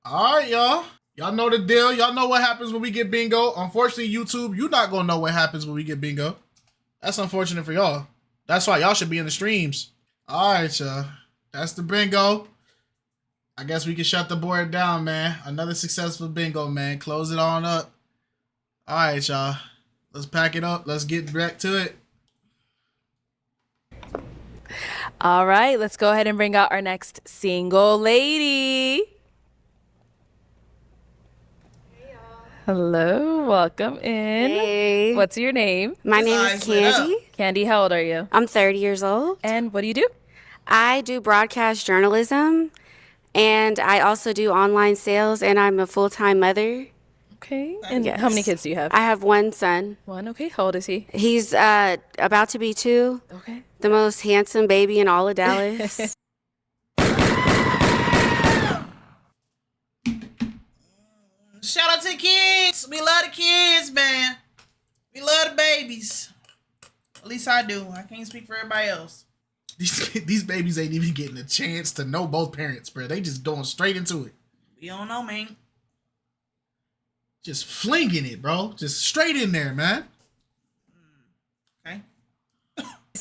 All right, y'all. Y'all know the deal. Y'all know what happens when we get bingo. Unfortunately, YouTube, you're not going to know what happens when we get bingo. That's unfortunate for y'all. That's why y'all should be in the streams. All right, y'all. That's the bingo. I guess we can shut the board down, man. Another successful bingo, man. Close it on up. All right, y'all. Let's pack it up. Let's get back to it. All right, let's go ahead and bring out our next single lady. Hello, welcome in. Hey. What's your name? My name is Candy. Candy, how old are you? I'm 30 years old. And what do you do? I do broadcast journalism, and I also do online sales, and I'm a full-time mother. Okay. And how many kids do you have? I have one son. One. Okay. How old is he? He's about to be 2. Okay. The most handsome baby in all of Dallas. Shout out to the kids. We love the kids, man. We love the babies. At least I do. I can't speak for everybody else. These babies ain't even getting a chance to know both parents, bro. They just going straight into it. We don't know, man. Just flinging it, bro. Just straight in there, man. Okay.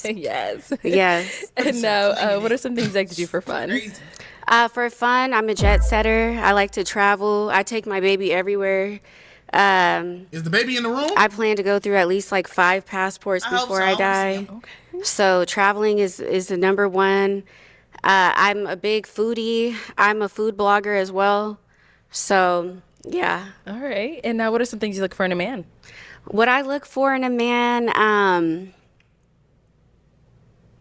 Yes. Yes. And now, what are some things that you do for fun? For fun, I'm a jet setter. I like to travel. I take my baby everywhere. Is the baby in the room? I plan to go through at least like 5 passports before I die. So traveling is the number one. I'm a big foodie. I'm a food blogger as well. So yeah. All right. And now, what are some things you look for in a man? What I look for in a man,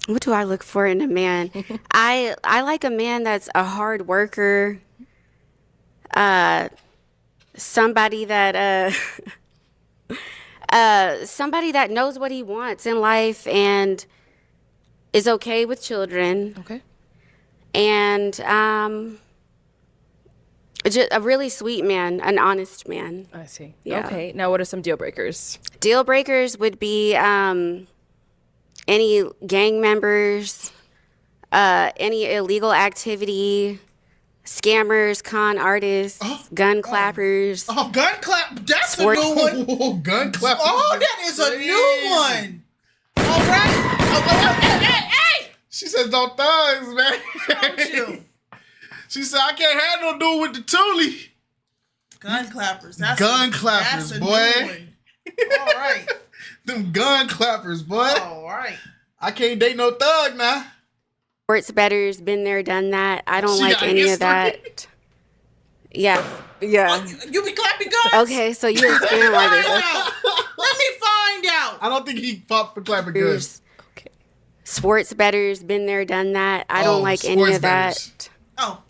what do I look for in a man? I like a man that's a hard worker. Somebody that somebody that knows what he wants in life and is okay with children. Okay. And just a really sweet man, an honest man. I see. Yeah. Okay. Now, what are some deal breakers? Deal breakers would be any gang members, any illegal activity, scammers, con artists, gun clappers. Oh, gun clap. That's Sport- a new one. Oh, gun clap. Oh, that is a new one. All right. Hey. She said, "No thugs, man." She said, "I can't have no dude with the toolie." Gun clappers. Gun clappers, that's a boy. new one. All right. Them gun clappers, boy. All right. I can't date no thug now. Sports bettors, been there, done that. I don't She like got any of history. that. Yeah. Yeah. You be clapping guns? Okay, so you're a scam artist. Okay. Let me find out. I don't think he fought for clapping guns. Sports bettors, been there, done that. I don't like any sports of that. bettors. Oh.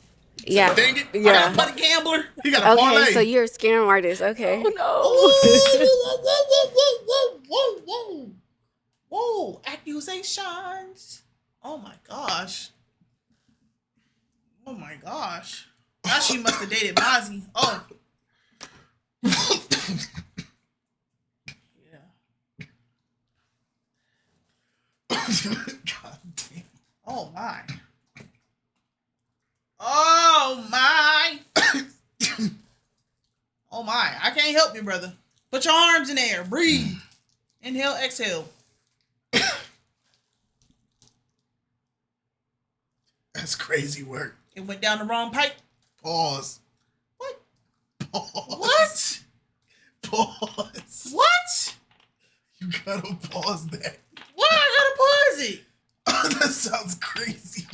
Yeah. Dang it. Yeah. I got What a gambler. He got a parlay. Okay, so you're a scam artist. Okay. Whoa, whoa. Whoa. Accusations. Oh my gosh. Oh my gosh. Now she must have dated Mozzie. Oh. God damn. Oh my. Oh my. Oh my. I can't help you, brother. Put your arms in the air. Breathe. Inhale, exhale. That's crazy work. It went down the wrong pipe. Pause. What? Pause. What? Pause. What? You gotta pause that. Why I gotta pause it? That sounds crazy.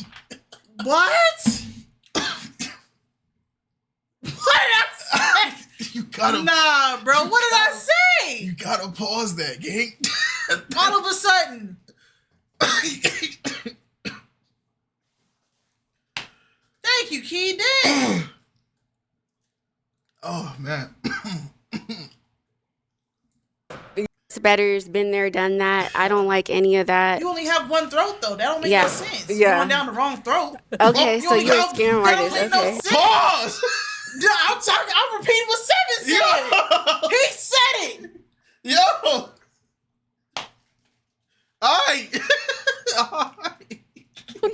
What? What did I say? You gotta. Nah, bro. What did I say? You gotta pause that, gang. All of a sudden. Thank you, Key. Damn. Oh man. Betters, been there, done that. I don't like any of that. You only have one throat though. That don't make Yeah. no sense. Yeah. You going down the wrong throat. Okay, so only you're a have- scam that artist. don't make no Okay. sense. Pause. Yeah, I'm repeating what Seven said. He said it. Yo. All right.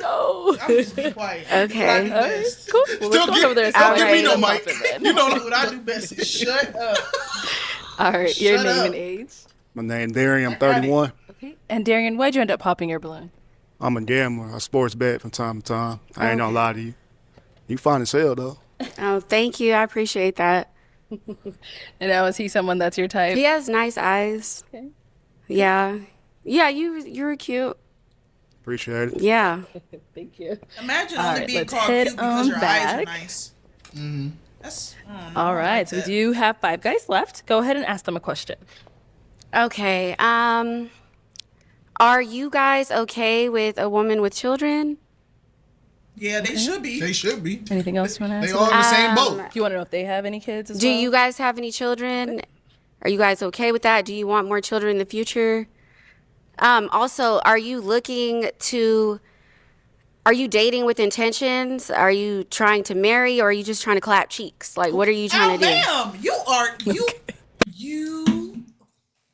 No. I'm just be quiet. Okay. All right, cool. Well, let's go over there. Don't give me no Okay. mic. You know What I do best is shut up. All right, your Shut name up. and age. My name Darian. I'm 31. Okay. And Darian, why'd you end up popping your balloon? I'm a gambler. I sports bet from time to time. I ain't gonna lie to you. You fine as hell though. Oh, thank you. I appreciate that. And now is he someone that's your type? He has nice eyes. Okay. Yeah. Yeah, you were cute. Appreciate it. Yeah. Thank you. Imagine All only right, being let's called head cute because on your eyes are back. nice. Mm-hmm. That's All right, so we do have 5 guys left. Go ahead and ask them a question. Okay. Are you guys okay with a woman with children? Yeah, they should be. They should be. Anything else you want to They ask? all in the same boat. You want to know if they have any kids as Do well? you guys have any children? Are you guys okay with that? Do you want more children in the future? Also, are you dating with intentions? Are you trying to marry, or are you just trying to clap cheeks? Like, what are you trying to do? Ma'am,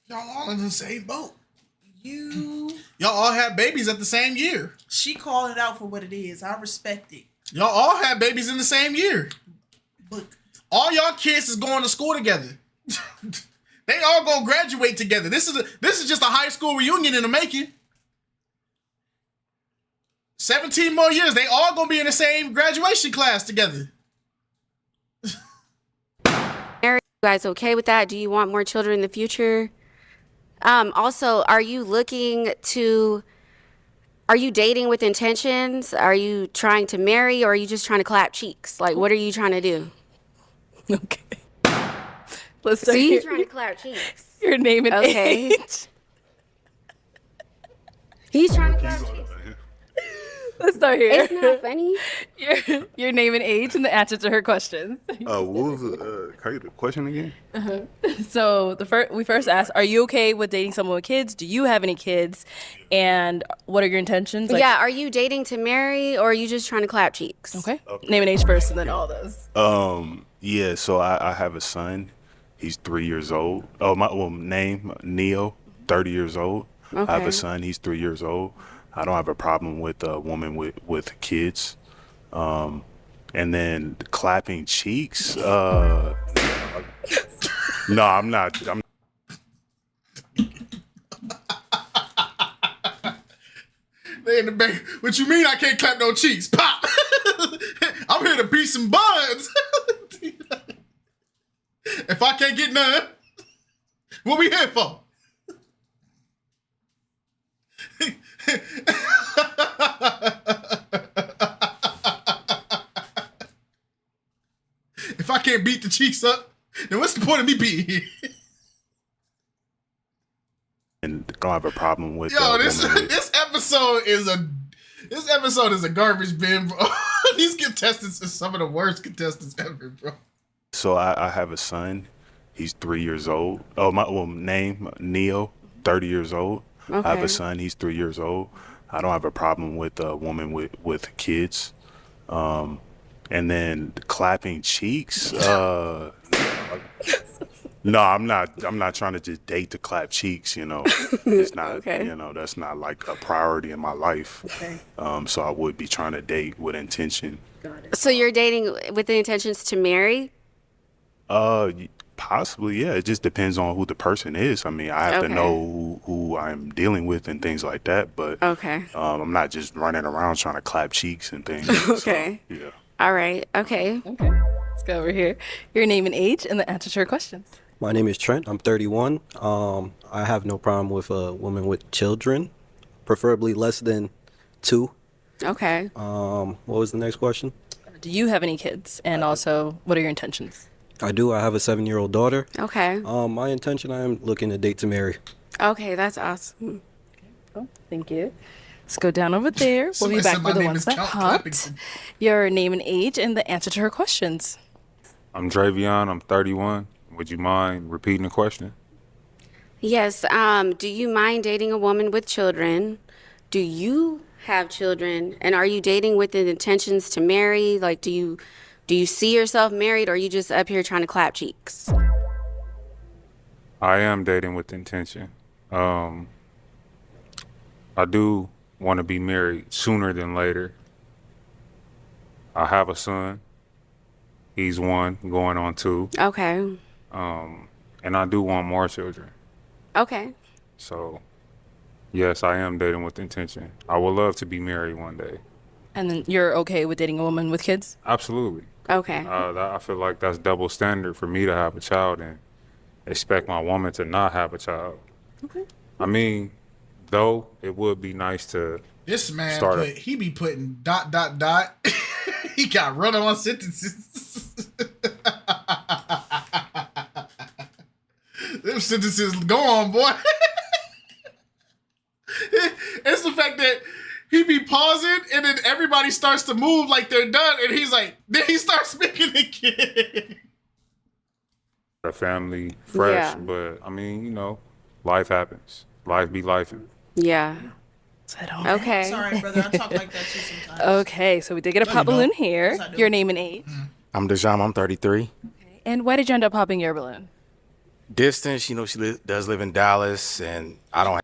Y'all all in the same boat. Y'all all had babies at the same year. She calling it out for what it is. I respect it. Y'all all had babies in the same year. All y'all kids is going to school together. They all gonna graduate together. This is just a high school reunion in the making. 17 more years, they all gonna be in the same graduation class together. Are you guys okay with that? Do you want more children in the future? Also, are you dating with intentions? Are you trying to marry, or are you just trying to clap cheeks? Like, what are you trying to do? Okay. Let's So start you're here. trying to clap cheeks. Your name and Okay. age. He's trying to clap cheeks. Let's start here. It's not funny. Your name and age and the answer to her questions. What was the question again? So we first asked, are you okay with dating someone with kids? Do you have any kids? And what are your intentions? Yeah, are you dating to marry, or are you just trying to clap cheeks? Okay. Name and age first, and then all those. Yeah, so I have a son. He's 3 years old. Oh, my name, Neo, 30 years old. I have Okay. a son. He's 3 years old. I don't have a problem with a woman with kids. And then clapping cheeks. No, I'm not. They in the back. What you mean I can't clap no cheeks? Pop! I'm here to beat some buds. If I can't get none, what we here for? If I can't beat the cheeks up, then what's the point of me being here? And don't have a problem with Yo, this women with- this episode is a garbage bin, bro. These contestants are some of the worst contestants ever, bro. So I have a son. He's 3 years old. Oh, my name Neo, 30 years old. I have Okay. a son. He's 3 years old. I don't have a problem with a woman with kids. And then clapping cheeks. No, I'm not trying to just date to clap cheeks. You know, it's not. Okay. You know, that's not like a priority in my life. Okay. So I would be trying to date with intention. So you're dating with the intentions to marry? Possibly, yeah. It just depends on who the person is. I mean, I have to Okay. know who I'm dealing with and things like that. But Okay. I'm not just running around trying to clap cheeks and things. Okay. So, yeah. All right. Okay. Let's go over here. Your name and age and the answer to your questions. My name is Trent. I'm 31. I have no problem with a woman with children, preferably less than 2. Okay. What was the next question? Do you have any kids? And also, what are your intentions? I do. I have a 7-year-old daughter. Okay. My intention, I am looking to date to marry. Okay, that's awesome. Oh, thank you. Let's go down over there. We'll Somebody be back said my for the name ones is that Count hopped. Clappington. Your name and age and the answer to her questions. I'm Dravion. I'm 31. Would you mind repeating the question? Yes. Do you mind dating a woman with children? Do you have children? And are you dating with the intentions to marry? Like, do you see yourself married, or are you just up here trying to clap cheeks? I am dating with intention. I do want to be married sooner than later. I have a son. He's 1, going on 2. Okay. And I do want more children. Okay. So, yes, I am dating with intention. I would love to be married one day. And then you're okay with dating a woman with kids? Absolutely. Okay. I feel like that's double standard for me to have a child and expect my woman to not have a child. Okay. I mean, though, it would be nice to This man start he be putting ... He got run-on sentences. Them sentences go on, boy. It's the fact that he be pausing and then everybody starts to move like they're done, and he's like, then he starts speaking again. a family fresh, Yeah. but I mean, you know, life happens. Life be life. Yeah. Okay. Sorry, brother. I talk like that too sometimes. Okay, so we did get a No, pop you don't. balloon here. Yes, I do. Your name and age. I'm Dejan. I'm 33. And why did you end up popping your balloon? Distance, you know, she does live in Dallas, and I don't.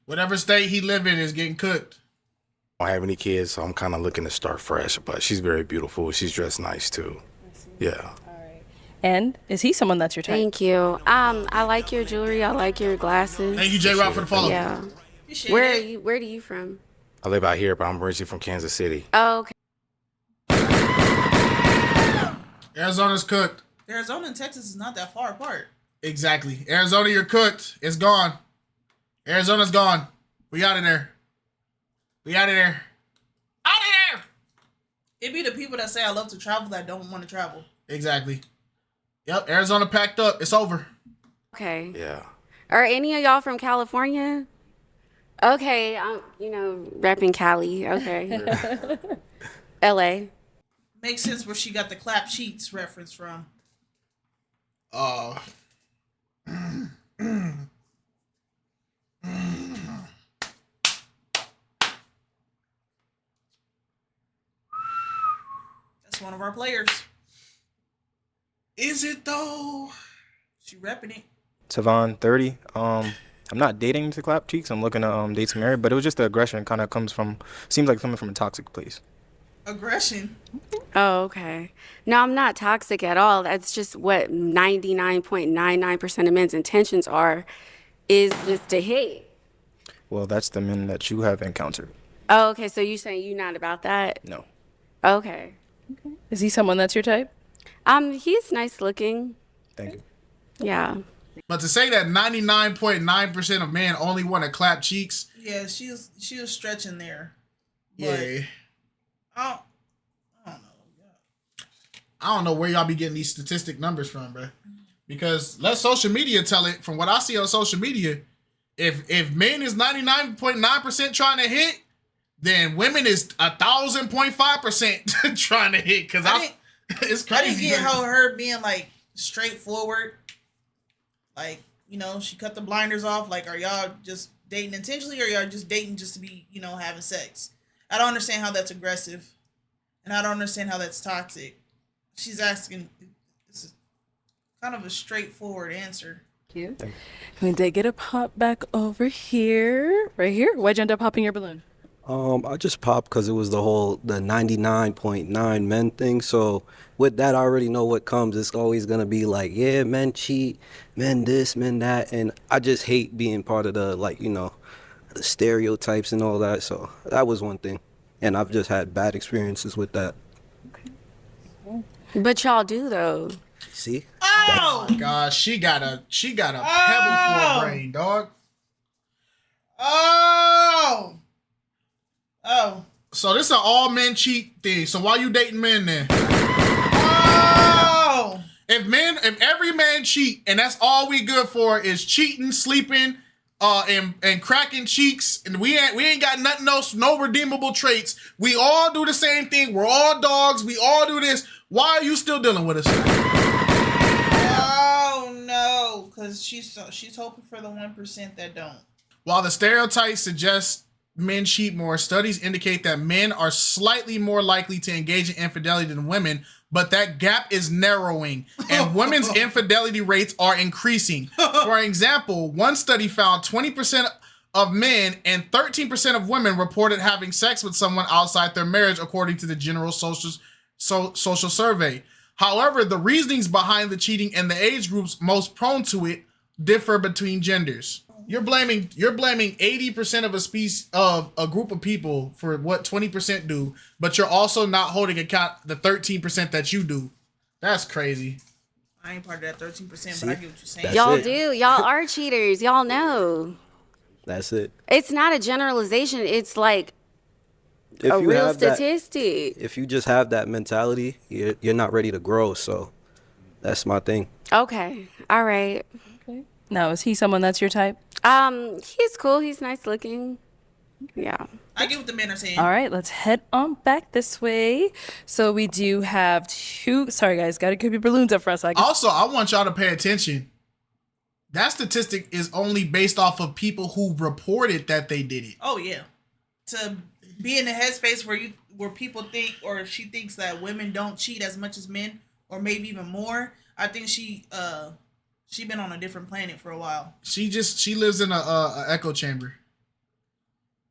Whatever state he live in is getting cooked. I don't have any kids, so I'm kind of looking to start fresh. But she's very beautiful. She's dressed nice too. Yeah. And is he someone that's your type? Thank you. I like your jewelry. I like your glasses. Thank you, J. Rock, for the follow. Yeah. Appreciate Where are it. you? Where do you from? I live out here, but I'm originally from Kansas City. Oh, okay. Arizona's cooked. Arizona and Texas is not that far apart. Exactly. Arizona, you're cooked. It's gone. Arizona's gone. We out of there. We out of there. Out of there! It be the people that say I love to travel that don't want to travel. Exactly. Yep, Arizona packed up. It's over. Okay. Yeah. Are any of y'all from California? Okay, I'm, repping Cali. Okay. LA. Makes sense where she got the clap sheets reference from. That's one of our players. Is it though? She repping it. Tavon, 30. I'm not dating to clap cheeks. I'm looking to date to marry, but it was just the aggression kind of seems like coming from a toxic place. Aggression. Oh, okay. No, I'm not toxic at all. That's just what 99.99% of men's intentions are, is just to hit. Well, that's the men that you have encountered. Oh, okay. So you saying you not about that? No. Okay. Is he someone that's your type? He's nice looking. Thank you. Yeah. But to say that 99.9% of men only want to clap cheeks, Yeah, she was stretching there. yeah. I I don't know where y'all be getting these statistic numbers from, bro. Because let social media tell it. From what I see on social media, if men is 99.9% trying to hit, then women is 1,000.5% trying to hit. Because it's crazy. I didn't get how her being like straightforward, like, you know, she cut the blinders off. Like, are y'all just dating intentionally, or y'all just dating just to be, you know, having sex? I don't understand how that's aggressive, and I don't understand how that's toxic. She's asking, this is kind of a straightforward answer. Cute. We did get a pop back over here, right here. Why'd you end up popping your balloon? I just popped because it was the 99.9 men thing. So with that, I already know what comes. It's always gonna be like, yeah, men cheat, men this, men that, and I just hate being part of the, like, you know, the stereotypes and all that. So that was one thing, and I've just had bad experiences with that. But y'all do though. See? Oh my God, she got a pebble for a brain, dog. Oh. So this is an all men cheat thing. So why you dating men then? Oh. If every man cheat and that's all we good for is cheating, sleeping, and cracking cheeks, and we ain't got nothing else, no redeemable traits. We all do the same thing. We're all dogs. We all do this. Why are you still dealing with us? Oh no, because she's hoping for the 1% that don't. While the stereotypes suggest men cheat more, studies indicate that men are slightly more likely to engage in infidelity than women, but that gap is narrowing, and women's infidelity rates are increasing. For example, one study found 20% of men and 13% of women reported having sex with someone outside their marriage, according to the General Social Survey. However, the reasonings behind the cheating and the age groups most prone to it differ between genders. You're blaming 80% of a group of people for what 20% do, but you're also not holding account the 13% that you do. That's crazy. I ain't part of that 13%, but I get what you're saying. Y'all do. Y'all are cheaters. Y'all know. That's it. It's not a generalization. It's like a real statistic. If you just have that mentality, you're not ready to grow. So that's my thing. Okay. All right. Okay. Now, is he someone that's your type? He's cool. He's nice looking. Yeah. I get what the men are saying. All right, let's head on back this way. So we do have two. Sorry, guys, gotta keep your balloons up for a second. Also, I want y'all to pay attention. That statistic is only based off of people who reported that they did it. Oh yeah. To be in the headspace where people think, or she thinks that women don't cheat as much as men, or maybe even more. I think she been on a different planet for a while. She lives in a echo chamber.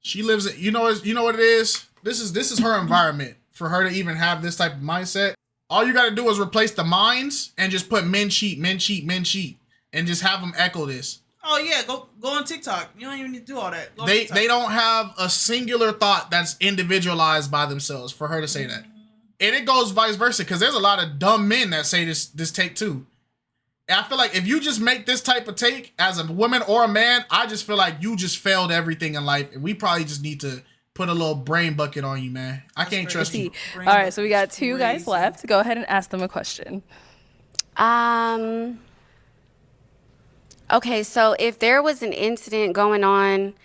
She lives in, you know what it is? This is her environment for her to even have this type of mindset. All you got to do is replace the minds and just put men cheat, men cheat, men cheat, and just have them echo this. Oh yeah, go on TikTok. You don't even need to do all that. They don't have a singular thought that's individualized by themselves for her to say that. And it goes vice versa, because there's a lot of dumb men that say this take too. And I feel like if you just make this type of take as a woman or a man, I just feel like you just failed everything in life, and we probably just need to put a little brain bucket on you, man. I can't trust you. All right, so we got two guys left. Go ahead and ask them a question. Okay, so if there was an incident going on,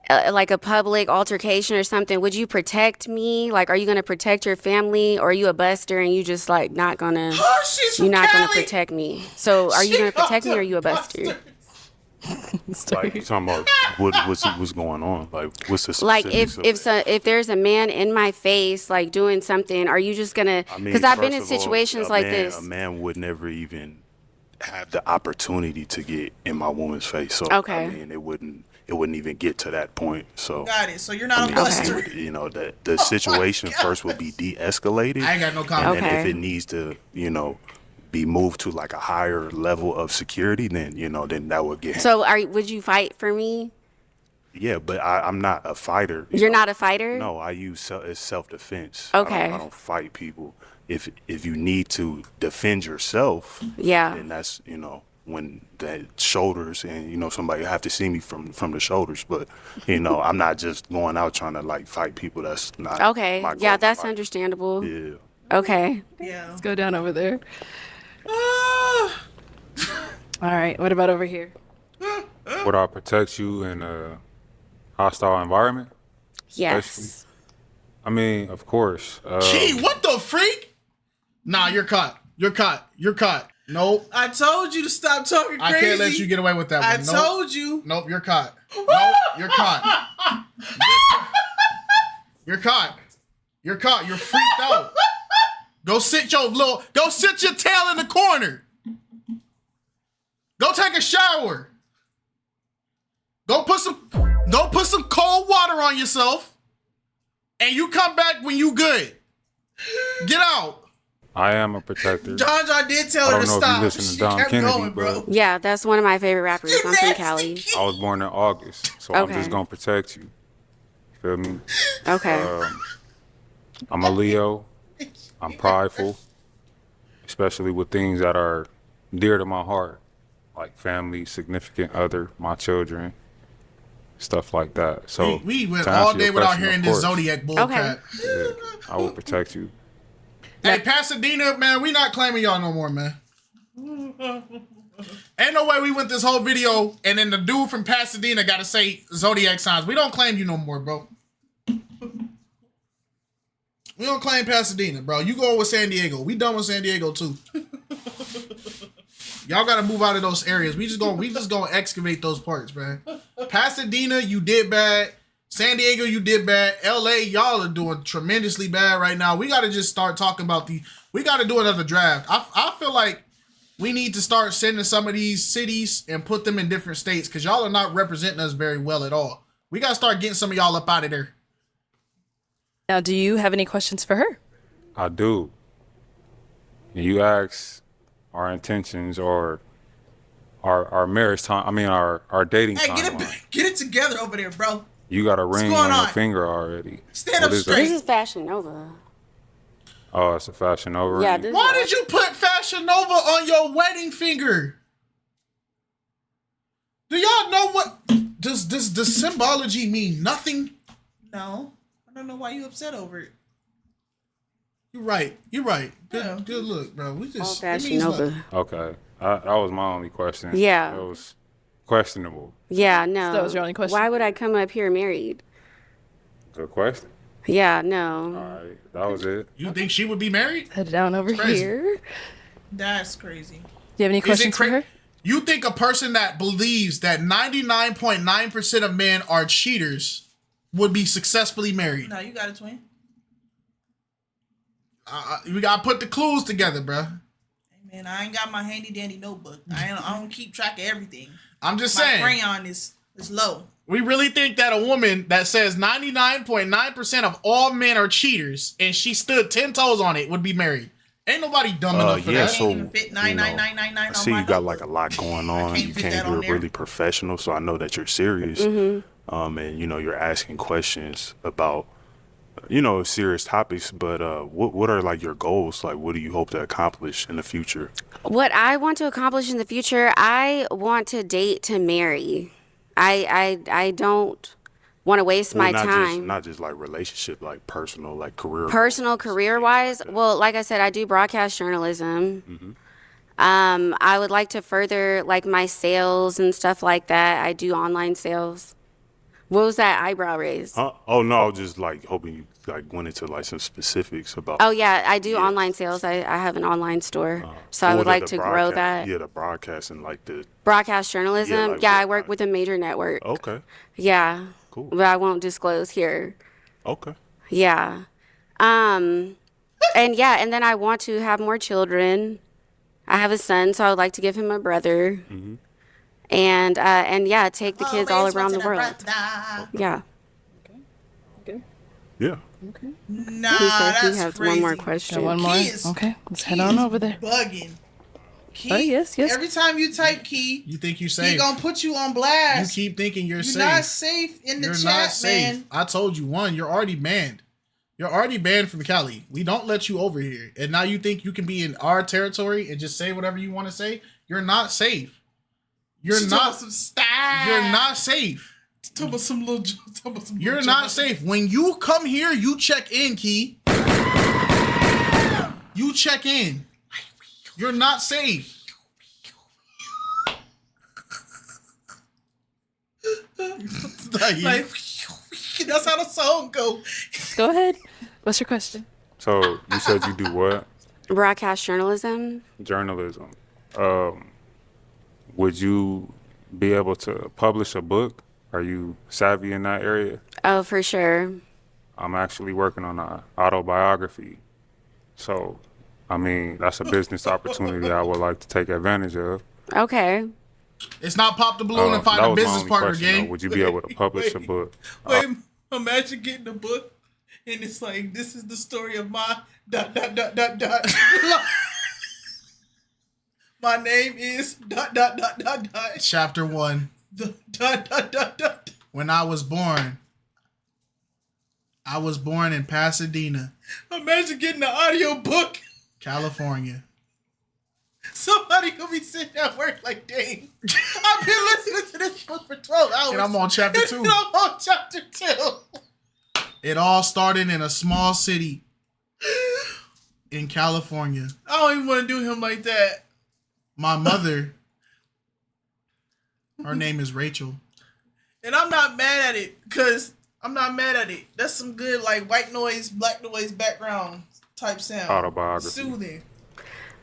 like a public altercation or something, would you protect me? Like, are you gonna protect your family, or are you a buster and you just like not gonna? You're not gonna protect me. So, are you gonna protect me, or are you a buster? Like, you talking about what's going on? Like, what's the like specifics if there's a man in my face like doing something, are you just gonna? Because I've been in situations like this. A man would never even have the opportunity to get in my woman's face. So Okay. I mean, it wouldn't even get to that point. So Got it. So you're not a buster. you know, the situation first would be de-escalated. I ain't got no And comment. then if Okay. it needs to, you know, be moved to like a higher level of security, then, you know, then that would get. So would you fight for me? Yeah, but I'm not a fighter. You're not a fighter? No, I use it's self-defense. Okay. I don't fight people. If you need to defend yourself, Yeah. then that's, you know, when the shoulders and, you know, somebody have to see me from the shoulders. But, you know, I'm not just going out trying to like fight people. That's not Okay. my Yeah, goal. that's understandable. Yeah. Okay. Yeah. Let's go down over there. All right. What about over here? Would I protect you in a hostile environment? Yes. I mean, of course. Gee, what the freak? Nah, you're caught. You're caught. You're caught. Nope. I told you to stop talking crazy. I can't let you get away with that one. I Nope. told you. Nope, you're caught. Nope, you're caught. You're caught. You're caught. You're freaked out. Go sit your tail in the corner. Go take a shower. Go put some cold water on yourself. And you come back when you good. Get out. I am a protector. John did tell I her don't to know if stop. you listen to She Don kept Kennedy, going, bro. Yeah, that's one of my favorite rappers. I'm from Cali. I was born in August, so I'm Okay. just gonna protect you. Feel me? Okay. I'm a Leo. I'm prideful, especially with things that are dear to my heart, like family, significant other, my children, stuff like that. So we went to all answer your day without question, hearing of this course, Zodiac bull Okay. crap. yeah, I will protect you. Hey, Pasadena, man, we not claiming y'all no more, man. Ain't no way we went this whole video and then the dude from Pasadena got to say Zodiac signs. We don't claim you no more, bro. We don't claim Pasadena, bro. You go with San Diego. We done with San Diego too. Y'all got to move out of those areas. We just gonna excavate those parts, man. Pasadena, you did bad. San Diego, you did bad. LA, y'all are doing tremendously bad right now. We got to just start talking about we got to do another draft. I feel like we need to start sending some of these cities and put them in different states because y'all are not representing us very well at all. We got to start getting some of y'all up out of there. Now, do you have any questions for her? I do. And you ask our intentions or our marriage time. I mean, our dating Hey, timeline. get it together over there, bro. You got a ring going on your on? finger already. Stand What up is straight. This is Fashion Nova. Oh, it's a Fashion Nova Yeah, ring. this Why did you put Fashion Nova on your wedding finger? Do y'all know what does symbology mean? Nothing. No, I don't know why you upset over it. You're right. Good, Yeah. good look, bro. We All just it Fashion means Nova. nothing. Okay, that was my only question. Yeah. It was questionable. Yeah, no. that was your only question? Why would I come up here married? Good question. Yeah, no. All right, that was it. You think she would be married? Head down over Crazy. here. That's crazy. Do you have any questions for her? You think a person that believes that 99.9% of men are cheaters would be successfully married? No, you got a twin. We gotta put the clues together, bro. Hey, man, I ain't got my handy dandy notebook. I don't keep track of everything. I'm just My saying. crayon is low. We really think that a woman that says 99.9% of all men are cheaters and she stood 10 toes on it would be married. Ain't nobody dumb enough for yeah, that. so even fit you know, 99999 I on see my you got notebook. like a lot going on. can't You fit came that here on there. really professional, so I know that you're serious. And you know you're asking questions about serious topics. But what are like your goals? Like, what do you hope to accomplish in the future? What I want to accomplish in the future, I want to date to marry. I don't want to waste my time. Not just like relationship, like personal, like career. Personal, career wise, well, like I said, I do broadcast journalism. I would like to further like my sales and stuff like that. I do online sales. What was that eyebrow raise? Oh no, I was just like hoping you like went into like some specifics about. Oh yeah, I do online sales. I have an online store, so I would like to grow that. Yeah, the broadcasting, like the Broadcast journalism. Yeah, like Yeah, what- I work with a major network. okay, Yeah. Cool. But I won't disclose here. okay. Yeah. And then I want to have more children I have a son, so I would like to give him a brother. Mm-hmm. And yeah, take the kids all Always around the wanted a world. brother. Yeah. Yeah. Nah, He said that's he has crazy. one more question. Got one more? Key is- Okay, let's head Key on is over there. Bugging. Key, Oh, yes. Every time you type Key, You think you he safe? gonna put you on You blast. keep thinking you're safe. not safe in the You're chat, not safe. man. I told you, one, you're already banned. You're already banned from Cali. We don't let you over here. And now you think you can be in our territory and just say whatever you want to say? You're not safe. You're She not talking some style. You're not safe. Talking about some little. You're not safe. When you come here, you check in, Key. You check in. You're not safe. Like, that's how the song go. Go ahead. What's your question? So you said you do what? Broadcast journalism. Journalism. Would you be able to publish a book? Are you savvy in that area? Oh, for sure. I'm actually working on an autobiography. So, I mean, that's a business opportunity I would like to take advantage of. Okay. It's not pop the balloon and find that a was my business only partner question, though. game. Would you be able to publish a book? Wait, imagine getting a book and it's like, this is the story of my ... My name is ... Chapter 1. The ... When I was born in Pasadena, Imagine getting an audio book. California. Somebody gonna be sitting at work like, dang, I've been listening to this book for 12 hours. And I'm on chapter 2. And I'm on chapter 2. It all started in a small city in California. I don't even want to do him like that. My mother, her name is Rachel. And I'm not mad at it, because I'm not mad at it. That's some good, like, white noise, black noise background type sound. Autobiography. Soothing.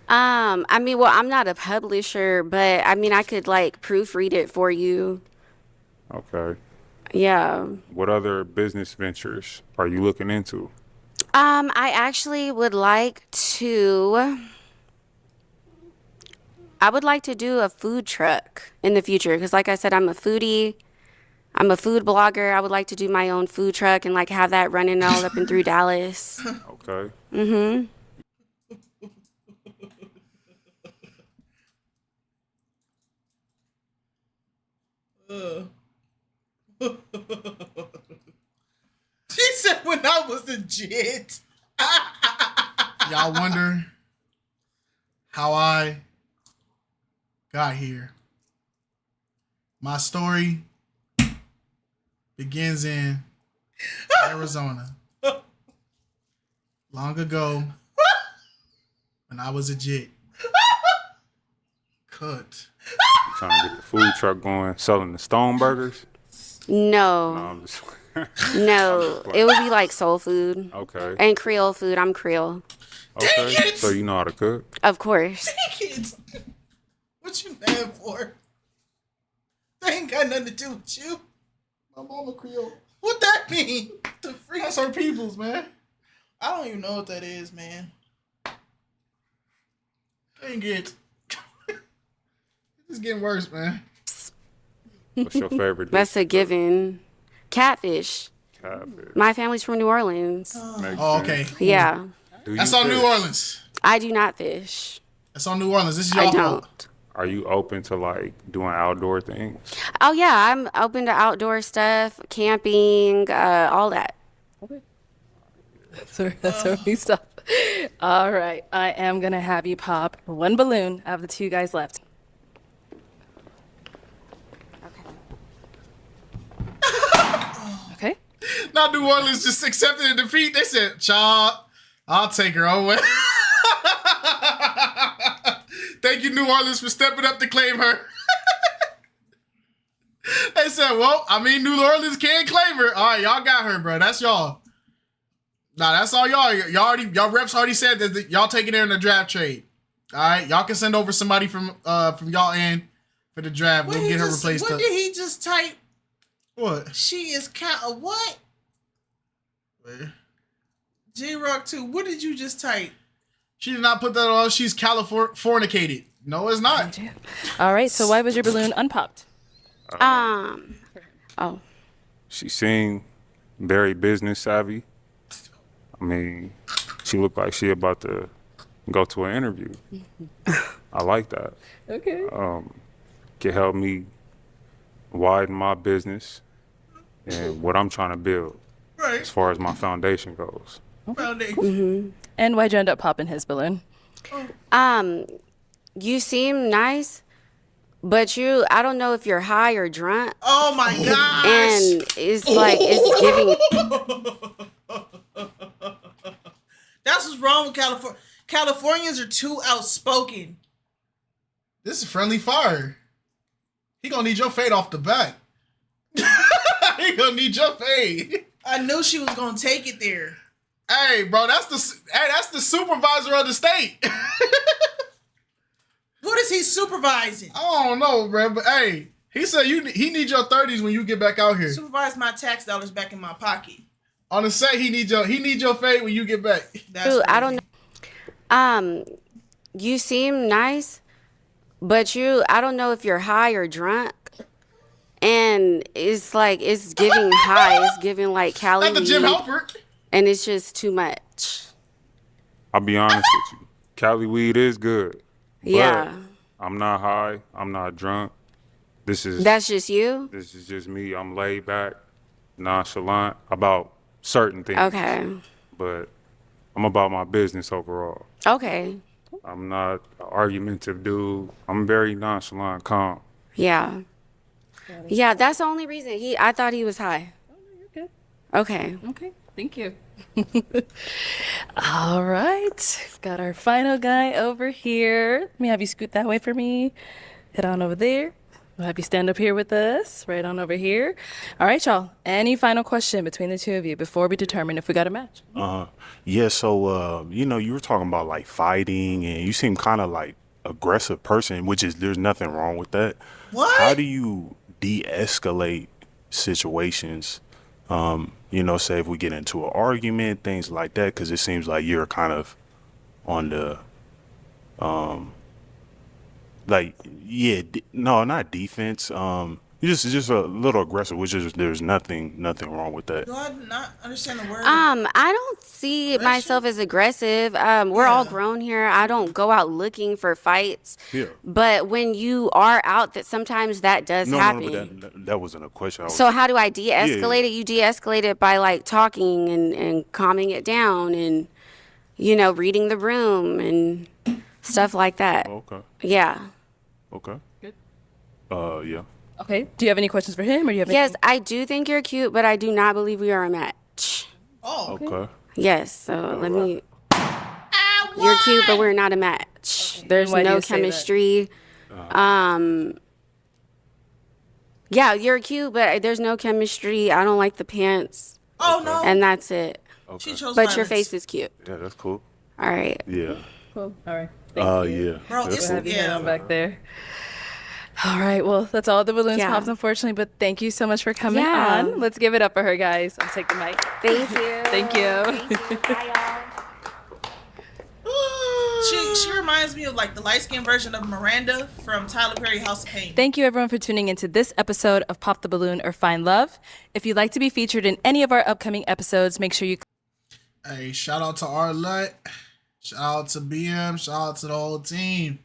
I mean, well, I'm not a publisher, but I mean, I could like proofread it for you. Okay. Yeah. What other business ventures are you looking into? I actually would like to. I would like to do a food truck in the future because, like I said, I'm a foodie. I'm a food blogger. I would like to do my own food truck and like have that running all up and through Dallas. Okay. Mm-hmm. She said when I was a jit. Y'all wonder how I got here. My story begins in Arizona. Long ago, when I was a jit. Cut. You trying to get the food truck going, selling the stone burgers? No. No, I'm just. No, it would be like soul food. Okay. And Creole food. I'm Creole. Okay. So you know how to cook? Of course. Kids. What you mad for? They ain't got nothing to do with you. My mama Creole. What that mean? The freak. That's our peoples, man. I don't even know what that is, man. Dang it. It's getting worse, man. What's your favorite dish? That's a given. Catfish. Catfish. My family's from New Orleans. Oh, okay. Yeah. That's on New Orleans. I do not fish. That's on New Orleans. This is I y'all don't. fault. Are you open to like doing outdoor things? Oh yeah, I'm open to outdoor stuff, camping, all that. That's where we stop. All right. I am going to have you pop one balloon out of the two guys left. Okay. Now New Orleans just accepted a defeat. They said, "Child, I'll take her over." Thank you, New Orleans, for stepping up to claim her. They said, "Well, I mean, New Orleans can't claim her. All right, y'all got her, bro. That's y'all. Nah, that's all y'all. Y'all reps already said that y'all taking her in the draft trade. All right, y'all can send over somebody from y'all end for the draft. We'll get her replaced What up. did he just type? What? She is what? J-Rock 2, what did you just type? She did not put that on. She's Californicated. No, it's not. All right. So why was your balloon unpopped? Oh. She seemed very business savvy. I mean, she looked like she about to go to an interview. I like that. Okay. Can help me widen my business and what I'm trying to build as far as my foundation goes. And why'd you end up popping his balloon? You seem nice, but I don't know if you're high or drunk. Oh my gosh. And it's like, it's giving. That's what's wrong with California. Californians are too outspoken. This is friendly fire. He gonna need your fade off the back. He gonna need your fade. I knew she was gonna take it there. Hey, bro, that's the supervisor of the state. What is he supervising? I don't know, bro, but hey, he said he need your 30s when you get back out here. Supervise my tax dollars back in my pocket. On the set, he need your fade when you get back. Dude, I don't know. You seem nice, but I don't know if you're high or drunk. And it's like, it's giving high. It's giving like Cali Not the Jim Halpert. And it's just too much. I'll be honest with you. Cali weed is good. Yeah. I'm not high. I'm not drunk. That's just you? This is just me. I'm laid back, nonchalant about certain things. Okay. But I'm about my business overall. Okay. I'm not an argumentative dude. I'm very nonchalant, calm. Yeah. Yeah, that's the only reason. I thought he was high. Oh, no, you're good. Okay. Okay. Thank you. All right. Got our final guy over here. Let me have you scoot that way for me. Head on over there. We'll have you stand up here with us, right on over here. All right, y'all. Any final question between the two of you before we determine if we got a match? Yeah, so, you were talking about, like, fighting, and you seem kind of, like, aggressive person, there's nothing wrong with that. What? How do you de-escalate situations? Say if we get into an argument, things like that, because it seems like you're kind of on the, not defense. You're just a little aggressive, there's nothing wrong with that. Do I not understand the word? I don't see myself as aggressive. We're all grown here. I don't go out looking for fights. Yeah. But when you are out, sometimes that does happen. No, but that wasn't a question. So how do I de-escalate it? You de-escalate it by like talking and calming it down and, reading the room and stuff like that. Okay. Yeah. Okay. Good. Yeah. Okay. Do you have any questions for him, or do you have? Yes, I do think you're cute, but I do not believe we are a match. Oh. Okay. Yes. So let me. You're cute, but we're not a match. Okay. There's Why do no you say chemistry. Yeah, you're cute, but there's no chemistry. I don't like the pants. Oh no. And that's it. Okay. She chose But violence. your face is cute. Yeah, that's cool. All right. Yeah. Cool. All right. Yeah. Bro, That's it's We'll have you head yeah. on back there. All right. Well, that's all the balloons Yeah. popped, unfortunately. But thank you so much for coming Yeah. on. Let's give it up for her, guys. I'll take the mic. Thank you. Thank you. Bye, y'all. She reminds me of like the light skinned version of Miranda from Tyler Perry House of Pain. Thank you, everyone, for tuning into this episode of Pop the Balloon or Find Love. If you'd like to be featured in any of our upcoming episodes, make sure you. Hey, shout out to Arlette. Shout out to BM. Shout out to the whole team.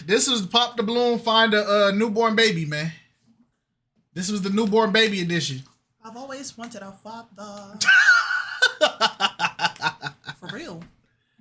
This was Pop the Balloon, Find a Newborn Baby, man. This was the Newborn Baby edition. I've always wanted a father.